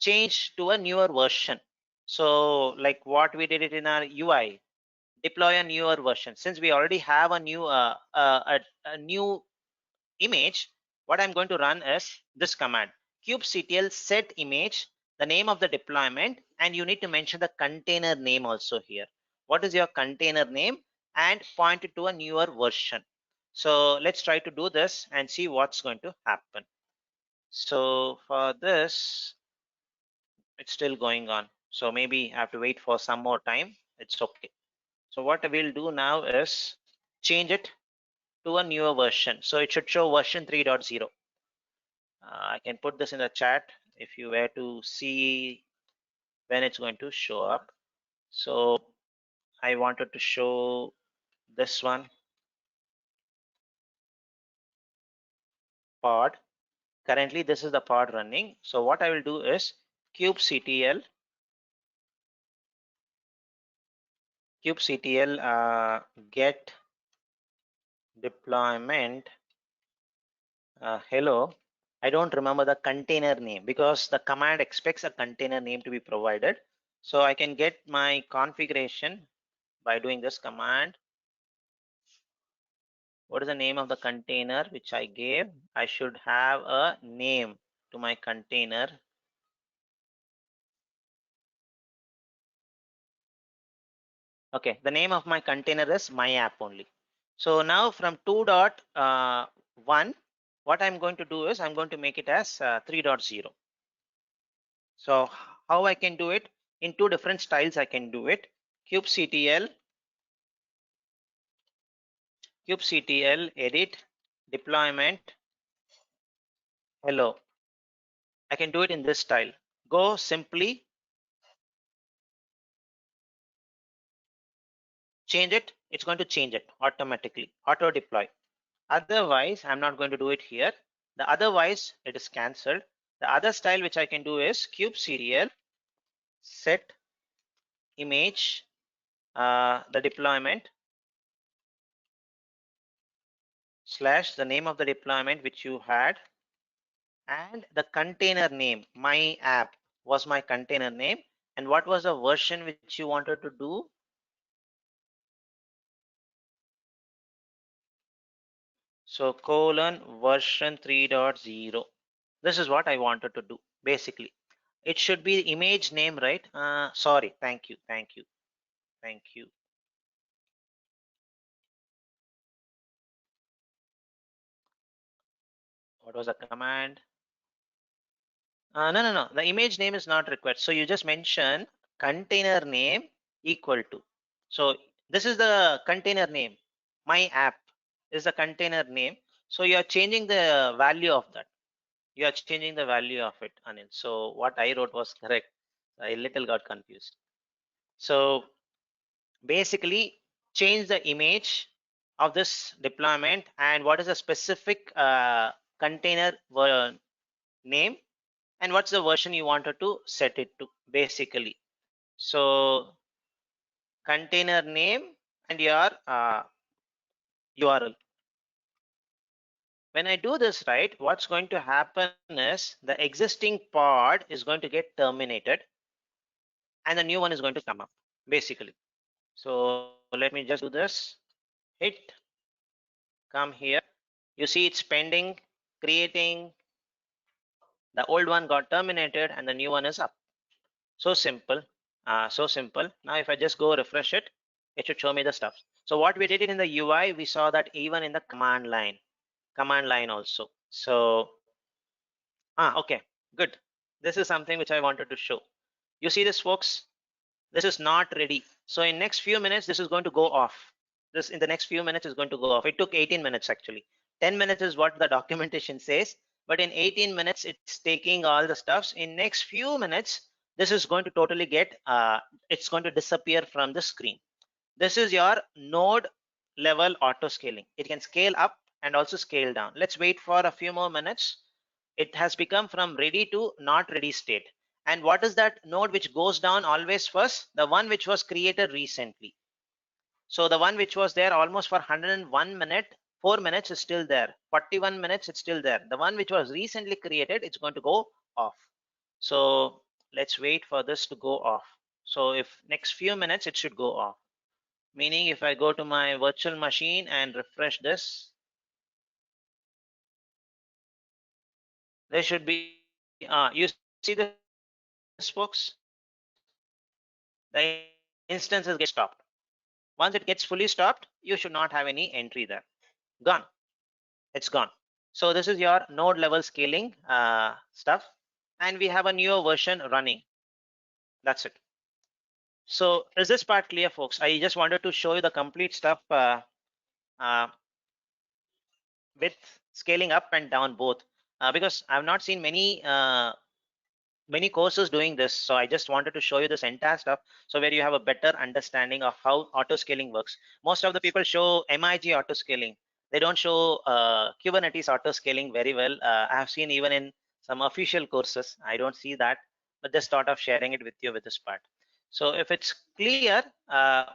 change to a newer version. So like what we did it in our UI, deploy a newer version. Since we already have a new new image, what I'm going to run is this command, kubectl set image, the name of the deployment, and you need to mention the container name also here. What is your container name? And point it to a newer version. So let's try to do this and see what's going to happen. So for this, it's still going on. So maybe I have to wait for some more time. It's okay. So what we'll do now is change it to a newer version. So it should show version 3.0. I can put this in the chat if you were to see when it's going to show up. So I wanted to show this one, pod. Currently this is the pod running. So what I will do is kubectl get deployment hello. I don't remember the container name because the command expects a container name to be provided. So I can get my configuration by doing this command. What is the name of the container which I gave? I should have a name to my container. Okay, the name of my container is my app only. So now from 2.1, what I'm going to do is I'm going to make it as 3.0. So how I can do it? In two different styles I can do it. kubectl edit deployment hello. I can do it in this style. Go simply change it. It's going to change it automatically, auto deploy. Otherwise, I'm not going to do it here. The otherwise it is cancelled. The other style which I can do is kubectl set image the deployment slash the name of the deployment which you had, and the container name, my app was my container name, and what was the version which you wanted to do? So version 3.0. This is what I wanted to do. Basically it should be image name, right? Sorry, thank you. What was the command? No. The image name is not required. So you just mention container name equal to. So this is the container name. My app is the container name. So you are changing the value of that. You are changing the value of it, Anil. So what I wrote was correct. I little got confused. So basically change the image of this deployment and what is the specific container name and what's the version you wanted to set it to, basically. So container name and your URL. When I do this right, what's going to happen is the existing pod is going to get terminated and the new one is going to come up. basically. So let me just do this. Hit, come here. You see it's pending, creating. The old one got terminated and the new one is up. So simple. So simple. Now if I just go refresh it, it should show me the stuff. So what we did it in the UI, we saw that even in the command line also. So okay, good. This is something which I wanted to show. You see this, folks? This is not ready. So in next few minutes, this is going to go off. This in the next few minutes is going to go off. It took 18 minutes actually. 10 minutes is what the documentation says, but in 18 minutes, it's taking all the stuffs. In next few minutes, this is going to totally get, it's going to disappear from the screen. This is your node level auto scaling. It can scale up and also scale down. Let's wait for a few more minutes. It has become from ready to not ready state. And what is that node which goes down always first? The one which was created recently. So the one which was there almost for 101 minute, 4 minutes is still there. 41 minutes, it's still there. The one which was recently created, it's going to go off. So let's wait for this to go off. So if next few minutes, it should go off. Meaning if I go to my virtual machine and refresh this, there should be, you see this, folks? The instances get stopped. Once it gets fully stopped, you should not have any entry there. Gone. It's gone. So this is your node level scaling stuff. And we have a newer version running. That's it. So is this part clear, folks? I just wanted to show you the complete stuff uh, with scaling up and down both, because I've not seen many courses doing this. So I just wanted to show you this entire stuff. So where you have a better understanding of how auto scaling works. Most of the people show MIG auto scaling. They don't show Kubernetes auto scaling very well. I have seen even in some official courses, I don't see that, but just thought of sharing it with you with this part. So if it's clear,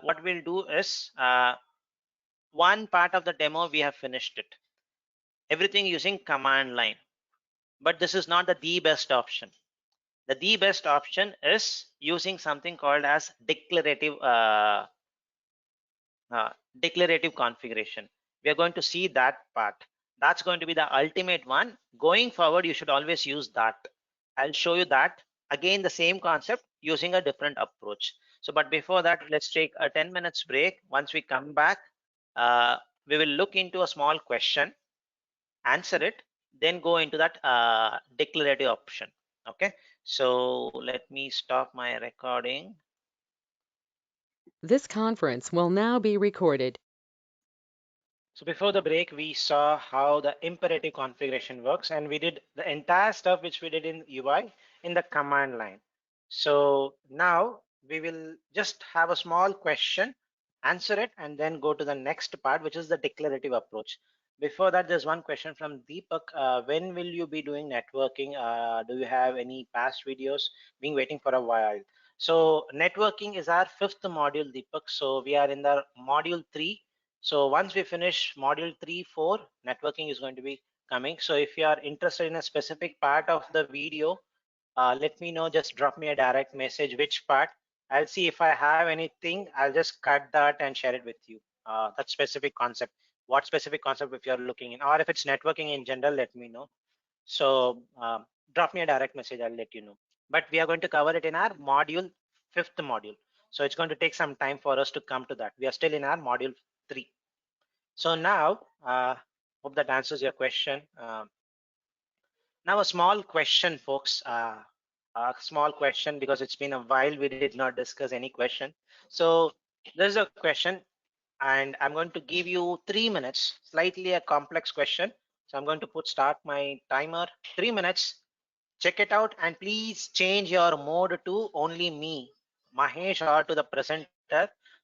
what we'll do is one part of the demo, we have finished it. Everything using command line, but this is not the best option. The best option is using something called as declarative configuration. We are going to see that part. That's going to be the ultimate one. Going forward, you should always use that. I'll show you that. Again, the same concept using a different approach. So, but before that, let's take a 10 minutes break. Once we come back, we will look into a small question, answer it, then go into that declarative option. Okay, so let me stop my recording. This conference will now be recorded. So before the break, we saw how the imperative configuration works, and we did the entire stuff which we did in UI in the command line. So now we will just have a small question, answer it, and then go to the next part, which is the declarative approach. Before that, there's one question from Deepak. When will you be doing networking? Do you have any past videos? Been waiting for a while. So networking is our fifth module, Deepak. So we are in the module 3. So once we finish module 3, 4, networking is going to be coming. So if you are interested in a specific part of the video, let me know. Just drop me a direct message which part. I'll see if I have anything. I'll just cut that and share it with you. That specific concept. What specific concept if you're looking in, or if it's networking in general, let me know. So drop me a direct message. I'll let you know. But we are going to cover it in our module, fifth module. So it's going to take some time for us to come to that. We are still in our module 3. So now, hope that answers your question. Now a small question, folks. A small question because it's been a while we did not discuss any question. So there's a question, and I'm going to give you 3 minutes, slightly a complex question. So I'm going to start my timer, 3 minutes. Check it out, and please change your mode to only me, Mahesh, or to the presenter,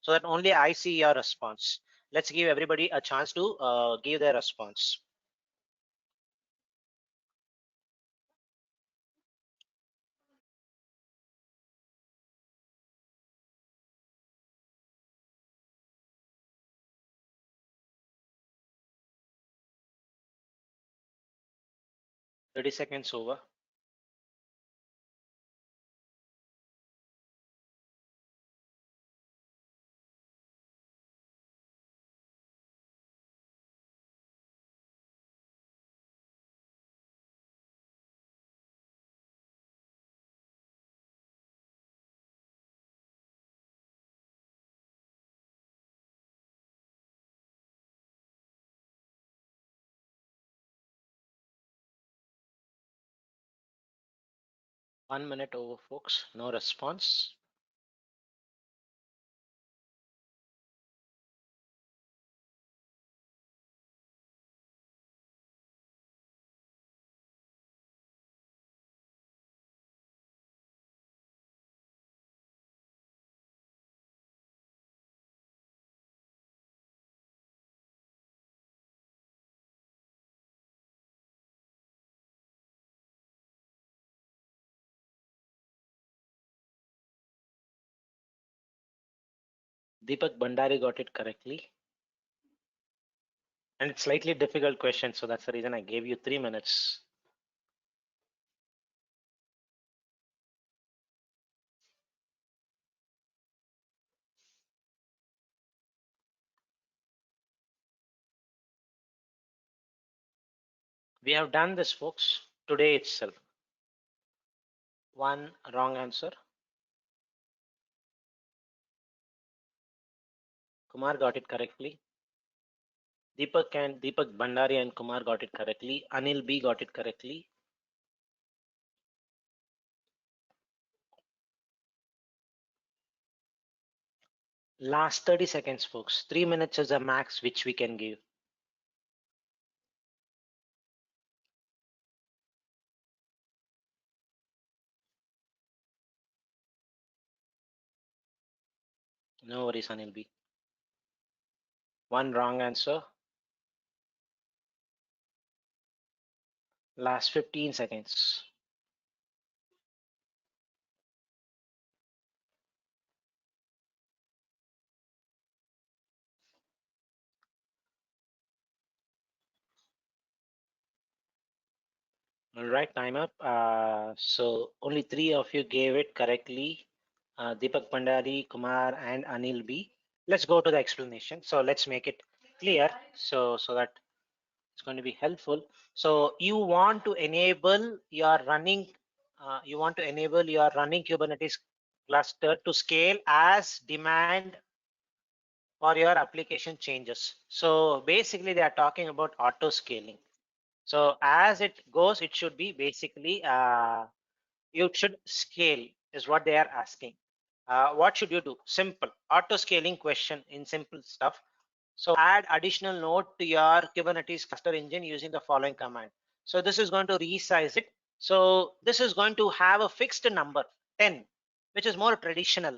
so that only I see your response. Let's give everybody a chance to give their response. Thirty seconds over. 1 minute over, folks. No response. Deepak Bhandari got it correctly. And it's slightly difficult question, so that's the reason I gave you 3 minutes. We have done this, folks, today itself. One wrong answer. Kumar got it correctly. Deepak Bhandari and Kumar got it correctly. Anil B got it correctly. Last 30 seconds, folks. 3 minutes is the max which we can give. No worries, Anil B. One wrong answer. Last 15 seconds. All right, time up. So only 3 of you gave it correctly. Deepak Bhandari, Kumar, and Anil B. Let's go to the explanation. So let's make it clear so that it's going to be helpful. So you want to enable your running Kubernetes cluster to scale as demand for your application changes. So basically they are talking about auto scaling. So as it goes, it should be basically you should scale is what they are asking. What should you do? Simple auto scaling question in simple stuff. So add additional node to your Kubernetes cluster engine using the following command. So this is going to resize it. So this is going to have a fixed number 10, which is more traditional.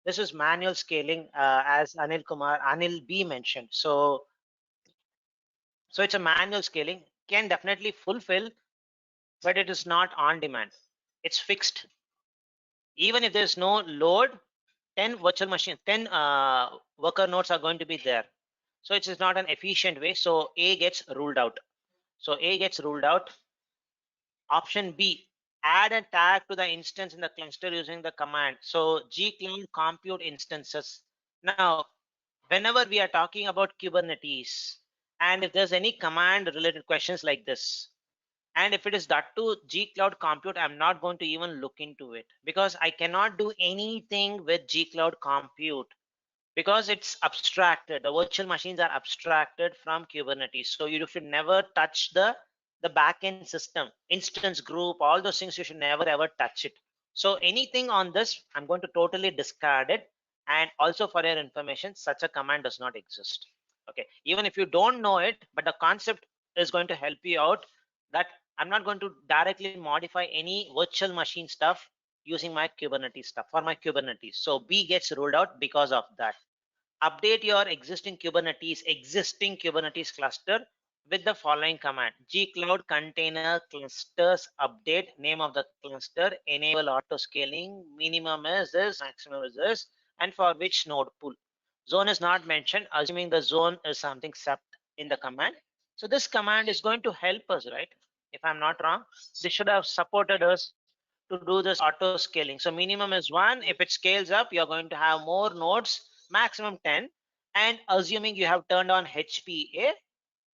This is manual scaling, as Anil B mentioned. So it's a manual scaling, can definitely fulfill, but it is not on demand. It's fixed. Even if there's no load, 10 virtual machine, 10 worker nodes are going to be there. So it is not an efficient way. So A gets ruled out. So A gets ruled out. Option B, add a tag to the instance in the cluster using the command. So gcloud compute instances. Now, whenever we are talking about Kubernetes, and if there's any command related questions like this, and if it is that to gcloud compute, I'm not going to even look into it because I cannot do anything with gcloud compute because it's abstracted. The virtual machines are abstracted from Kubernetes. So you should never touch the backend system, instance group, all those things. You should never ever touch it. So anything on this, I'm going to totally discard it. And also for your information, such a command does not exist. Okay, even if you don't know it, but the concept is going to help you out that I'm not going to directly modify any virtual machine stuff using my Kubernetes stuff for my Kubernetes. So B gets ruled out because of that. Update your existing Kubernetes cluster with the following command: gcloud container clusters update, name of the cluster, enable auto scaling, minimum is this, maximum is this, and for which node pool. Zone is not mentioned, assuming the zone is something set in the command. So this command is going to help us, right? If I'm not wrong, this should have supported us to do this auto scaling. So minimum is 1. If it scales up, you're going to have more nodes, maximum 10. And assuming you have turned on HPA,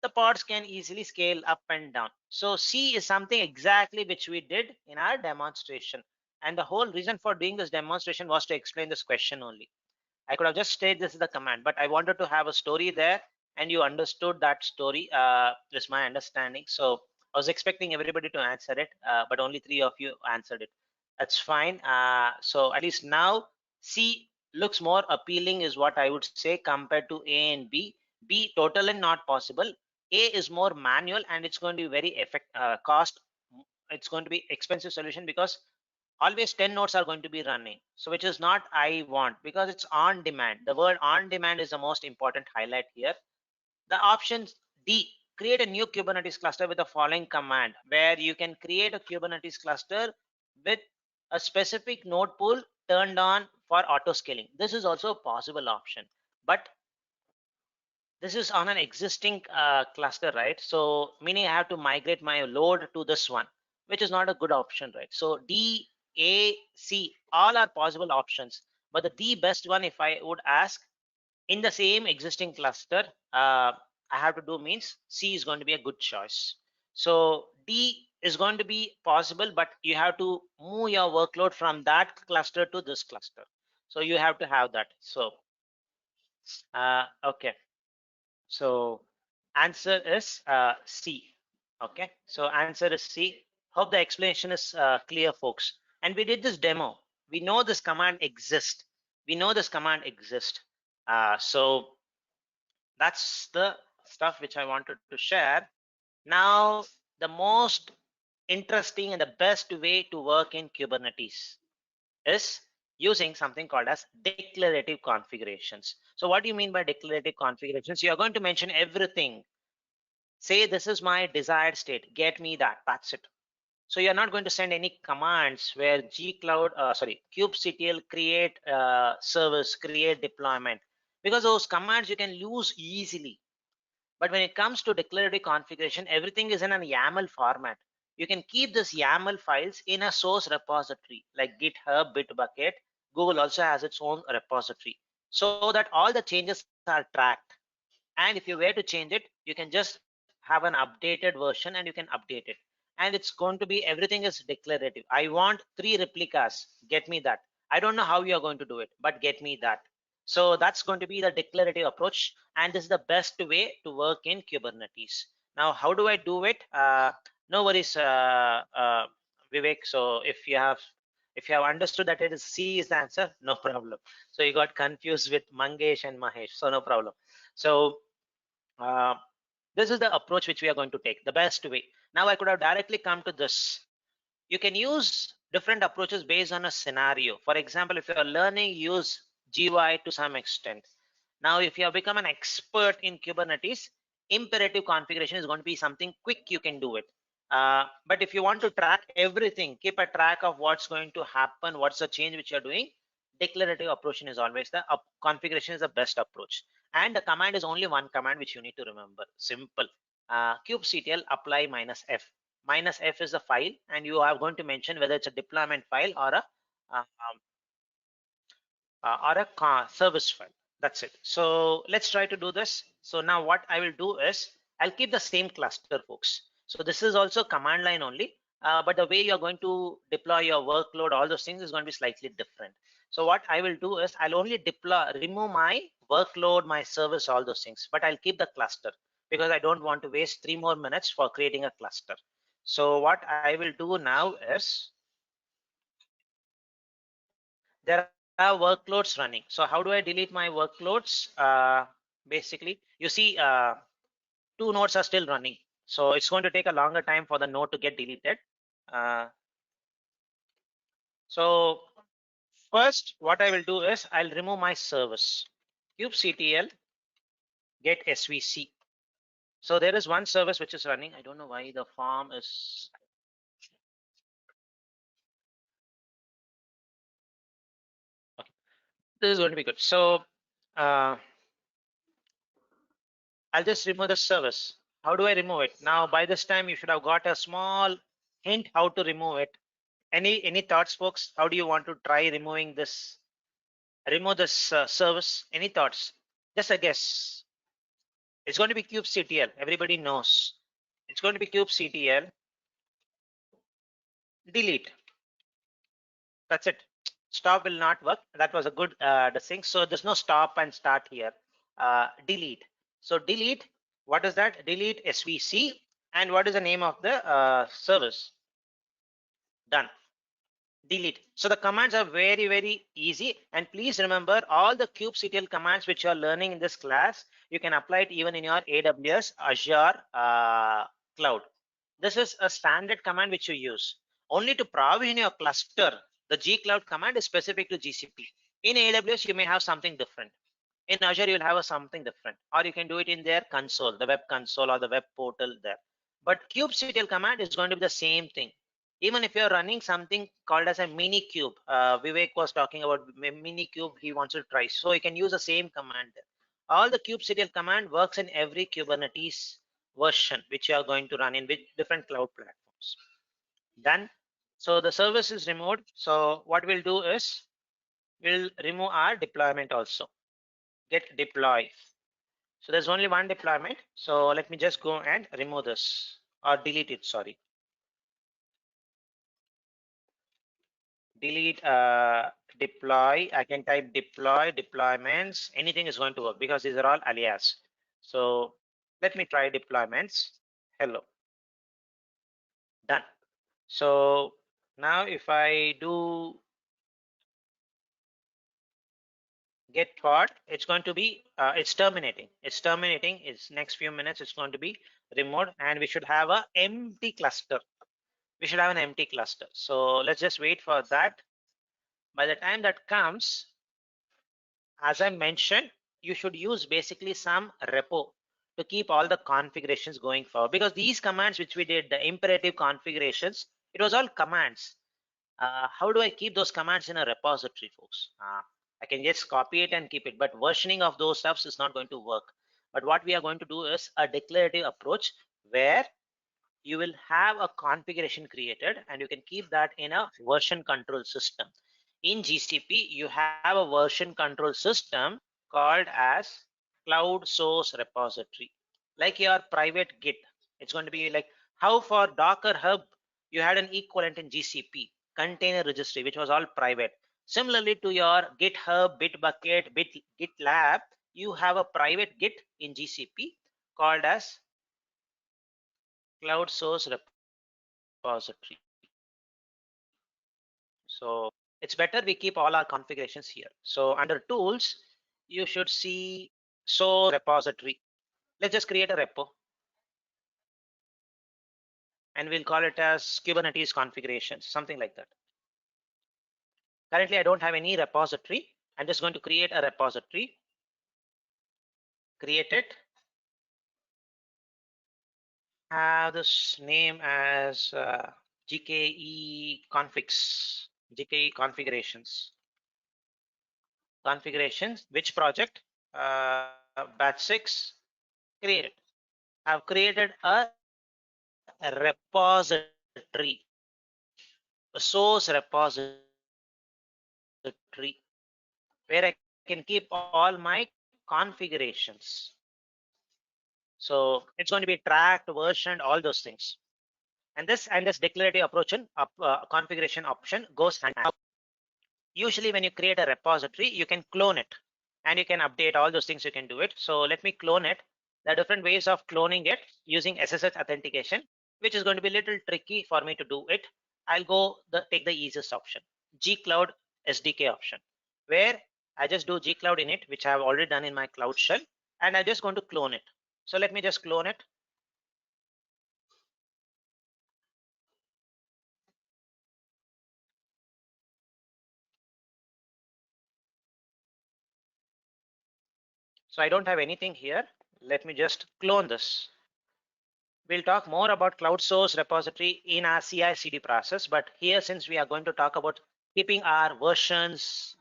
the pods can easily scale up and down. So C is something exactly which we did in our demonstration. And the whole reason for doing this demonstration was to explain this question only. I could have just stated this is the command, but I wanted to have a story there and you understood that story. Is my understanding. So I was expecting everybody to answer it, but only 3 of you answered it. That's fine. So at least now C looks more appealing is what I would say compared to A and B. B totally not possible. A is more manual and it's going to be very cost. It's going to be expensive solution because always 10 nodes are going to be running. So which is not I want because it's on demand. The word on demand is the most important highlight here. The options D, create a new Kubernetes cluster with the following command, where you can create a Kubernetes cluster with a specific node pool turned on for auto scaling. This is also a possible option, but this is on an existing cluster, right? So meaning I have to migrate my load to this one, which is not a good option, right? So D, A, C, all are possible options, but the best one, if I would ask, in the same existing cluster, I have to do means C is going to be a good choice. So D is going to be possible, but you have to move your workload from that cluster to this cluster. So you have to have that. So okay. So answer is C. Okay. So answer is C. Hope the explanation is clear, folks. And we did this demo. We know this command exists. We know this command exists. So that's the stuff which I wanted to share. Now, the most interesting and the best way to work in Kubernetes is using something called as declarative configurations. So what do you mean by declarative configurations? You are going to mention everything. Say this is my desired state, get me that, that's it. So you're not going to send any commands where kubectl create service, create deployment, because those commands you can lose easily. But when it comes to declarative configuration, everything is in a YAML format. You can keep this YAML files in a source repository like GitHub, Bitbucket. Google also has its own repository so that all the changes are tracked. And if you were to change it, you can just have an updated version and you can update it. And it's going to be everything is declarative. I want 3 replicas. Get me that. I don't know how you are going to do it, but get me that. So that's going to be the declarative approach. And this is the best way to work in Kubernetes. Now, how do I do it? No worries, Vivek. So if you have understood that it is C is the answer, no problem. So you got confused with Mangesh and Mahesh. So no problem. So uh, this is the approach which we are going to take, the best way. Now I could have directly come to this. You can use different approaches based on a scenario. For example, if you are learning, use GUI to some extent. Now, if you have become an expert in Kubernetes, imperative configuration is going to be something quick, you can do it. But if you want to track everything, keep a track of what's going to happen, what's the change which you're doing, declarative approach is always the configuration is the best approach. And the command is only one command which you need to remember. Simple. Kubectl apply -f. -f is the file, and you are going to mention whether it's a deployment file uh, or a service file. That's it. So let's try to do this. So now what I will do is I'll keep the same cluster, folks. So this is also command line only, but the way you're going to deploy your workload, all those things is going to be slightly different. So what I will do is I'll only remove my workload, my service, all those things, but I'll keep the cluster because I don't want to waste 3 more minutes for creating a cluster. So what I will do now is there are workloads running. So how do I delete my workloads? Basically, you see 2 nodes are still running. So it's going to take a longer time for the node to get deleted. Uh, so first, what I will do is I'll remove my service. kubectl get svc. So there is one service which is running. I don't know why the form is. Okay. This is going to be good. So uh, I'll just remove the service. How do I remove it? Now, by this time, you should have got a small hint how to remove it. Any thoughts, folks? How do you want to try removing this? Remove this service. Any thoughts? Just a guess. It's going to be kubectl. Everybody knows. It's going to be kubectl. Delete. That's it. Stop will not work. That was a good thing. So there's no stop and start here. Delete. So delete. What is that? Delete svc. And what is the name of the service? Done. delete. So the commands are very, very easy. And please remember all the kubectl commands which you are learning in this class, you can apply it even in your AWS Azure cloud. This is a standard command which you use. Only to provision your cluster, the gcloud command is specific to GCP. In AWS, you may have something different. In Azure, you'll have something different, or you can do it in their console, the web console or the web portal there. But kubectl command is going to be the same thing. Even if you're running something called as a mini cube, Vivek was talking about mini cube, he wants to try. So you can use the same command there. All the kubectl command works in every Kubernetes version, which you are going to run in with different cloud platforms. Done. So the service is removed. So what we'll do is we'll remove our deployment also. Get deploy. So there's only one deployment. So let me just go and remove this or delete it. Sorry. Delete deploy. I can type deploy, deployments. Anything is going to work because these are all alias. So let me try deployments. Hello. Done. So now if I do get pod, it's going to be it's terminating. It's next few minutes. It's going to be removed, and we should have a empty cluster. We should have an empty cluster. So let's just wait for that. By the time that comes, as I mentioned, you should use basically some repo to keep all the configurations going forward, because these commands which we did, the imperative configurations, it was all commands. How do I keep those commands in a repository, folks? I can just copy it and keep it, but versioning of those stuffs is not going to work. But what we are going to do is a declarative approach where you will have a configuration created and you can keep that in a version control system. In GCP, you have a version control system called as cloud source repository, like your private Git. It's going to be like how for Docker Hub, you had an equivalent in GCP, container registry, which was all private. Similarly to your GitHub, Bitbucket, GitLab, you have a private Git in GCP called as cloud source repository. So it's better we keep all our configurations here. So under tools, you should see source repository. Let's just create a repo and we'll call it as Kubernetes configurations, something like that. Currently, I don't have any repository. I'm just going to create a repository. Create it. Have this name as GKE configs, GKE configurations. Configurations, which project? Batch 6, create it. I've created a repository, a source repository, where I can keep all my configurations. So it's going to be tracked, versioned, all those things. And this declarative approach and configuration option goes hand in hand. Usually when you create a repository, you can clone it and you can update all those things. You can do it. So let me clone it. There are different ways of cloning it using SSH authentication, which is going to be a little tricky for me to do it. I'll go take the easiest option, gcloud SDK option, where I just do gcloud init, which I have already done in my cloud shell, and I'm just going to clone it. So let me just clone it. So I don't have anything here. Let me just clone this. We'll talk more about cloud source repository in our CI/CD process, but here, since we are going to talk about keeping our versions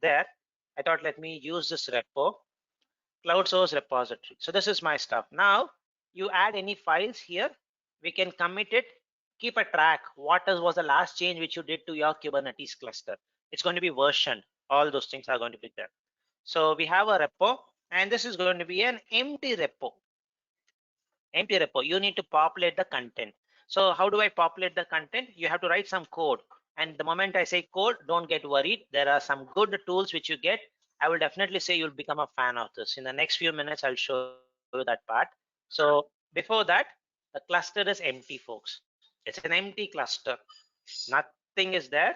there, I thought let me use this repo, cloud source repository. So this is my stuff. Now you add any files here, we can commit it, keep a track. What was the last change which you did to your Kubernetes cluster? It's going to be versioned. All those things are going to be there. So we have a repo, and this is going to be an empty repo. Empty repo, you need to populate the content. So how do I populate the content? You have to write some code, and the moment I say code, don't get worried. There are some good tools which you get. I will definitely say you'll become a fan of this. In the next few minutes, I'll show you that part. So before that, the cluster is empty, folks. It's an empty cluster, nothing Nothing is there,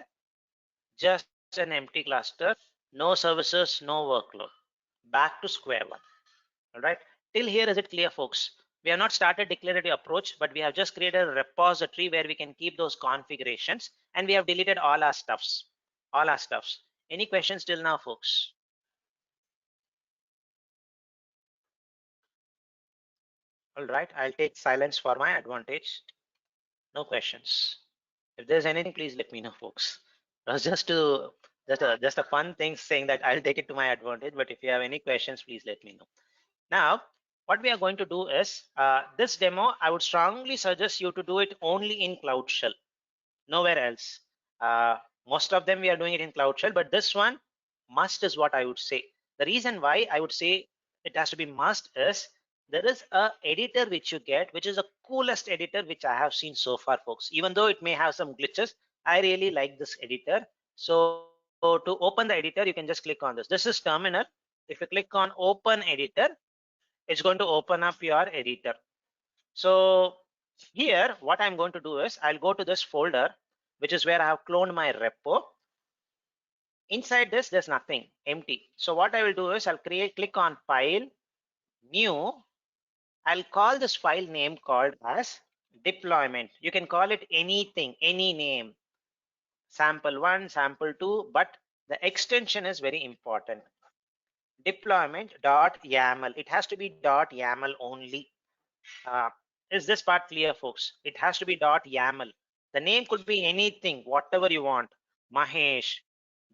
just an empty cluster, no services, no workload. Back to square one. All right. Till here, is it clear, folks? We have not started declarative approach, but we have just created a repository where we can keep those configurations, and we have deleted all our stuffs. All our stuffs. Any questions till now, folks? All right. I'll take silence for my advantage. No questions. If there's anything, please let me know, folks. It was just a fun thing saying that I'll take it to my advantage. But if you have any questions, please let me know. Now, what we are going to do is this demo. I would strongly suggest you to do it only in Cloud Shell, nowhere else. Most of them we are doing it in Cloud Shell, but this one must is what I would say. The reason why I would say it has to be must is there is a editor which you get, which is the coolest editor which I have seen so far, folks. Even though it may have some glitches, I really like this editor. So to open the editor, you can just click on this. This is terminal. If you click on open editor, it's going to open up your editor. So here, what I'm going to do is I'll go to this folder, which is where I have cloned my repo. Inside this, there's nothing, empty. So what I will do is I'll click on file, new. I'll call this file name called as deployment. You can call it anything, any name, sample1, sample2, but the extension is very important. Deployment.yaml. It has to be .yaml only. Is this part clear, folks? It has to be .yaml. The name could be anything, whatever you want. Mahesh,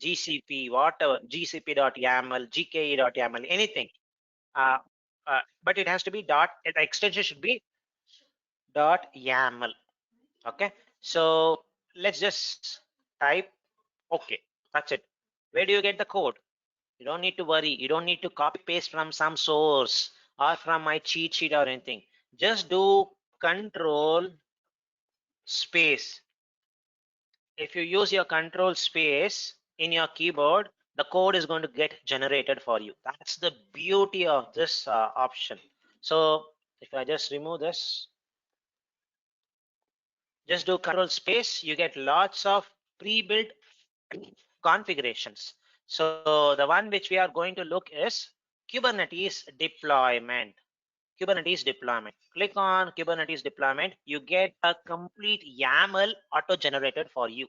GCP, whatever, GCP.yaml, GKE.yaml, anything. But it has to be the extension should be .yaml. Okay, so let's just type okay. That's it. Where do you get the code? You don't need to worry. You don't need to copy paste from some source or from my cheat sheet or anything. Just do control space. If you use your control space in your keyboard, the code is going to get generated for you. That's the beauty of this option. So if I just remove this, just do control space, you get lots of pre-built configurations. So the one which we are going to look is Kubernetes deployment. Kubernetes deployment. Click on Kubernetes deployment. You get a complete YAML auto-generated for you.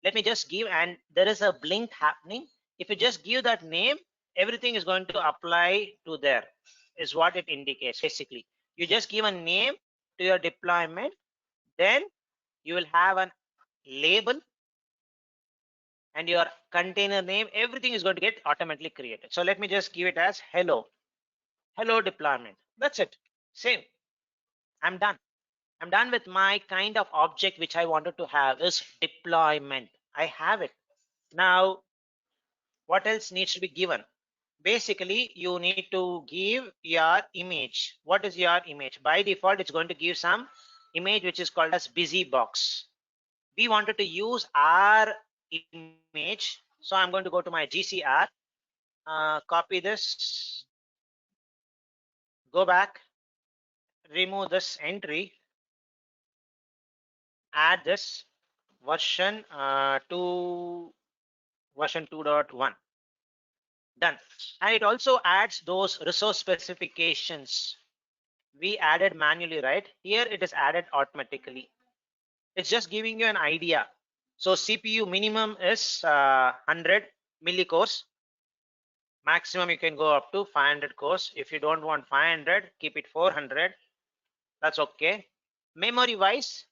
Let me just give, and there is a blink happening. If you just give that name, everything is going to apply to there, is what it indicates. Basically, you just give a name to your deployment, then you will have a label and your container name. Everything is going to get automatically created. So let me just give it as hello deployment. That's it. Save. I'm done. I'm done with my kind of object which I wanted to have is deployment. I have it. Now, what else needs to be given? Basically, you need to give your image. What is your image? By default, it's going to give some image which is called as busy box. We wanted to use our image. So I'm going to go to my GCR, copy this, go back, remove this entry, add this version to version 2.1. Done. And it also adds those resource specifications we added manually, right? Here it is added automatically. It's just giving you an idea. So CPU minimum is 100 millicores. Maximum you can go up to 500 cores. If you don't want 500, keep it 400. That's okay. Memory wise,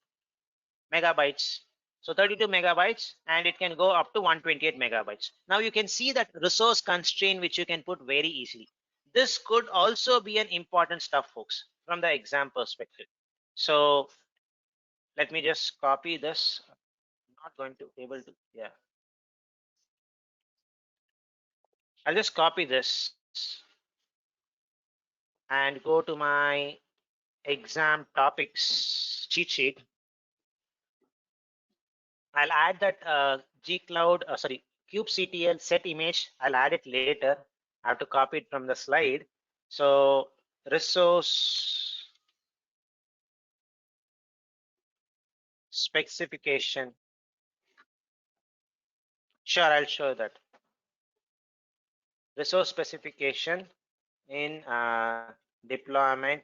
megabytes. So 32 megabytes, and it can go up to 128 megabytes. Now you can see that resource constraint which you can put very easily. This could also be an important stuff, folks, from the exam perspective. So let me just copy this. I'm not going to be able to, yeah. I'll just copy this and go to my exam topics cheat sheet. I'll add that kubectl set image. I'll add it later. I have to copy it from the slide. So resource specification. Sure, I'll show that. Resource specification in deployment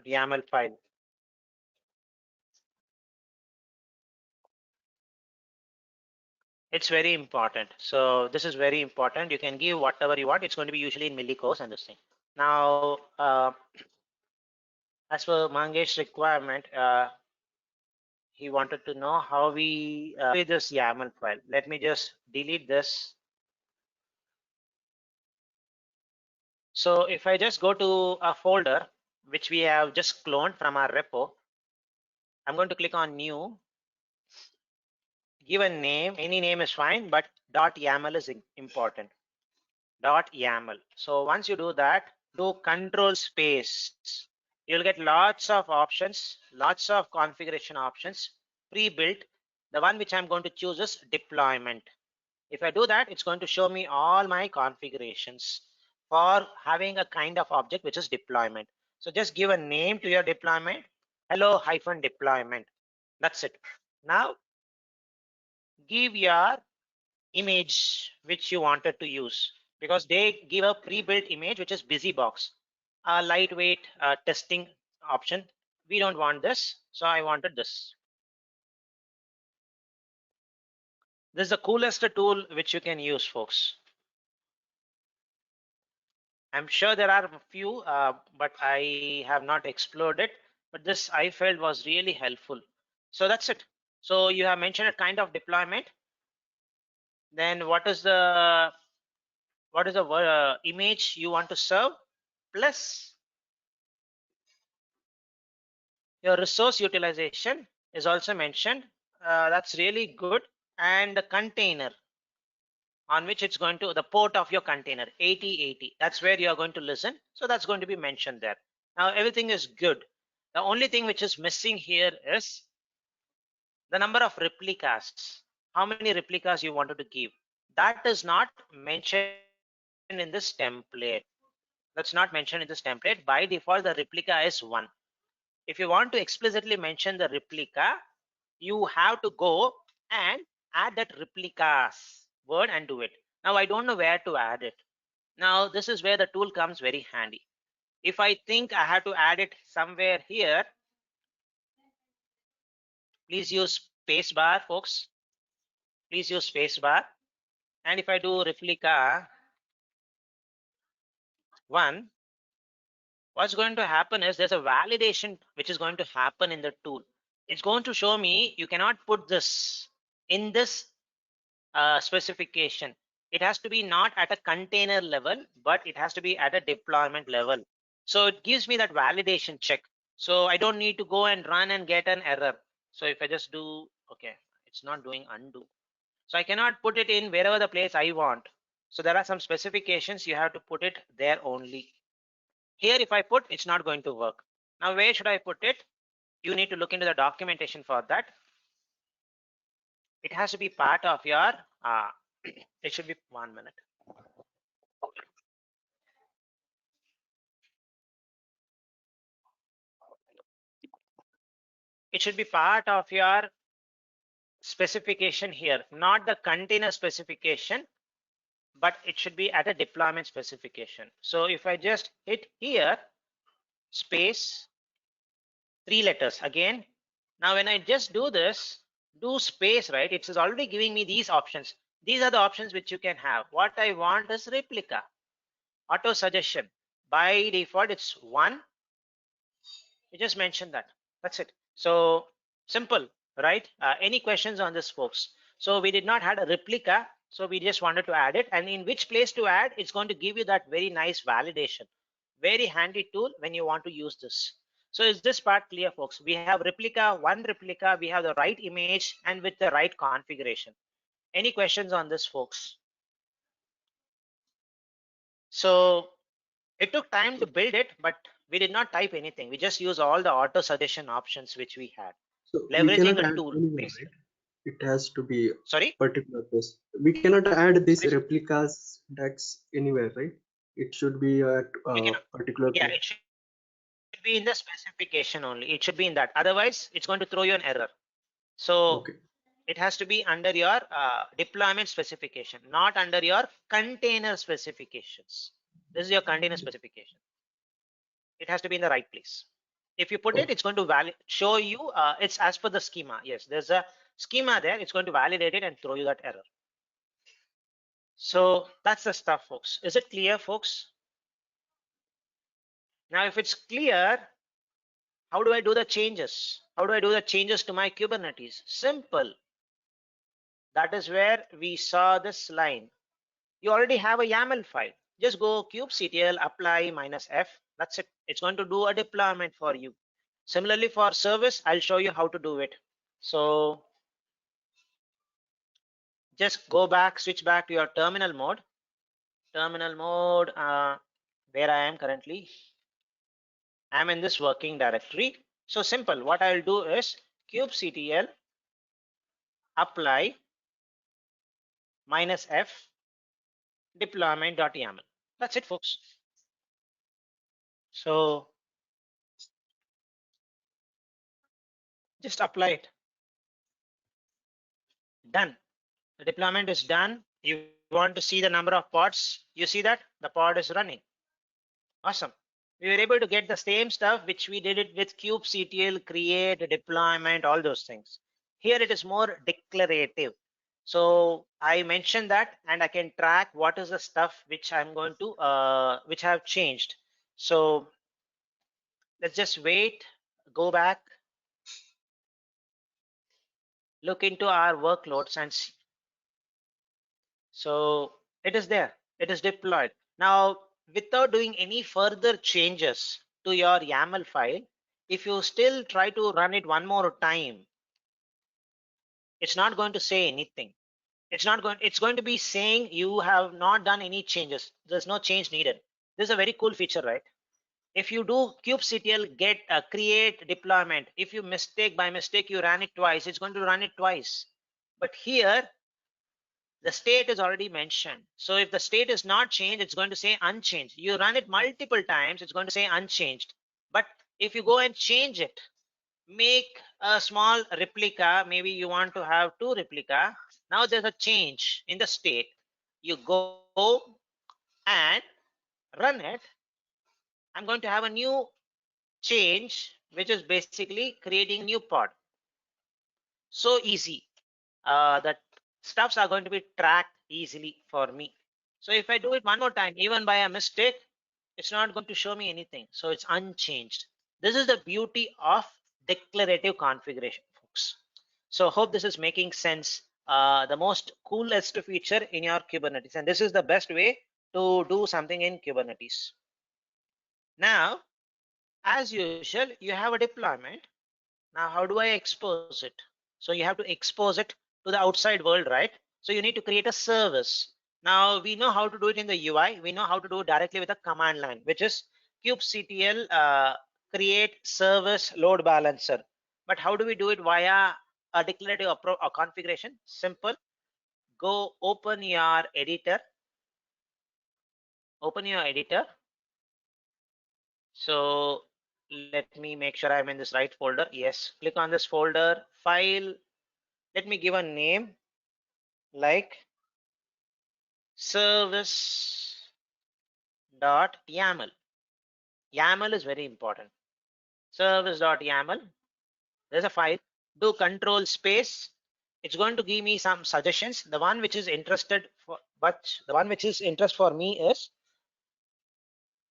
YAML file. It's very important. So this is very important. You can give whatever you want. It's going to be usually in millicores and this thing. Now, as per Mangesh's requirement, he wanted to know how we this YAML file. Let me just delete this. So if I just go to a folder which we have just cloned from our repo, I'm going to click on new. Give a name. Any name is fine, but .yaml is important. .yaml. So once you do that, do control space. You'll get lots of options, lots of configuration options, pre-built. The one which I'm going to choose is deployment. If I do that, it's going to show me all my configurations for having a kind of object which is deployment. So just give a name to your deployment. Hello-deployment. That's it. Now give your image which you wanted to use, because they give a pre-built image which is BusyBox, a lightweight testing option. We don't want this, so I wanted this. This is the coolest tool which you can use, folks. I'm sure there are a few, but I have not explored it. But this I felt was really helpful. So that's it. So you have mentioned a kind of deployment. Then what is the image you want to serve? Plus your resource utilization is also mentioned. That's really good. And the container on which it's going to, the port of your container, 8080. That's where you are going to listen. So that's going to be mentioned there. Now everything is good. The only thing which is missing here is the number of replicas. How many replicas you wanted to give. That is not mentioned in this template. That's not mentioned in this template. By default, the replica is 1. If you want to explicitly mention the replica, you have to go and add that replicas word and do it. Now I don't know where to add it. Now this is where the tool comes very handy. If I think I have to add it somewhere here, please use spacebar, folks. Please use spacebar. And if I do replica 1, what's going to happen is there's a validation which is going to happen in the tool. It's going to show me you cannot put this in this specification. It has to be not at a container level, but it has to be at a deployment level. So it gives me that validation check. So I don't need to go and run and get an error. So if I just do, okay, it's not doing undo. So I cannot put it in wherever the place I want. So there are some specifications you have to put it there only. Here, if I put, it's not going to work. Now, where should I put it? You need to look into the documentation for that. It has to be part of your, it should be 1 minute. It should be part of your specification here, not the container specification, but it should be at a deployment specification. So if I just hit here, space, 3 letters again. Now, when I just do this, do space, right? It's already giving me these options. These are the options which you can have. What I want is replica, auto suggestion. By default, it's 1. You just mentioned that. That's it. So simple, right? Any questions on this, folks? So we did not had a replica, so we just wanted to add it. And in which place to add, it's going to give you that very nice validation. Very handy tool when you want to use this. So is this part clear, folks? We have replica, 1 replica, we have the right image and with the right configuration. Any questions on this, folks? So it took time to build it, but we did not type anything. We just use all the auto suggestion options which we had. So we Leveraging cannot a add tool. anywhere, right? It has to be Sorry? particular place. We cannot add these Sorry? replicas tags anywhere, right? It should be at We a cannot. particular Yeah, place. it should be in the specification only. It should be in that. Otherwise, it's going to throw you an error. So Okay. it has to be under your deployment specification, not under your container specifications. This is your container specification. It has to be in the right place. If you put it, it's going to show you it's as per the schema. Yes, there's a schema there. It's going to validate it and throw you that error. So that's the stuff, folks. Is it clear, folks? Now, if it's clear, how do I do the changes? How do I do the changes to my Kubernetes? Simple. That is where we saw this line. You already have a YAML file. Just go kubectl apply -f. That's it. It's going to do a deployment for you. Similarly for service, I'll show you how to do it. So just go back, switch back to your terminal mode. Terminal mode, where I am currently. I'm in this working directory. So simple. What I'll do is kubectl apply -f deployment.yaml. That's it, folks. So just apply it. Done. The deployment is done. You want to see the number of pods. You see that the pod is running. Awesome. We were able to get the same stuff which we did it with kubectl, create, deployment, all those things. Here it is more declarative. So I mentioned that, and I can track what is the stuff which I'm going to which I have changed. So let's just wait, go back, look into our workloads and see. So it is there, it is deployed. Now, without doing any further changes to your YAML file, if you still try to run it one more time, it's not going to say anything. It's going to be saying you have not done any changes. There's no change needed. This is a very cool feature, right? If you do kubectl get create deployment, if you by mistake you ran it twice, it's going to run it twice. But here the state is already mentioned. So if the state is not changed, it's going to say unchanged. You run it multiple times, it's going to say unchanged. But if you go and change it, make a small replica, maybe you want to have 2 replica. Now there's a change in the state. You go and run it. I'm going to have a new change, which is basically creating a new pod. So easy. That stuffs are going to be tracked easily for me. So if I do it one more time, even by a mistake, it's not going to show me anything. So it's unchanged. This is the beauty of declarative configuration, folks. So hope this is making sense. The most coolest feature in your Kubernetes, and this is the best way to do something in Kubernetes. Now, as usual, you have a deployment. Now, how do I expose it? So you have to expose it to the outside world, right? So you need to create a service. Now we know how to do it in the UI. We know how to do it directly with a command line, which is kubectl create service load balancer. But how do we do it via a declarative configuration? Simple. Go open your editor. Open your editor. So let me make sure I'm in this right folder. Yes, click on this folder, file. Let me give a name like service.yaml. YAML is very important. Service.yaml. There's a file. Do control space. It's going to give me some suggestions. The one which is interested for, but the one which is interest for me is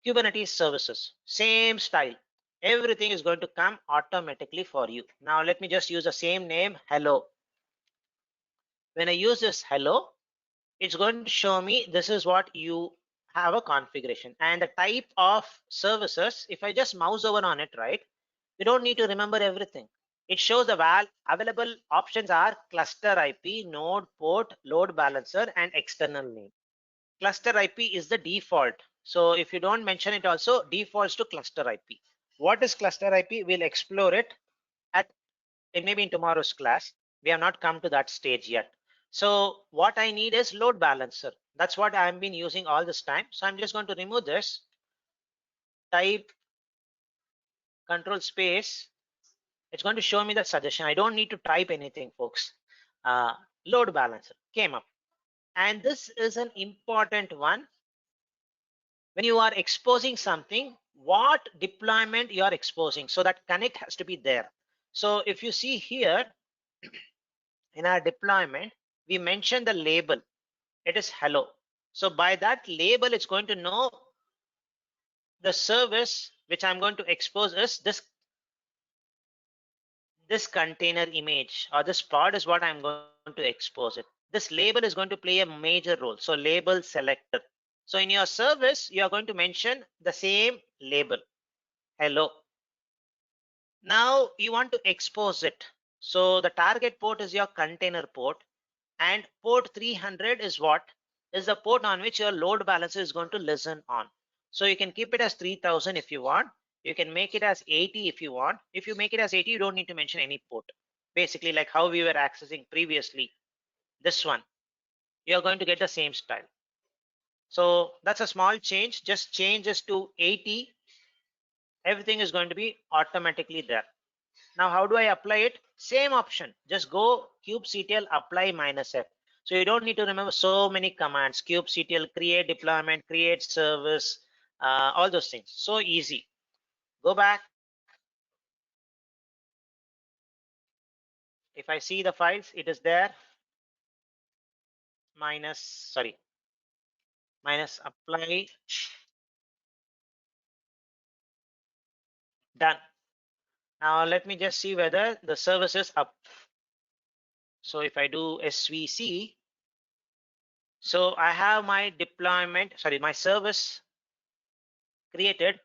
Kubernetes services. Same style. Everything is going to come automatically for you. Now let me just use the same name, hello. When I use this hello, it's going to show me this is what you have a configuration and the type of services. If I just mouse over on it, right, you don't need to remember everything. It shows the available options are cluster IP, node, port, load balancer, and external name. Cluster IP is the default. So if you don't mention it also, defaults to cluster IP. What is cluster IP? We'll explore it at maybe in tomorrow's class. We have not come to that stage yet. So what I need is load balancer. That's what I've been using all this time. So I'm just going to remove this, type control space. It's going to show me the suggestion. I don't need to type anything, folks. load balancer came up. And this is an important one. When you are exposing something, what deployment you are exposing, so that connect has to be there. So if you see here in our deployment, we mentioned the label, it is hello. So by that label, it's going to know the service which I'm going to expose is this container image, or this pod is what I'm going to expose it. This label is going to play a major role. So label selector. So in your service, you are going to mention the same label, hello. Now you want to expose it. So the target port is your container port, and port 300 is what is the port on which your load balancer is going to listen on. So you can keep it as 3000 if you want. You can make it as 80 if you want. If you make it as 80, you don't need to mention any port. Basically, like how we were accessing previously, this one, you're going to get the same style. So that's a small change. Just change this to 80. Everything is going to be automatically there. Now, how do I apply it? Same option. Just go kubectl apply -f. So you don't need to remember so many commands. Kubectl create deployment, create service, all those things. So easy. Go back. If I see the files, it is there. Minus apply. Done. Now let me just see whether the service is up. So if I do svc, so I have my deployment, my service created.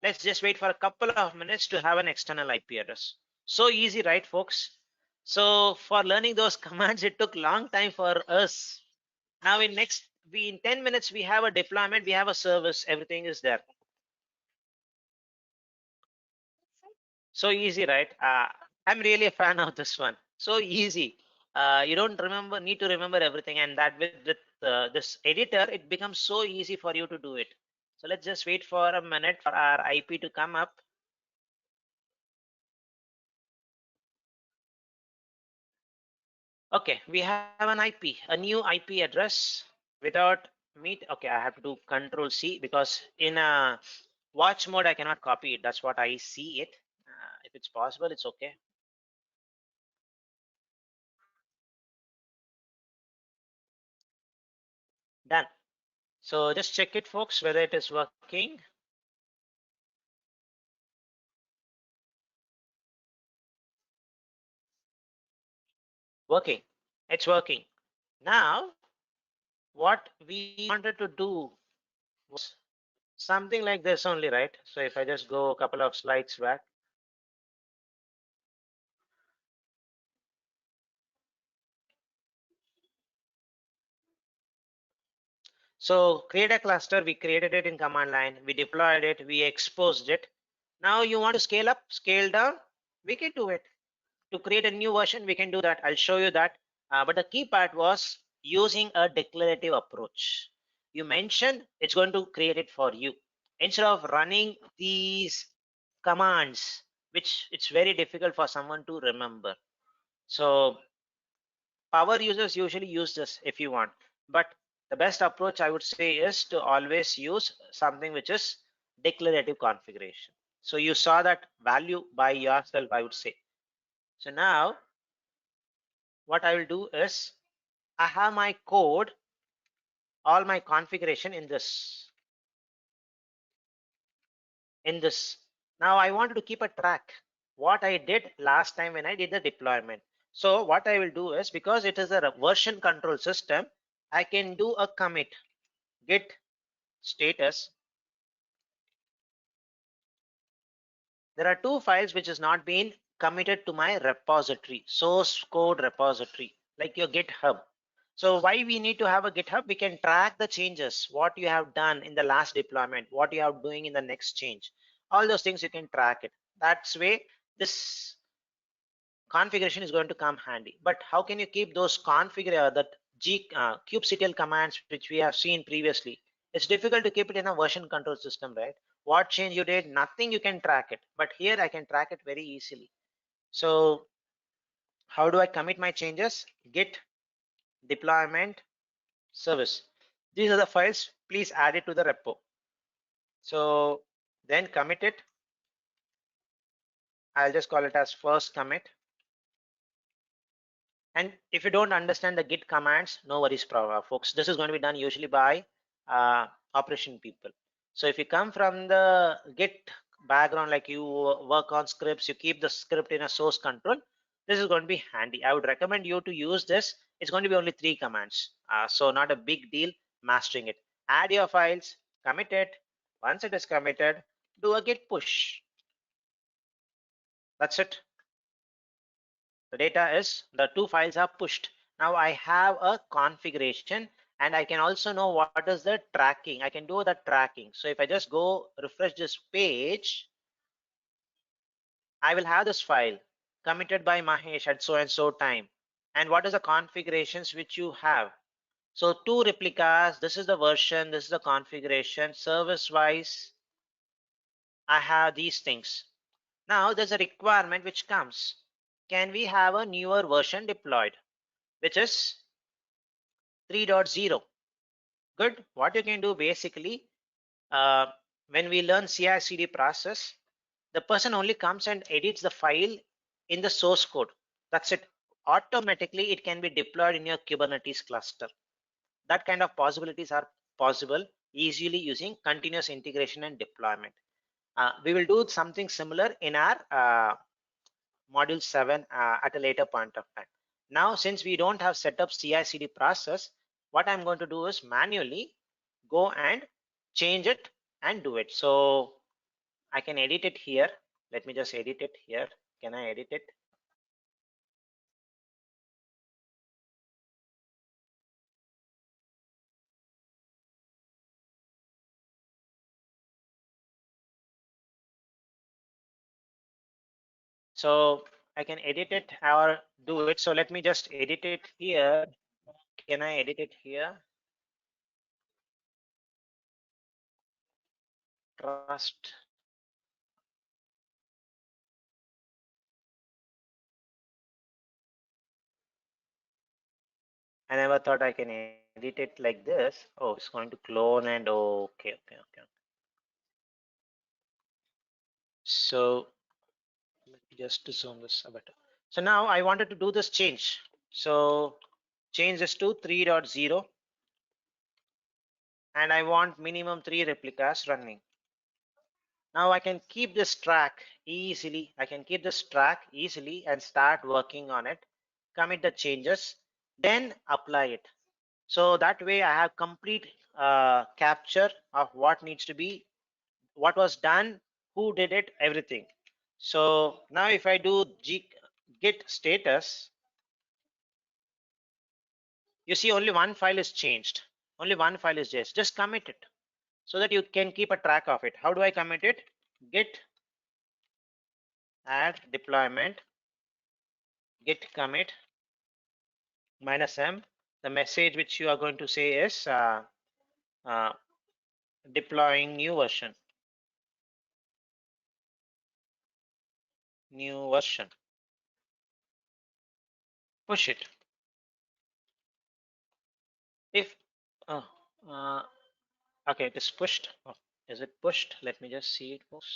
Let's just wait for a couple of minutes to have an external IP address. So easy, right, folks? So for learning those commands, it took long time for us. Now in 10 minutes, we have a deployment, we have a service, everything is there. So easy, right? I'm really a fan of this one. So easy. You don't need to remember everything, and that with this editor, it becomes so easy for you to do it. So let's just wait for a minute for our IP to come up. Okay, we have an IP, a new IP address without meet. Okay, I have to do Control C because in a watch mode I cannot copy it. That's what I see it. If it's possible, it's okay. Done. So just check it, folks, whether it is working. Working. It's working. Now, what we wanted to do was something like this only, right? So if I just go a couple of slides back. So create a cluster, we created it in command line, we deployed it, we exposed it. Now you want to scale up, scale down, we can do it. To create a new version, we can do that. I'll show you that. But the key part was using a declarative approach. You mentioned it's going to create it for you. Instead of running these commands, which it's very difficult for someone to remember. So power users usually use this if you want, but the best approach I would say is to always use something which is declarative configuration. So you saw that value by yourself, I would say. So now what I will do is I have my code, all my configuration in this. Now I wanted to keep a track what I did last time when I did the deployment. So what I will do is, because it is a version control system, I can do a commit git status. There are two files which is not been committed to my repository, source code repository, like your GitHub. So why we need to have a GitHub? We can track the changes, what you have done in the last deployment, what you are doing in the next change. All those things you can track it. That's way this configuration is going to come handy. But how can you keep those that kubectl commands which we have seen previously? It's difficult to keep it in a version control system, right? What change you did, nothing, you can track it. But here I can track it very easily. So How do I commit my changes? Git deployment service. These are the files. Please add it to the repo. So then commit it. I'll just call it as first commit. And if you don't understand the Git commands, no worries, folks. This is going to be done usually by operation people. So if you come from the Git background, like you work on scripts, you keep the script in a source control, this is going to be handy. I would recommend you to use this. It's going to be only 3 commands. So not a big deal mastering it. Add your files, commit it. Once it is committed, do a git push. That's it. The data is, the 2 files are pushed. Now I have a configuration and I can also know what is the tracking. I can do the tracking. So if I just go refresh this page, I will have this file committed by Mahesh at so and so time. And what is the configurations which you have? So 2 replicas, this is the version, this is the configuration. Service wise, I have these things. Now there's a requirement which comes. Can we have a newer version deployed, which is 3.0? Good. What you can do basically, when we learn CI/CD process, the person only comes and edits the file in the source code. That's it. Automatically, it can be deployed in your Kubernetes cluster. That kind of possibilities are possible easily using continuous integration and deployment. We will do something similar in our module 7 at a later point of time. Now, since we don't have set up CI/CD process, what I'm going to do is manually go and change it and do it. So I can edit it here. Let me just edit it here. Can I edit it? So I can edit it or do it. So let me just edit it here. Can I edit it here? Trust. I never thought I can edit it like this. Oh, it's going to clone and okay. So let me just zoom this a bit. So now I wanted to do this change. So change this to 3.0 and I want minimum 3 replicas running. Now I can keep this track easily. I can keep this track easily and start working on it, commit the changes, then apply it. So that way I have complete capture of what needs to be, what was done, who did it, everything. So now if I do git status, you see only one file is changed. Only one file is just commit it so that you can keep a track of it. How do I commit it? Git add deployment git commit -m. The message which you are going to say is uh, deploying new version. New version. Push it. If oh, okay, it is pushed. Oh, is it pushed? Let me just see it, folks.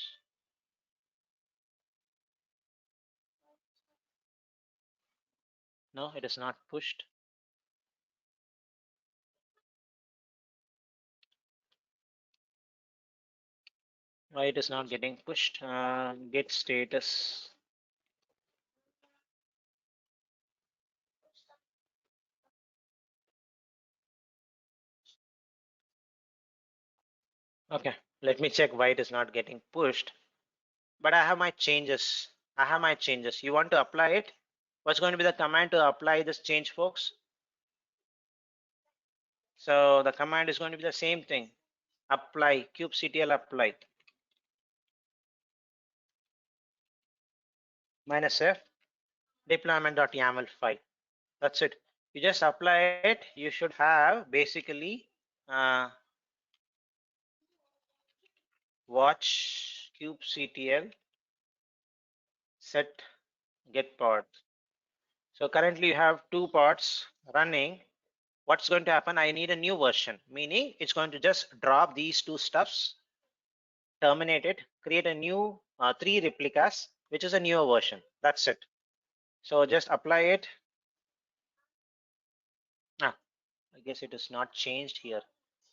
No, it is not pushed. Why it is not getting pushed? Git status. Okay, let me check why it is not getting pushed. But I have my changes. I have my changes. You want to apply it? What's going to be the command to apply this change, folks? So the command is going to be the same thing. Apply kubectl apply -f deployment.yaml file. That's it. You just apply it. You should have basically watch kubectl set get pod. So currently you have 2 pods running. What's going to happen? I need a new version, meaning it's going to just drop these 2 stuffs, terminate it, create a new 3 replicas, which is a newer version. That's it. So just apply it. I guess it is not changed here.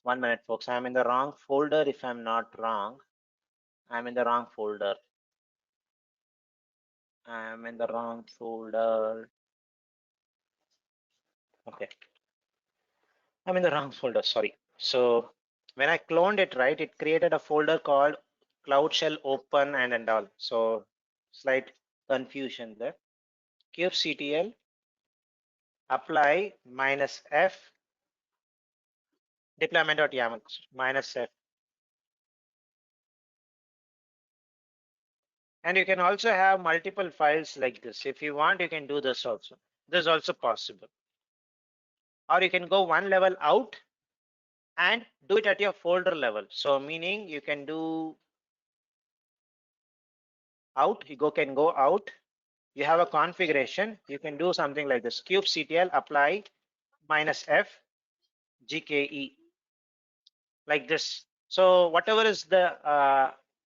1 minute, folks. I'm in the wrong folder. If I'm not wrong, I'm in the wrong folder. I'm in the wrong folder. Okay. I'm in the wrong folder. Sorry. So when I cloned it, right, it created a folder called Cloud Shell Open and all. So slight confusion there. kubectl apply -f deployment.yaml -f. And you can also have multiple files like this. If you want, you can do this also. This is also possible. Or you can go one level out and do it at your folder level. So meaning you can do out, can go out. You have a configuration. You can do something like this: kubectl apply -f GKE, like this. So whatever is the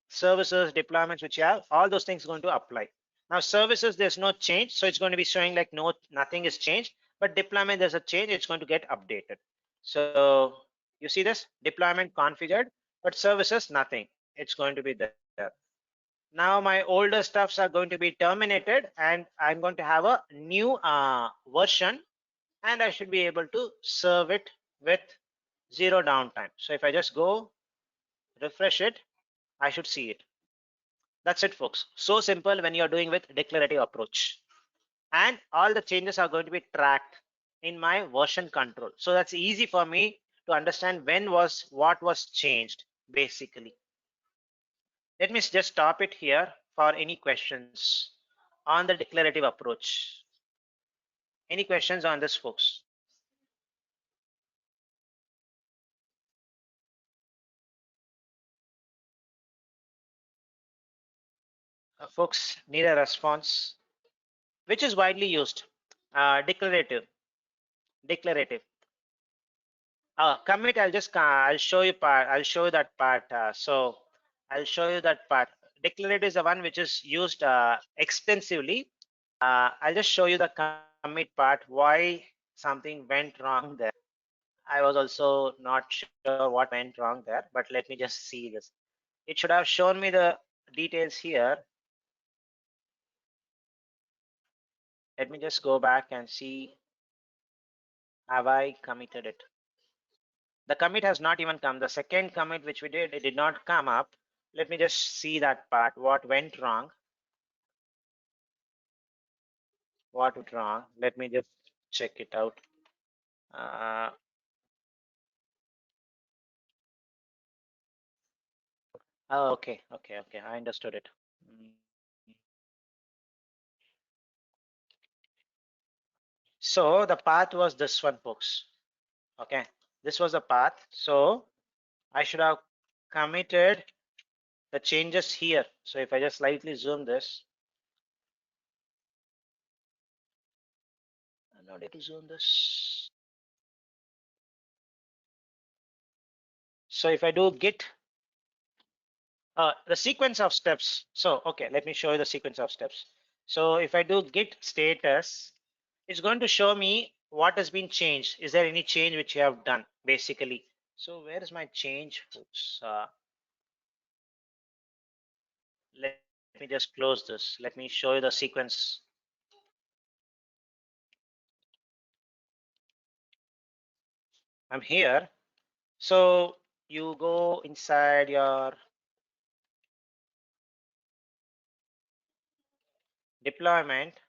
services deployments which you have, all those things are going to apply. Now services, there's no change, so it's going to be showing like nothing is changed. But deployment, there's a change, it's going to get updated. So you see this deployment configured, but services nothing, it's going to be there. Now my older stuffs are going to be terminated, and I'm going to have a new version, and I should be able to serve it with 0 downtime. So if I just go refresh it, I should see it. That's it, folks. So simple when you're doing with declarative approach. And all the changes are going to be tracked in my version control. So that's easy for me to understand what was changed, basically. Let me just stop it here for any questions on the declarative approach. Any questions on this, folks? Folks need a response. Which is widely used? Declarative. Commit, I'll show you that part. So I'll show you that part. Declarative is the one which is used extensively. I'll just show you the commit part, why something went wrong there. I was also not sure what went wrong there, but let me just see this. It should have shown me the details here. Let me just go back and see, have I committed it? The commit has not even come. The second commit which we did, it did not come up. Let me just see that part. What went wrong? What went wrong? Let me just check it out. Oh, okay. I understood it. So the path was this one, folks. Okay, this was the path. So I should have committed the changes here. So if I just slightly zoom this, I'm not able to zoom this. So if I do git, the sequence of steps. So okay, let me show you the sequence of steps. So if I do git status, it's going to show me what has been changed. Is there any change which you have done, basically? So where is my change, folks? Let me just close this. Let me show you the sequence. I'm here. So you go inside your deployment.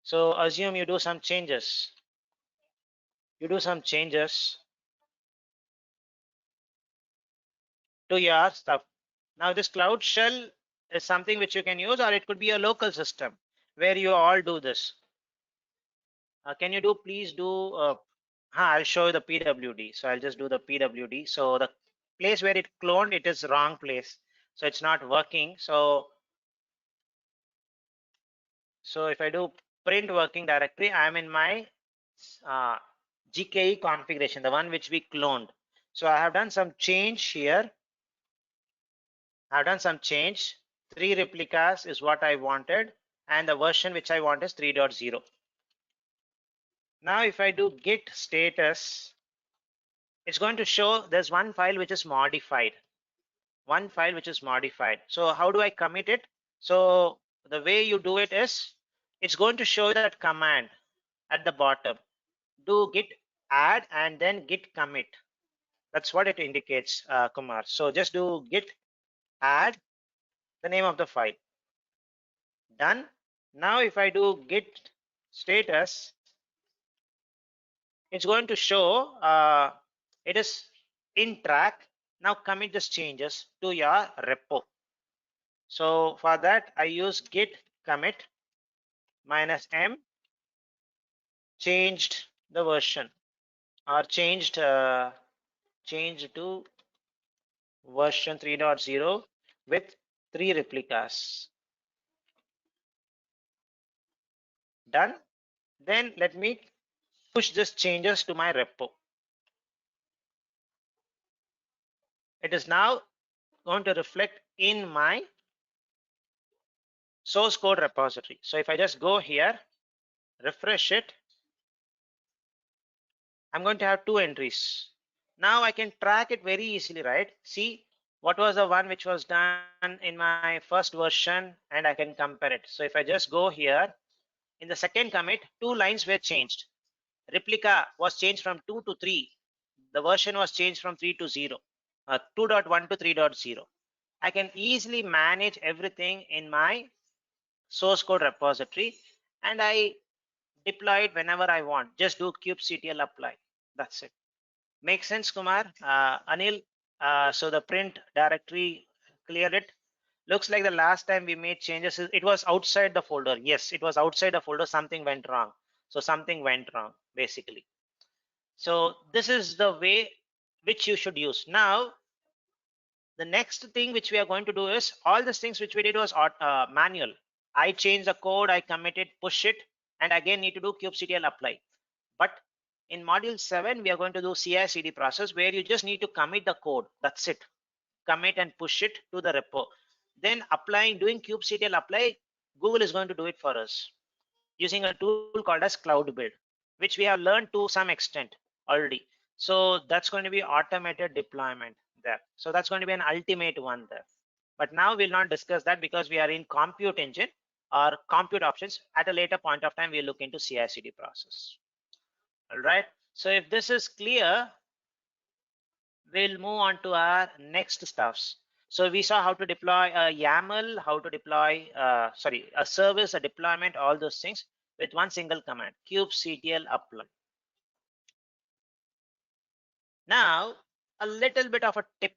So assume you do some changes. You do some changes to your stuff. Now this Cloud Shell is something which you can use, or it could be a local system where you all do this. Can you do, please do, I'll show you the PWD. So I'll just do the PWD. So the place where it cloned, it is wrong place. So it's not working. So if I do print working directory. I'm in my GKE configuration, the one which we cloned. So I have done some change here. I've done some change. 3 replicas is what I wanted, and the version which I want is 3.0. Now if I do git status, it's going to show there's one file which is modified. One file which is modified. So how do I commit it? So the way you do it is, it's going to show that command at the bottom. Do git add and then git commit. That's what it indicates, Kumar. So just do git add the name of the file. Done. Now if I do git status, it's going to show it is in track. Now commit these changes to your repo. So for that I use git commit -m changed the version, or changed to version 3.0 with 3 replicas. Done. Then let me push these changes to my repo. It is now going to reflect in my source code repository. So if I just go here, refresh it, I'm going to have 2 entries. Now I can track it very easily, right? See what was the one which was done in my first version, and I can compare it. So if I just go here, in the second commit, 2 lines were changed. Replica was changed from 2 to 3. The version was changed from 3 to 0, 2.1 to 3.0. I can easily manage everything in my source code repository, and I deploy it whenever I want. Just do kubectl apply. That's it. Makes sense, Kumar? Anil, so the print directory cleared it. Looks like the last time we made changes, it was outside the folder. Yes, it was outside the folder. Something went wrong. So something went wrong, basically. So this is the way which you should use. Now, the next thing which we are going to do is, all these things which we did was manual. I change the code, I commit it, push it, and again need to do kubectl apply. But in module 7, we are going to do CI/CD process, where you just need to commit the code. That's it. Commit and push it to the repo. Then doing kubectl apply, Google is going to do it for us using a tool called as Cloud Build, which we have learned to some extent already. So that's going to be automated deployment there. So that's going to be an ultimate one there. But now we'll not discuss that, because we are in compute engine or compute options. At a later point of time, we'll look into CI/CD process. All right. So if this is clear, we'll move on to our next stuffs. So we saw how to deploy a YAML, how to deploy, a service, a deployment, all those things with one single command, kubectl apply. Now, a little bit of a tip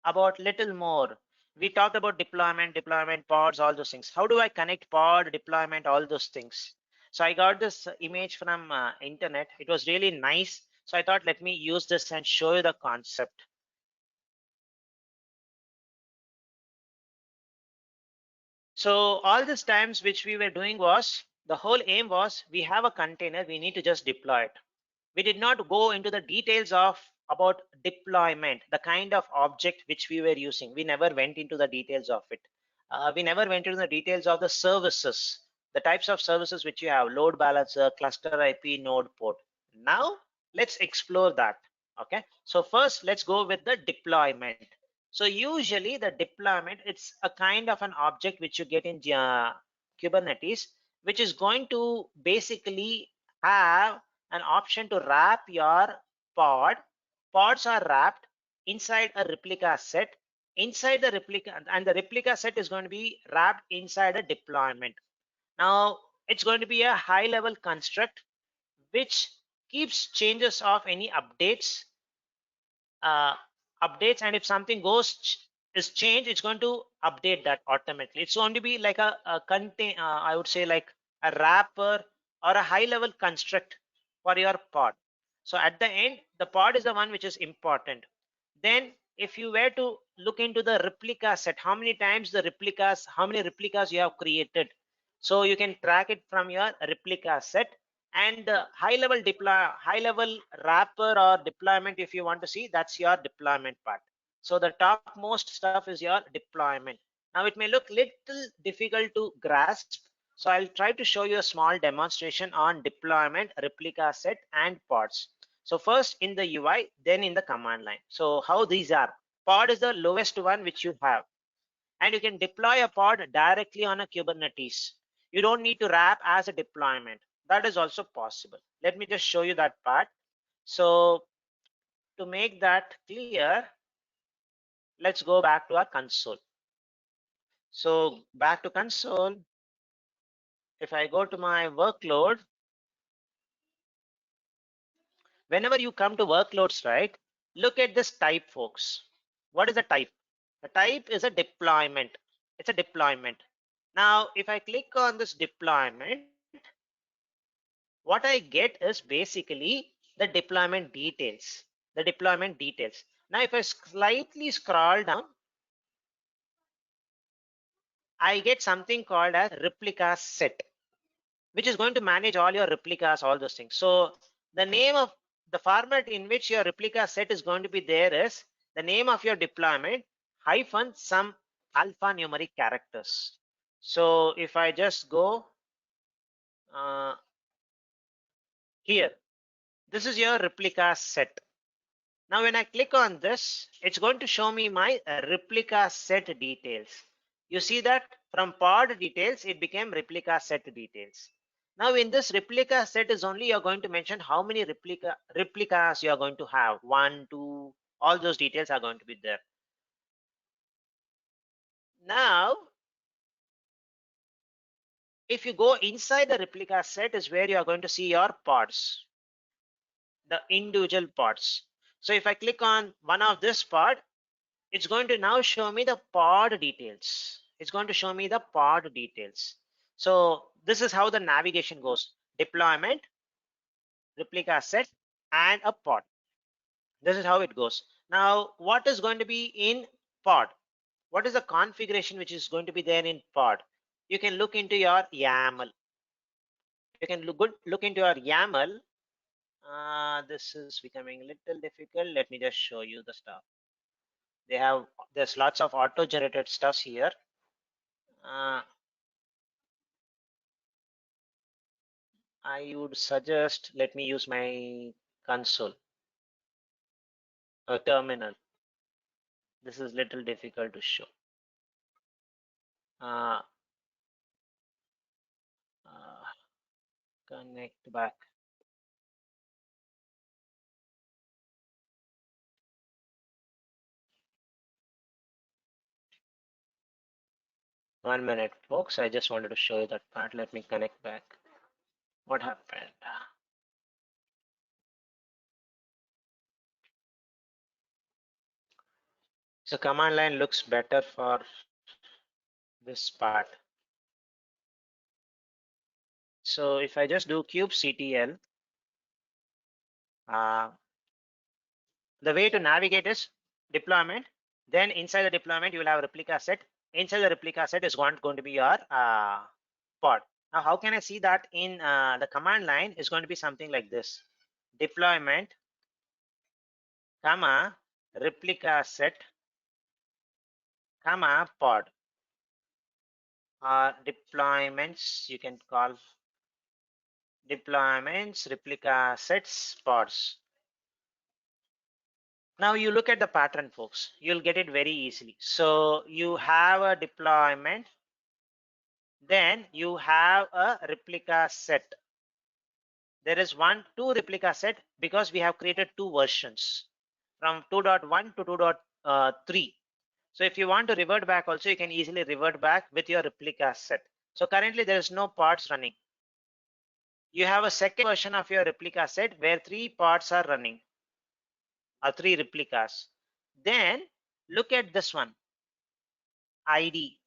about little more. We talked about deployment, pods, all those things. How do I connect pod, deployment, all those things? So I got this image from internet. It was really nice. So I thought, let me use this and show you the concept. So all these times which we were doing was, the whole aim was, we have a container, we need to just deploy it. We did not go into the details of about deployment, the kind of object which we were using. We never went into the details of it. We never went into the details of the services, the types of services which you have, load balancer, cluster IP, node port. Now let's explore that. Okay, so first let's go with the deployment. So usually the deployment, it's a kind of an object which you get in Kubernetes, which is going to basically have an option to wrap your pod. Pods are wrapped inside a replica set, inside the replica, and the replica set is going to be wrapped inside a deployment. Now it's going to be a high level construct which keeps changes of any updates, and if something is changed, it's going to update that automatically. It's going to be like a contain, I would say, like a wrapper or a high level construct for your pod. So at the end, the pod is the one which is important. Then if you were to look into the replica set, how many replicas you have created, So you can track it from your replica set, and high level wrapper or deployment, if you want to see, that's your deployment part. So the topmost stuff is your deployment. Now it may look little difficult to grasp, so I'll try to show you a small demonstration on deployment, replica set, and pods. So first in the UI, then in the command line. So how these are: pod is the lowest one which you have, and you can deploy a pod directly on a Kubernetes. You don't need to wrap as a deployment. That is also possible. Let me just show you that part. So to make that clear, let's go back to our console. So back to console. If I go to my workload, whenever you come to workloads, right, look at this type, folks. What is the type? The type is a deployment. It's a deployment. Now, if I click on this deployment, what I get is basically the deployment details. The deployment details. Now, if I slightly scroll down, I get something called as replica set, which is going to manage all your replicas, all those things. So the name of the format in which your replica set is going to be there is the name of your deployment hyphen some alphanumeric characters. So if I just go here, this is your replica set. Now, when I click on this, it's going to show me my replica set details. You see that from pod details, it became replica set details. Now, in this replica set is only you're going to mention how many replicas you are going to have. 1, 2, all those details are going to be there. Now, if you go inside the replica set is where you are going to see your pods, the individual pods. So if I click on one of this pod, it's going to now show me the pod details. It's going to show me the pod details. So this is how the navigation goes: deployment, replica set, and a pod. This is how it goes. Now, what is going to be in pod? What is the configuration which is going to be there in pod? You can look into your YAML. You can look into your YAML. This is becoming a little difficult. Let me just show you the stuff. There's lots of auto-generated stuffs here. I would suggest, let me use my console or terminal. This is little difficult to show. Uh, Connect back. One minute, folks. I just wanted to show you that part. Let me connect back. What happened? So command line looks better for this part. So if I just do kubectl, the way to navigate is deployment. Then inside the deployment, you will have a replica set. Inside the replica set is going to be your pod. Now, how can I see that in the command line is going to be something like this: deployment, comma, replica set, comma, pod. Deployments, you can call deployments, replica sets, pods. Now you look at the pattern, folks. You'll get it very easily. So you have a deployment, then you have a replica set. There is two replica set because we have created two versions from 2.1 to 2.3. So if you want to revert back also, you can easily revert back with your replica set. So currently there is no pods running. You have a second version of your replica set where 3 pods are running, or 3 replicas. Then look at this one, ID.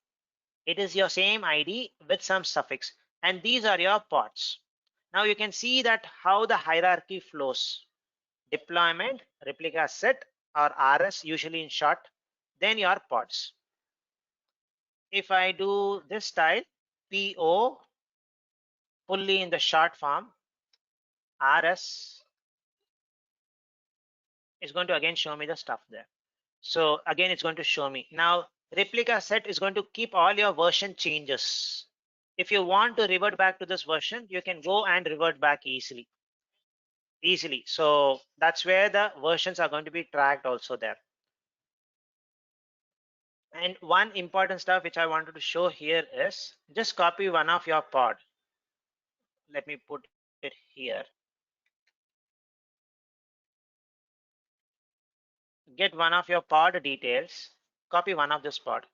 It is your same ID with some suffix, and these are your pods. Now you can see that how the hierarchy flows: deployment, replica set, or RS usually in short, then your pods. If I do this style, PO fully in the short form, RS is going to again show me the stuff there. So again, it's going to show me. Now, replica set is going to keep all your version changes. If you want to revert back to this version, you can go and revert back easily. So that's where the versions are going to be tracked also there. And one important stuff which I wanted to show here is just copy one of your pod. Let me put it here. Get one of your pod details, copy one of this pod.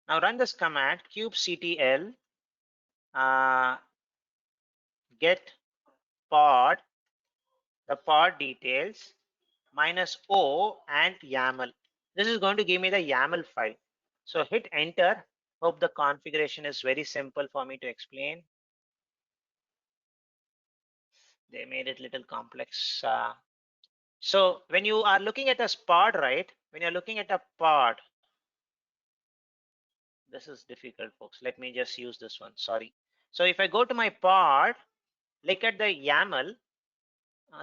Now run this command kubectl get pod, the pod details -o and YAML. This is going to give me the YAML file. So hit enter. Hope the configuration is very simple for me to explain. They made it a little complex. So when you are looking at a pod, right? When you're looking at a pod, this is difficult, folks. Let me just use this one. Sorry. So if I go to my pod, look at the YAML.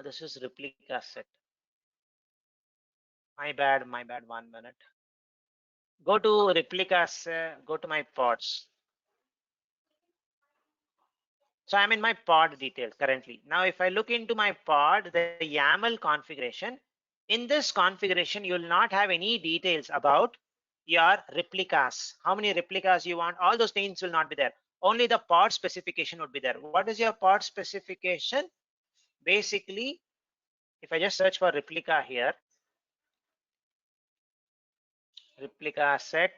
This is replica set. My bad. 1 minute. Go to replicas. Go to my pods. So I'm in my pod details currently. Now, if I look into my pod, the YAML configuration, in this configuration, you will not have any details about your replicas, how many replicas you want, all those things will not be there. Only the pod specification would be there. What is your pod specification? Basically, if I just search for replica here, replica set,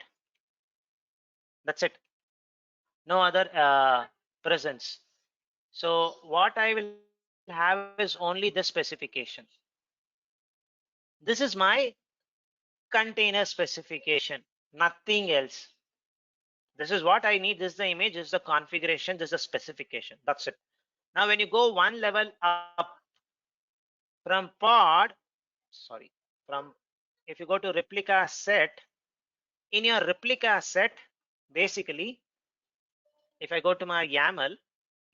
that's it. No other presence. So what I will have is only this specification. This is my container specification, nothing else. This is what I need. This is the image, this is the configuration, this is the specification. That's it. Now, when you go one level up from pod, sorry, from if you go to replica set, in your replica set, basically, if I go to my YAML,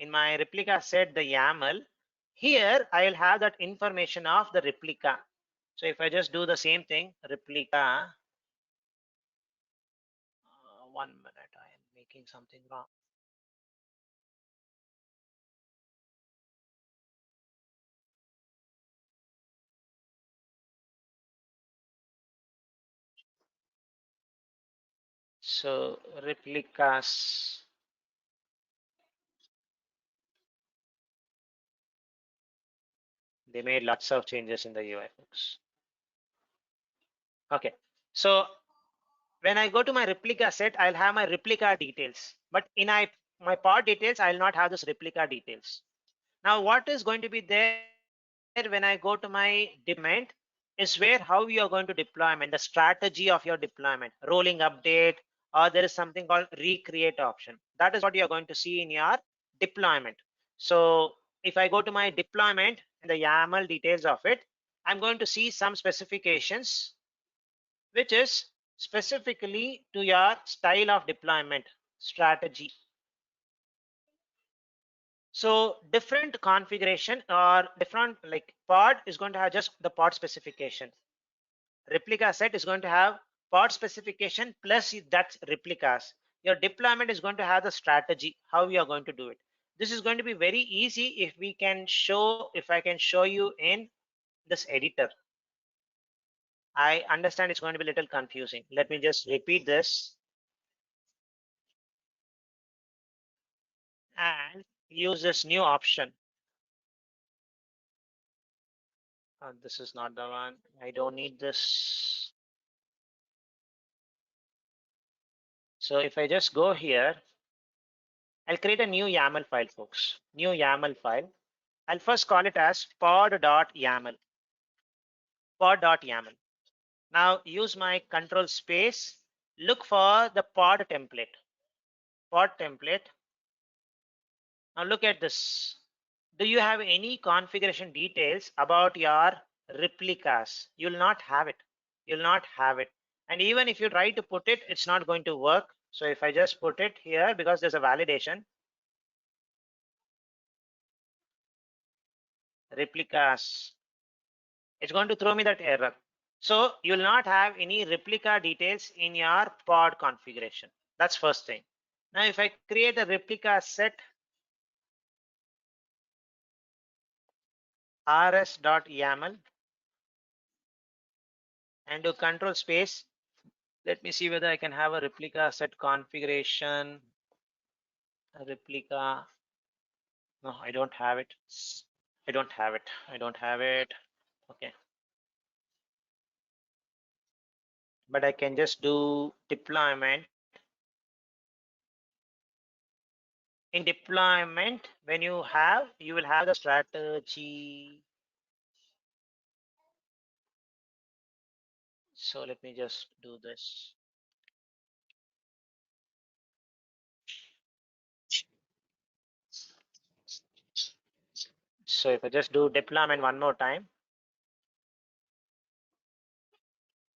in my replica set, the YAML, here I will have that information of the replica. So if I just do the same thing, replica, 1 minute, I am making something wrong. So replicas, they made lots of changes in the UI, folks. Okay, so when I go to my replica set, I'll have my replica details, but in my pod details, I'll not have this replica details. Now, what is going to be there when I go to my deployment is where how you are going to deployment, the strategy of your deployment, rolling update, or there is something called recreate option. That is what you are going to see in your deployment. So if I go to my deployment and the YAML details of it, I'm going to see some specifications, which is specifically to your style of deployment strategy. So different configuration or different like pod is going to have just the pod specification. Replica set is going to have pod specification plus that's replicas. Your deployment is going to have the strategy, how we are going to do it. This is going to be very easy if we can show, if I can show you in this editor. I understand it's going to be a little confusing. Let me just repeat this and use this new option. This is not the one. I don't need this. So if I just go here, I'll create a new YAML file, folks. New YAML file. I'll first call it as pod.yaml. Pod.yaml. Now use my control space. Look for the pod template. Pod template. Now look at this. Do you have any configuration details about your replicas? You'll not have it. You'll not have it. And even if you try to put it, it's not going to work So if I just put it here, because there's a validation, replicas, it's going to throw me that error. So you will not have any replica details in your pod configuration. That's first thing. Now if I create a replica set rs.yaml and do control space, let me see whether I can have a replica set configuration. A replica. No, I don't have it. I don't have it. I don't have it. Okay. But I can just do deployment. In deployment, when you will have the strategy. So let me just do this. So if I just do deployment one more time.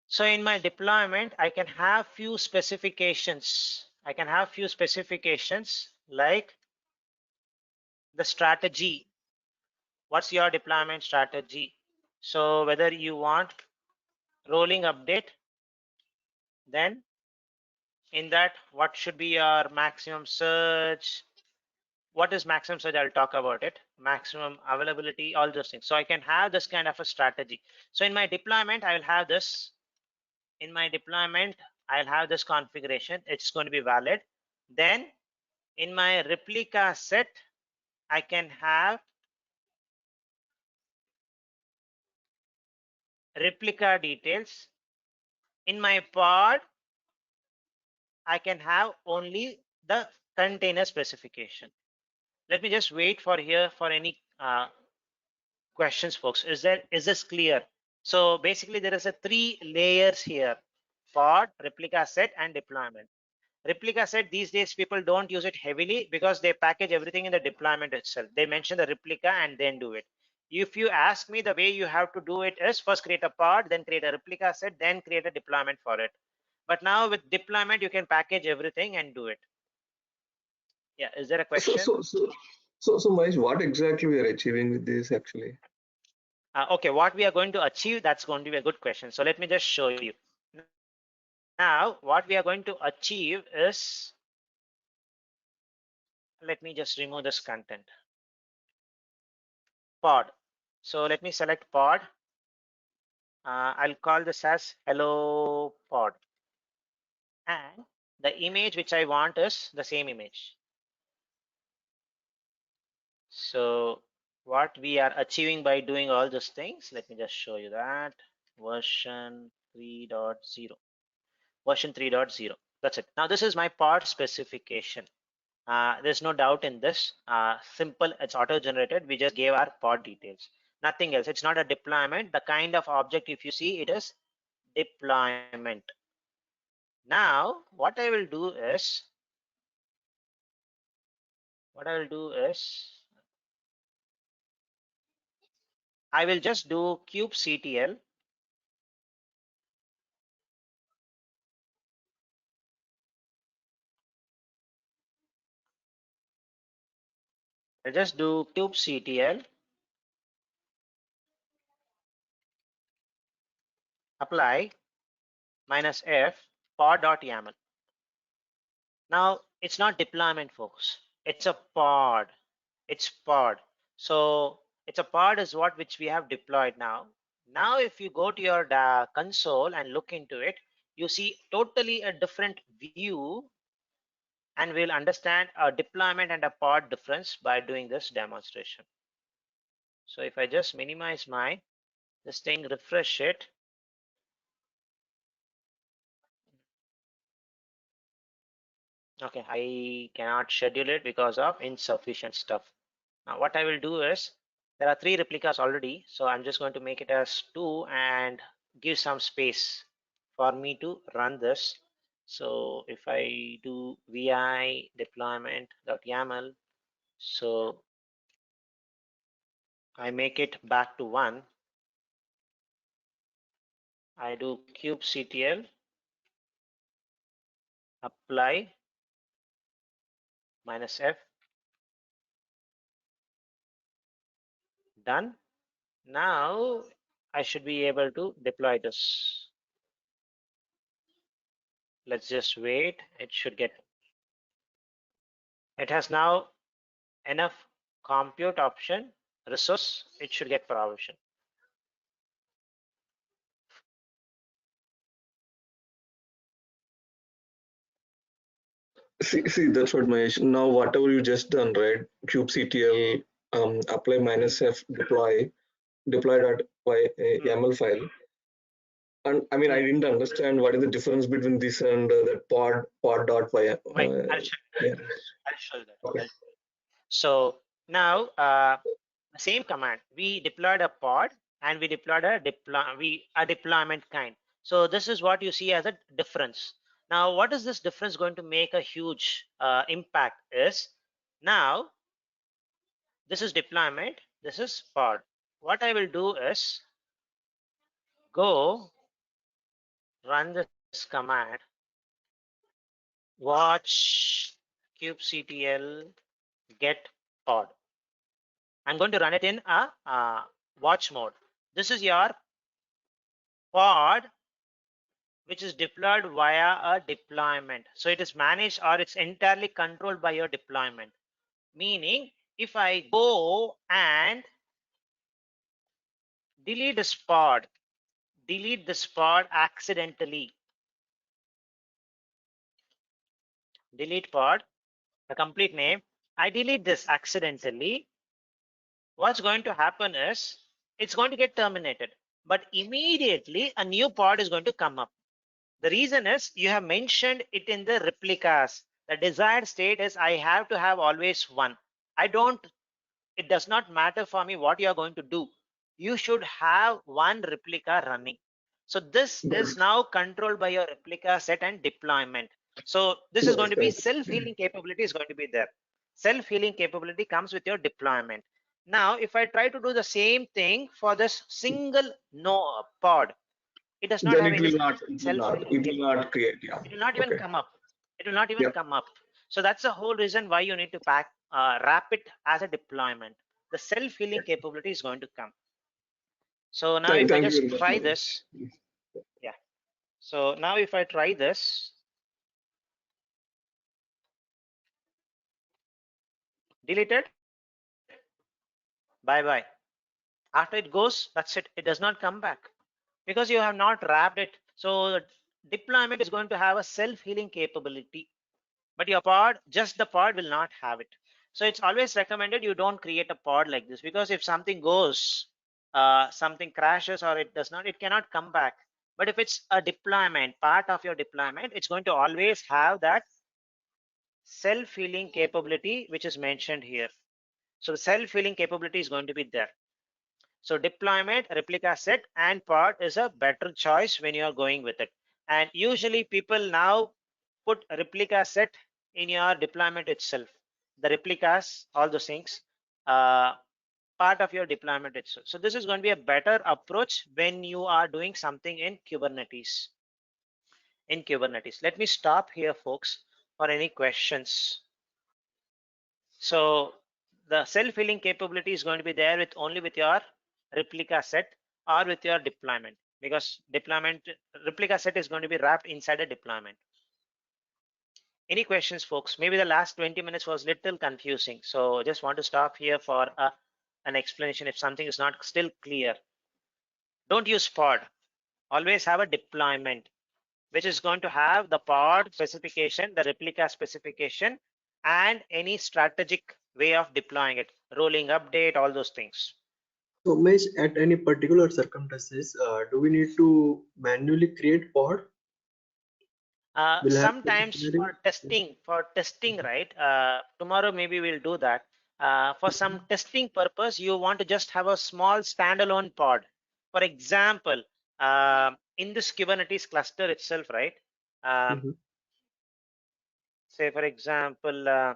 So in my deployment, I can have few specifications. I can have few specifications like the strategy. What's your deployment strategy? So whether you want rolling update, then in that, what should be your maximum surge? What is maximum surge? I'll talk about it. Maximum availability, all those things. So I can have this kind of a strategy. So in my deployment, I will have this. In my deployment, I'll have this configuration. It's going to be valid. Then in my replica set, I can have replica details. In my pod, I can have only the container specification. Let me just wait for here for any questions, folks. Is this clear? So basically there is a 3 layers here: pod, replica set, and deployment. Replica set, these days people don't use it heavily because they package everything in the deployment itself. They mention the replica and then do it. If you ask me, the way you have to do it is first create a pod, then create a replica set, then create a deployment for it. But now with deployment, you can package everything and do it. Yeah, is there a question? So Mahesh, what exactly we are achieving with this actually? Okay, what we are going to achieve, that's going to be a good question. So let me just show you. Now, what we are going to achieve is, let me just remove this content. Pod. So let me select pod. I'll call this as hello pod. And the image which I want is the same image. So what we are achieving by doing all these things, let me just show you that. Version 3.0. Version 3.0. That's it. Now this is my pod specification. There's no doubt in this. Simple, it's auto-generated. We just gave our pod details. Nothing else. It's not a deployment. The kind of object, if you see, it is deployment. Now, what I will do is, I will just do kubectl. I'll just do kubectl apply -f pod.yaml. Now it's not deployment, folks. It's a pod. It's pod. So it's a pod is what which we have deployed now. Now if you go to your console and look into it, you see totally a different view, and we'll understand a deployment and a pod difference by doing this demonstration. So if I just minimize this thing, refresh it. Okay, I cannot schedule it because of insufficient stuff. Now what I will do is, there are 3 replicas already, so I'm just going to make it as 2 and give some space for me to run this. So if I do vi deployment.yaml, so I make it back to 1. I do kubectl apply -f, done. Now I should be able to deploy this. Let's just wait. It should get, it has now enough compute option resource. It should get provision. See, that's what Mahesh. Now, whatever you just done, right? kubectl apply -f deploy dot YAML file. And I mean, I didn't understand what is the difference between this and that pod dot y. Wait, I'll show you Yeah. that. I'll show you that. Okay. So now the same command, we deployed a pod and we deployed a deployment kind. So this is what you see as a difference. Now, what is this difference going to make a huge impact is, now this is deployment, this is pod. What I will do is go run this command, watch kubectl get pod. I'm going to run it in a watch mode. This is your pod which is deployed via a deployment. So it is managed, or it's entirely controlled by your deployment. Meaning, if I go and delete this pod accidentally, delete pod, the complete name, I delete this accidentally, what's going to happen is it's going to get terminated, but immediately a new pod is going to come up. The reason is you have mentioned it in the replicas. The desired state is I have to have always one. It does not matter for me what you are going to do. You should have one replica running. So this is now controlled by your replica set and deployment. So this is going to be self-healing capability is going to be there. Self-healing capability comes with your deployment. Now, if I try to do the same thing for this single no pod, it does not Then have it any will not. self-healing It will not capability. create. Yeah. It will not even Okay. come up. It will not even Yeah. come up. So that's the whole reason why you need to wrap it as a deployment. The self-healing capability is going to come. So now if I Thank you very just much, try Mahesh. this, yeah. So now if I try this, deleted, bye-bye. After it goes, that's it. It does not come back because you have not wrapped it. So deployment is going to have a self-healing capability, but your pod, just the pod will not have it. So it's always recommended you don't create a pod like this, because if something goes, something crashes or it does not, it cannot come back. But if it's a deployment, part of your deployment, it's going to always have that self-healing capability which is mentioned here. So the self-healing capability is going to be there. So deployment, replica set, and pod is a better choice when you are going with it. And usually people now put replica set in your deployment itself. The replicas, all those things, part of your deployment itself. So this is going to be a better approach when you are doing something in Kubernetes. Let me stop here, folks, for any questions. So the self-healing capability is going to be there with only with your replica set or with your deployment, because deployment replica set is going to be wrapped inside a deployment. Any questions, folks? Maybe the last 20 minutes was little confusing, so just want to stop here for an explanation if something is not still clear. Don't use pod. Always have a deployment, which is going to have the pod specification, the replica specification, and any strategic way of deploying it, rolling update, all those things. So, Mesh, at any particular circumstances, do we need to manually create pod? Sometimes for testing, right? Tomorrow maybe we'll do that. For some testing purpose, you want to just have a small standalone pod. For example, in this Kubernetes cluster itself, right? Say for example,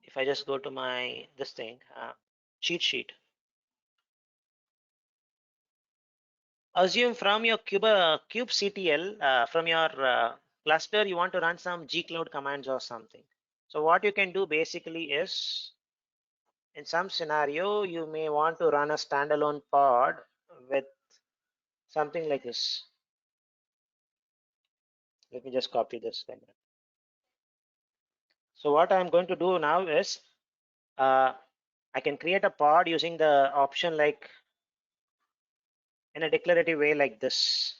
if I just go to my this thing cheat sheet. assume from your kubectl, from your cluster, you want to run some gcloud commands or something. So what you can do basically is, in some scenario, you may want to run a standalone pod with something like this. Let me just copy this thing. So what I'm going to do now is, I can create a pod using the option like in a declarative way like this,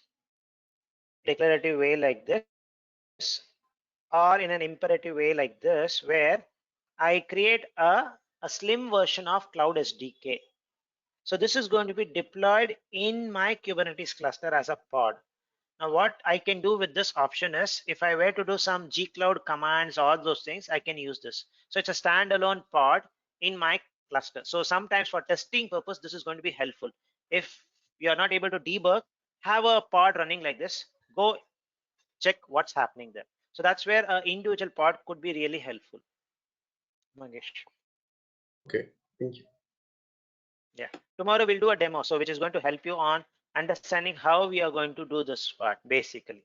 or in an imperative way like this, where I create a slim version of Cloud SDK. So this is going to be deployed in my Kubernetes cluster as a pod. Now what I can do with this option is, if I were to do some gcloud commands, all those things, I can use this. So it's a standalone pod in my cluster. So sometimes for testing purpose, this is going to be helpful. If you are not able to debug, have a pod running like this, go check what's happening there. So that's where an individual pod could be really helpful. Mangesh. Okay, thank you. Yeah, tomorrow we'll do a demo, so which is going to help you on understanding how we are going to do this part basically.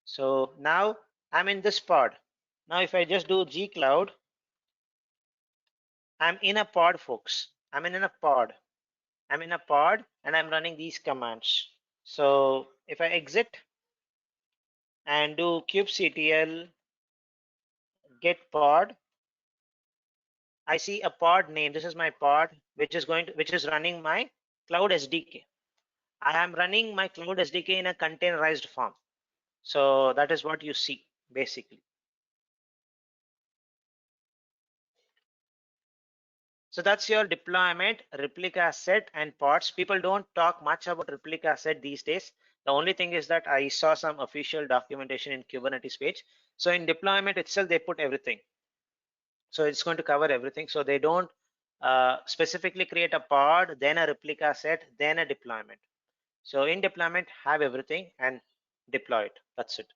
So now I'm in this pod. Now if I just do gcloud, I'm in a pod, folks. I'm in a pod and I'm running these commands. So if I exit and do kubectl get pod, I see a pod name. This is my pod, which is running my Cloud SDK. I am running my Cloud SDK in a containerized form. So that is what you see basically. So that's your deployment, replica set, and pods. People don't talk much about replica set these days. The only thing is that I saw some official documentation in Kubernetes page. So in deployment itself, they put everything. So it's going to cover everything. So they don't specifically create a pod, then a replica set, then a deployment. So in deployment, have everything and deploy it. That's it.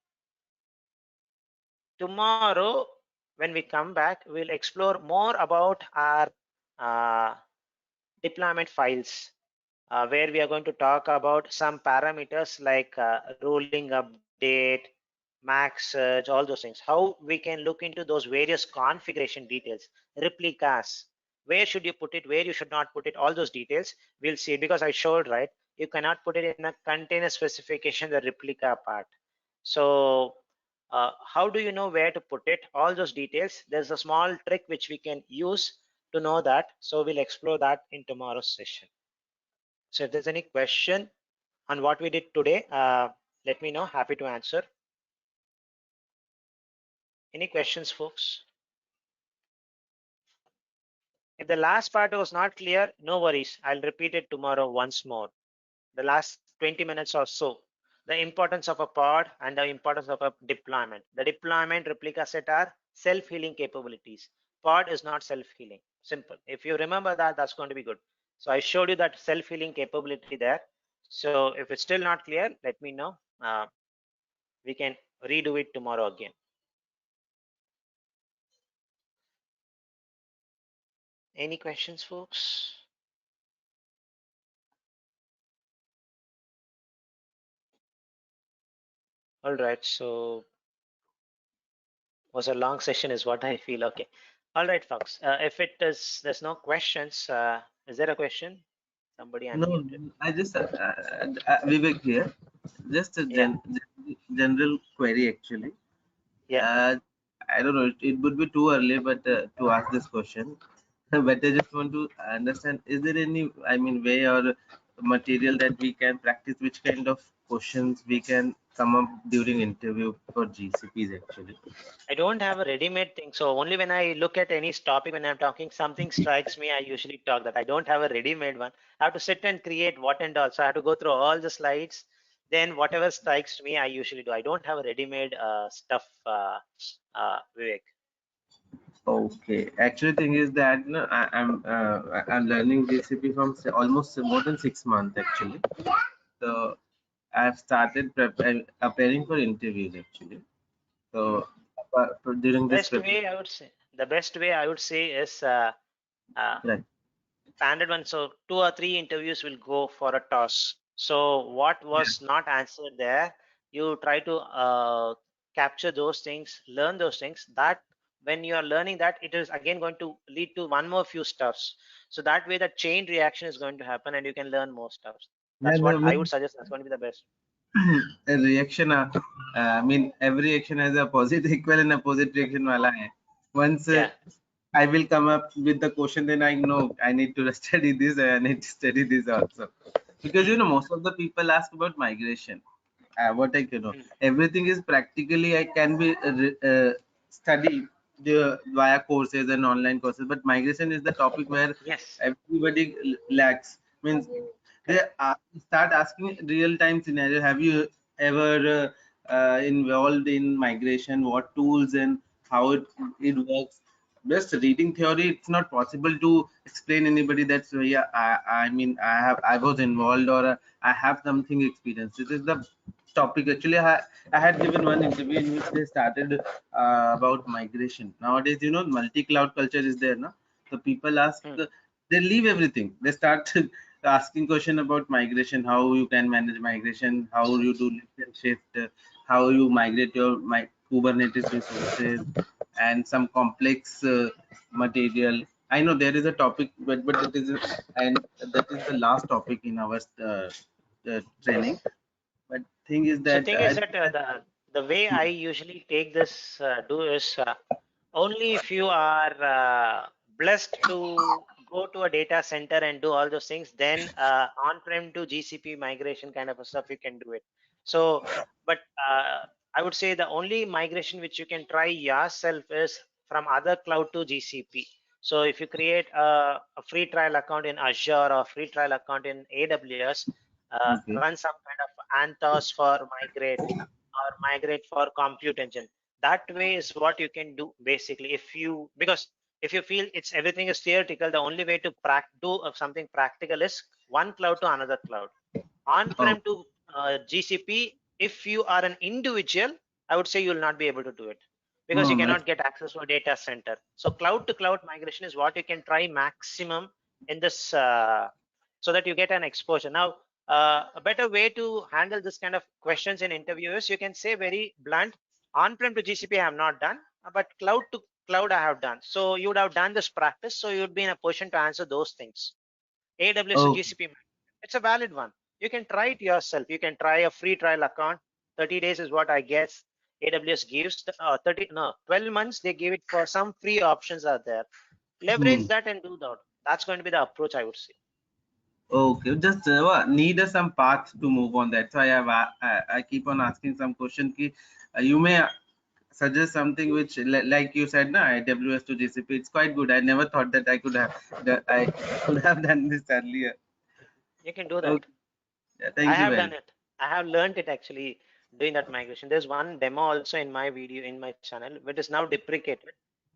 Tomorrow, when we come back, we'll explore more about our deployment files, where we are going to talk about some parameters like rolling update, max search, all those things. How we can look into those various configuration details, replicas, where should you put it, where you should not put it, all those details. We'll see, because I showed, right, you cannot put it in a container specification, the replica part. So how do you know where to put it? All those details. There's a small trick which we can use to know that. So we'll explore that in tomorrow's session. So if there's any question on what we did today, let me know. Happy to answer. Any questions, folks? If the last part was not clear, no worries. I'll repeat it tomorrow once more. The last 20 minutes or so. The importance of a pod and the importance of a deployment. The deployment replica set are self-healing capabilities. Pod is not self-healing. Simple. If you remember that, that's going to be good. So I showed you that self-healing capability there. So if it's still not clear, let me know. We can redo it tomorrow again. Any questions, folks? All right, so was a long session is what I feel. Okay. All right, folks. If it is, there's no questions. Is there a question? Somebody No, unmuted. I just Vivek here. Just a Yeah. general query actually. Yeah. I don't know. It would be too early, but to ask this question. But I just want to understand: is there any, I mean, way or material that we can practice? Which kind of questions we can come up during interview for GCPs actually? I don't have a ready-made thing. So only when I look at any topic, when I'm talking, something strikes me, I usually talk that. I don't have a ready-made one. I have to sit and create what and all. So I have to go through all the slides. Then whatever strikes me, I usually do. I don't have a ready-made stuff, Vivek. Okay, actually, thing is that no, I'm learning GCP from almost more than 6 months actually. So I've started preparing for interviews actually. So during this Best way I would say, the best way I would say is right. standard one. So 2 or 3 interviews will go for a toss. So what was not answered there, you try to capture those things, learn those things. That when you are learning that, it is again going to lead to one more few stuffs. So that way, the chain reaction is going to happen, and you can learn more stuffs. That's And what I would suggest. That's going to be the best. a reaction, I mean, every action has a positive equal and opposite reaction. Wala hai. Once Yeah. I will come up with the question, then I know I need to study this, I need to study this also. Because most of the people ask about migration. What I everything is practically I can be studied via courses and online courses, but migration is the topic where Yes. everybody lacks. Means they start asking real time scenario. Have you ever involved in migration? What tools and how it works? Just reading theory, it's not possible to explain anybody that yeah, I mean I was involved, or I have something experience. This is the topic. Actually, I had given one interview in which they started about migration. Nowadays, multi-cloud culture is there, no? So people ask, they leave everything. They start asking question about migration, how you can manage migration, how you do lift and shift, how you migrate your Kubernetes resources, and some complex material. I know there is a topic, but it is, and that is the last topic in our training. But thing is So that thing is that the way I usually take this do is only if you are blessed to go to a data center and do all those things, then on-prem to GCP migration kind of a stuff you can do it. So, but I would say the only migration which you can try yourself is from other cloud to GCP. So if you create a free trial account in Azure or free trial account in AWS, okay. run some kind of Anthos for migrate or migrate for compute engine. That way is what you can do basically. If you, because if you feel it's everything is theoretical, the only way to do something practical is one cloud to another cloud. Oh, On-prem to GCP, if you are an individual, I would say you will not be able to do it because you no, no. cannot get access to a data center. So cloud to cloud migration is what you can try maximum in this, so that you get an exposure. Now, a better way to handle this kind of questions in interviews, you can say very blunt, on-prem to GCP I have not done, but cloud to cloud I have done. So you would have done this practice, so you would be in a position to answer those things. AWS to Oh, GCP, it's a valid one. You can try it yourself. You can try a free trial account. 30 days is what I guess AWS gives. 12 months they give it for some free options are there. Leverage that and do that. That's going to be the approach I would say. okay. Just need some path to move on. That's why I keep on asking some question. Ki, you may suggest something which, like you said, na AWS to GCP. It's quite good. I never thought that I could have that I could have done this earlier. You can do that. Okay. Yeah, I thank you have very done much. it. I have learned it actually doing that migration. There's one demo also in my video in my channel, which is now deprecated.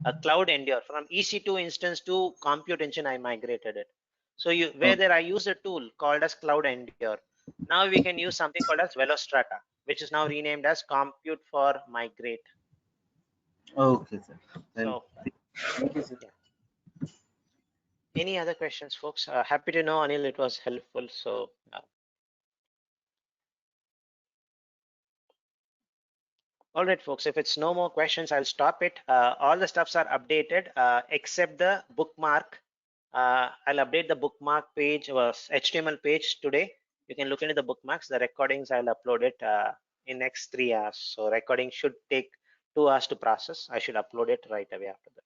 A cloud endure from EC2 instance to compute engine. I migrated it. So where Oh, there I use a tool called as cloud endure. Now we can use something called as Velostrata, which is now renamed as compute for migrate. okay, sir. Then So thank you, sir. yeah. Any other questions, folks? Happy to know, Anil, it was helpful. So all right, folks, if it's no more questions, I'll stop it. All the stuffs are updated except the bookmark. I'll update the bookmark page or HTML page today. You can look into the bookmarks. The recordings, I'll upload it in next 3 hours. So recording should take 2 hours to process. I should upload it right away after that.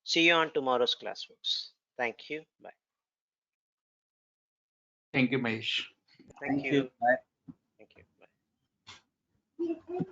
See you on tomorrow's class, folks. Thank you. Bye. Thank you, Mahesh. Thank You. you. Bye. Thank you. Bye.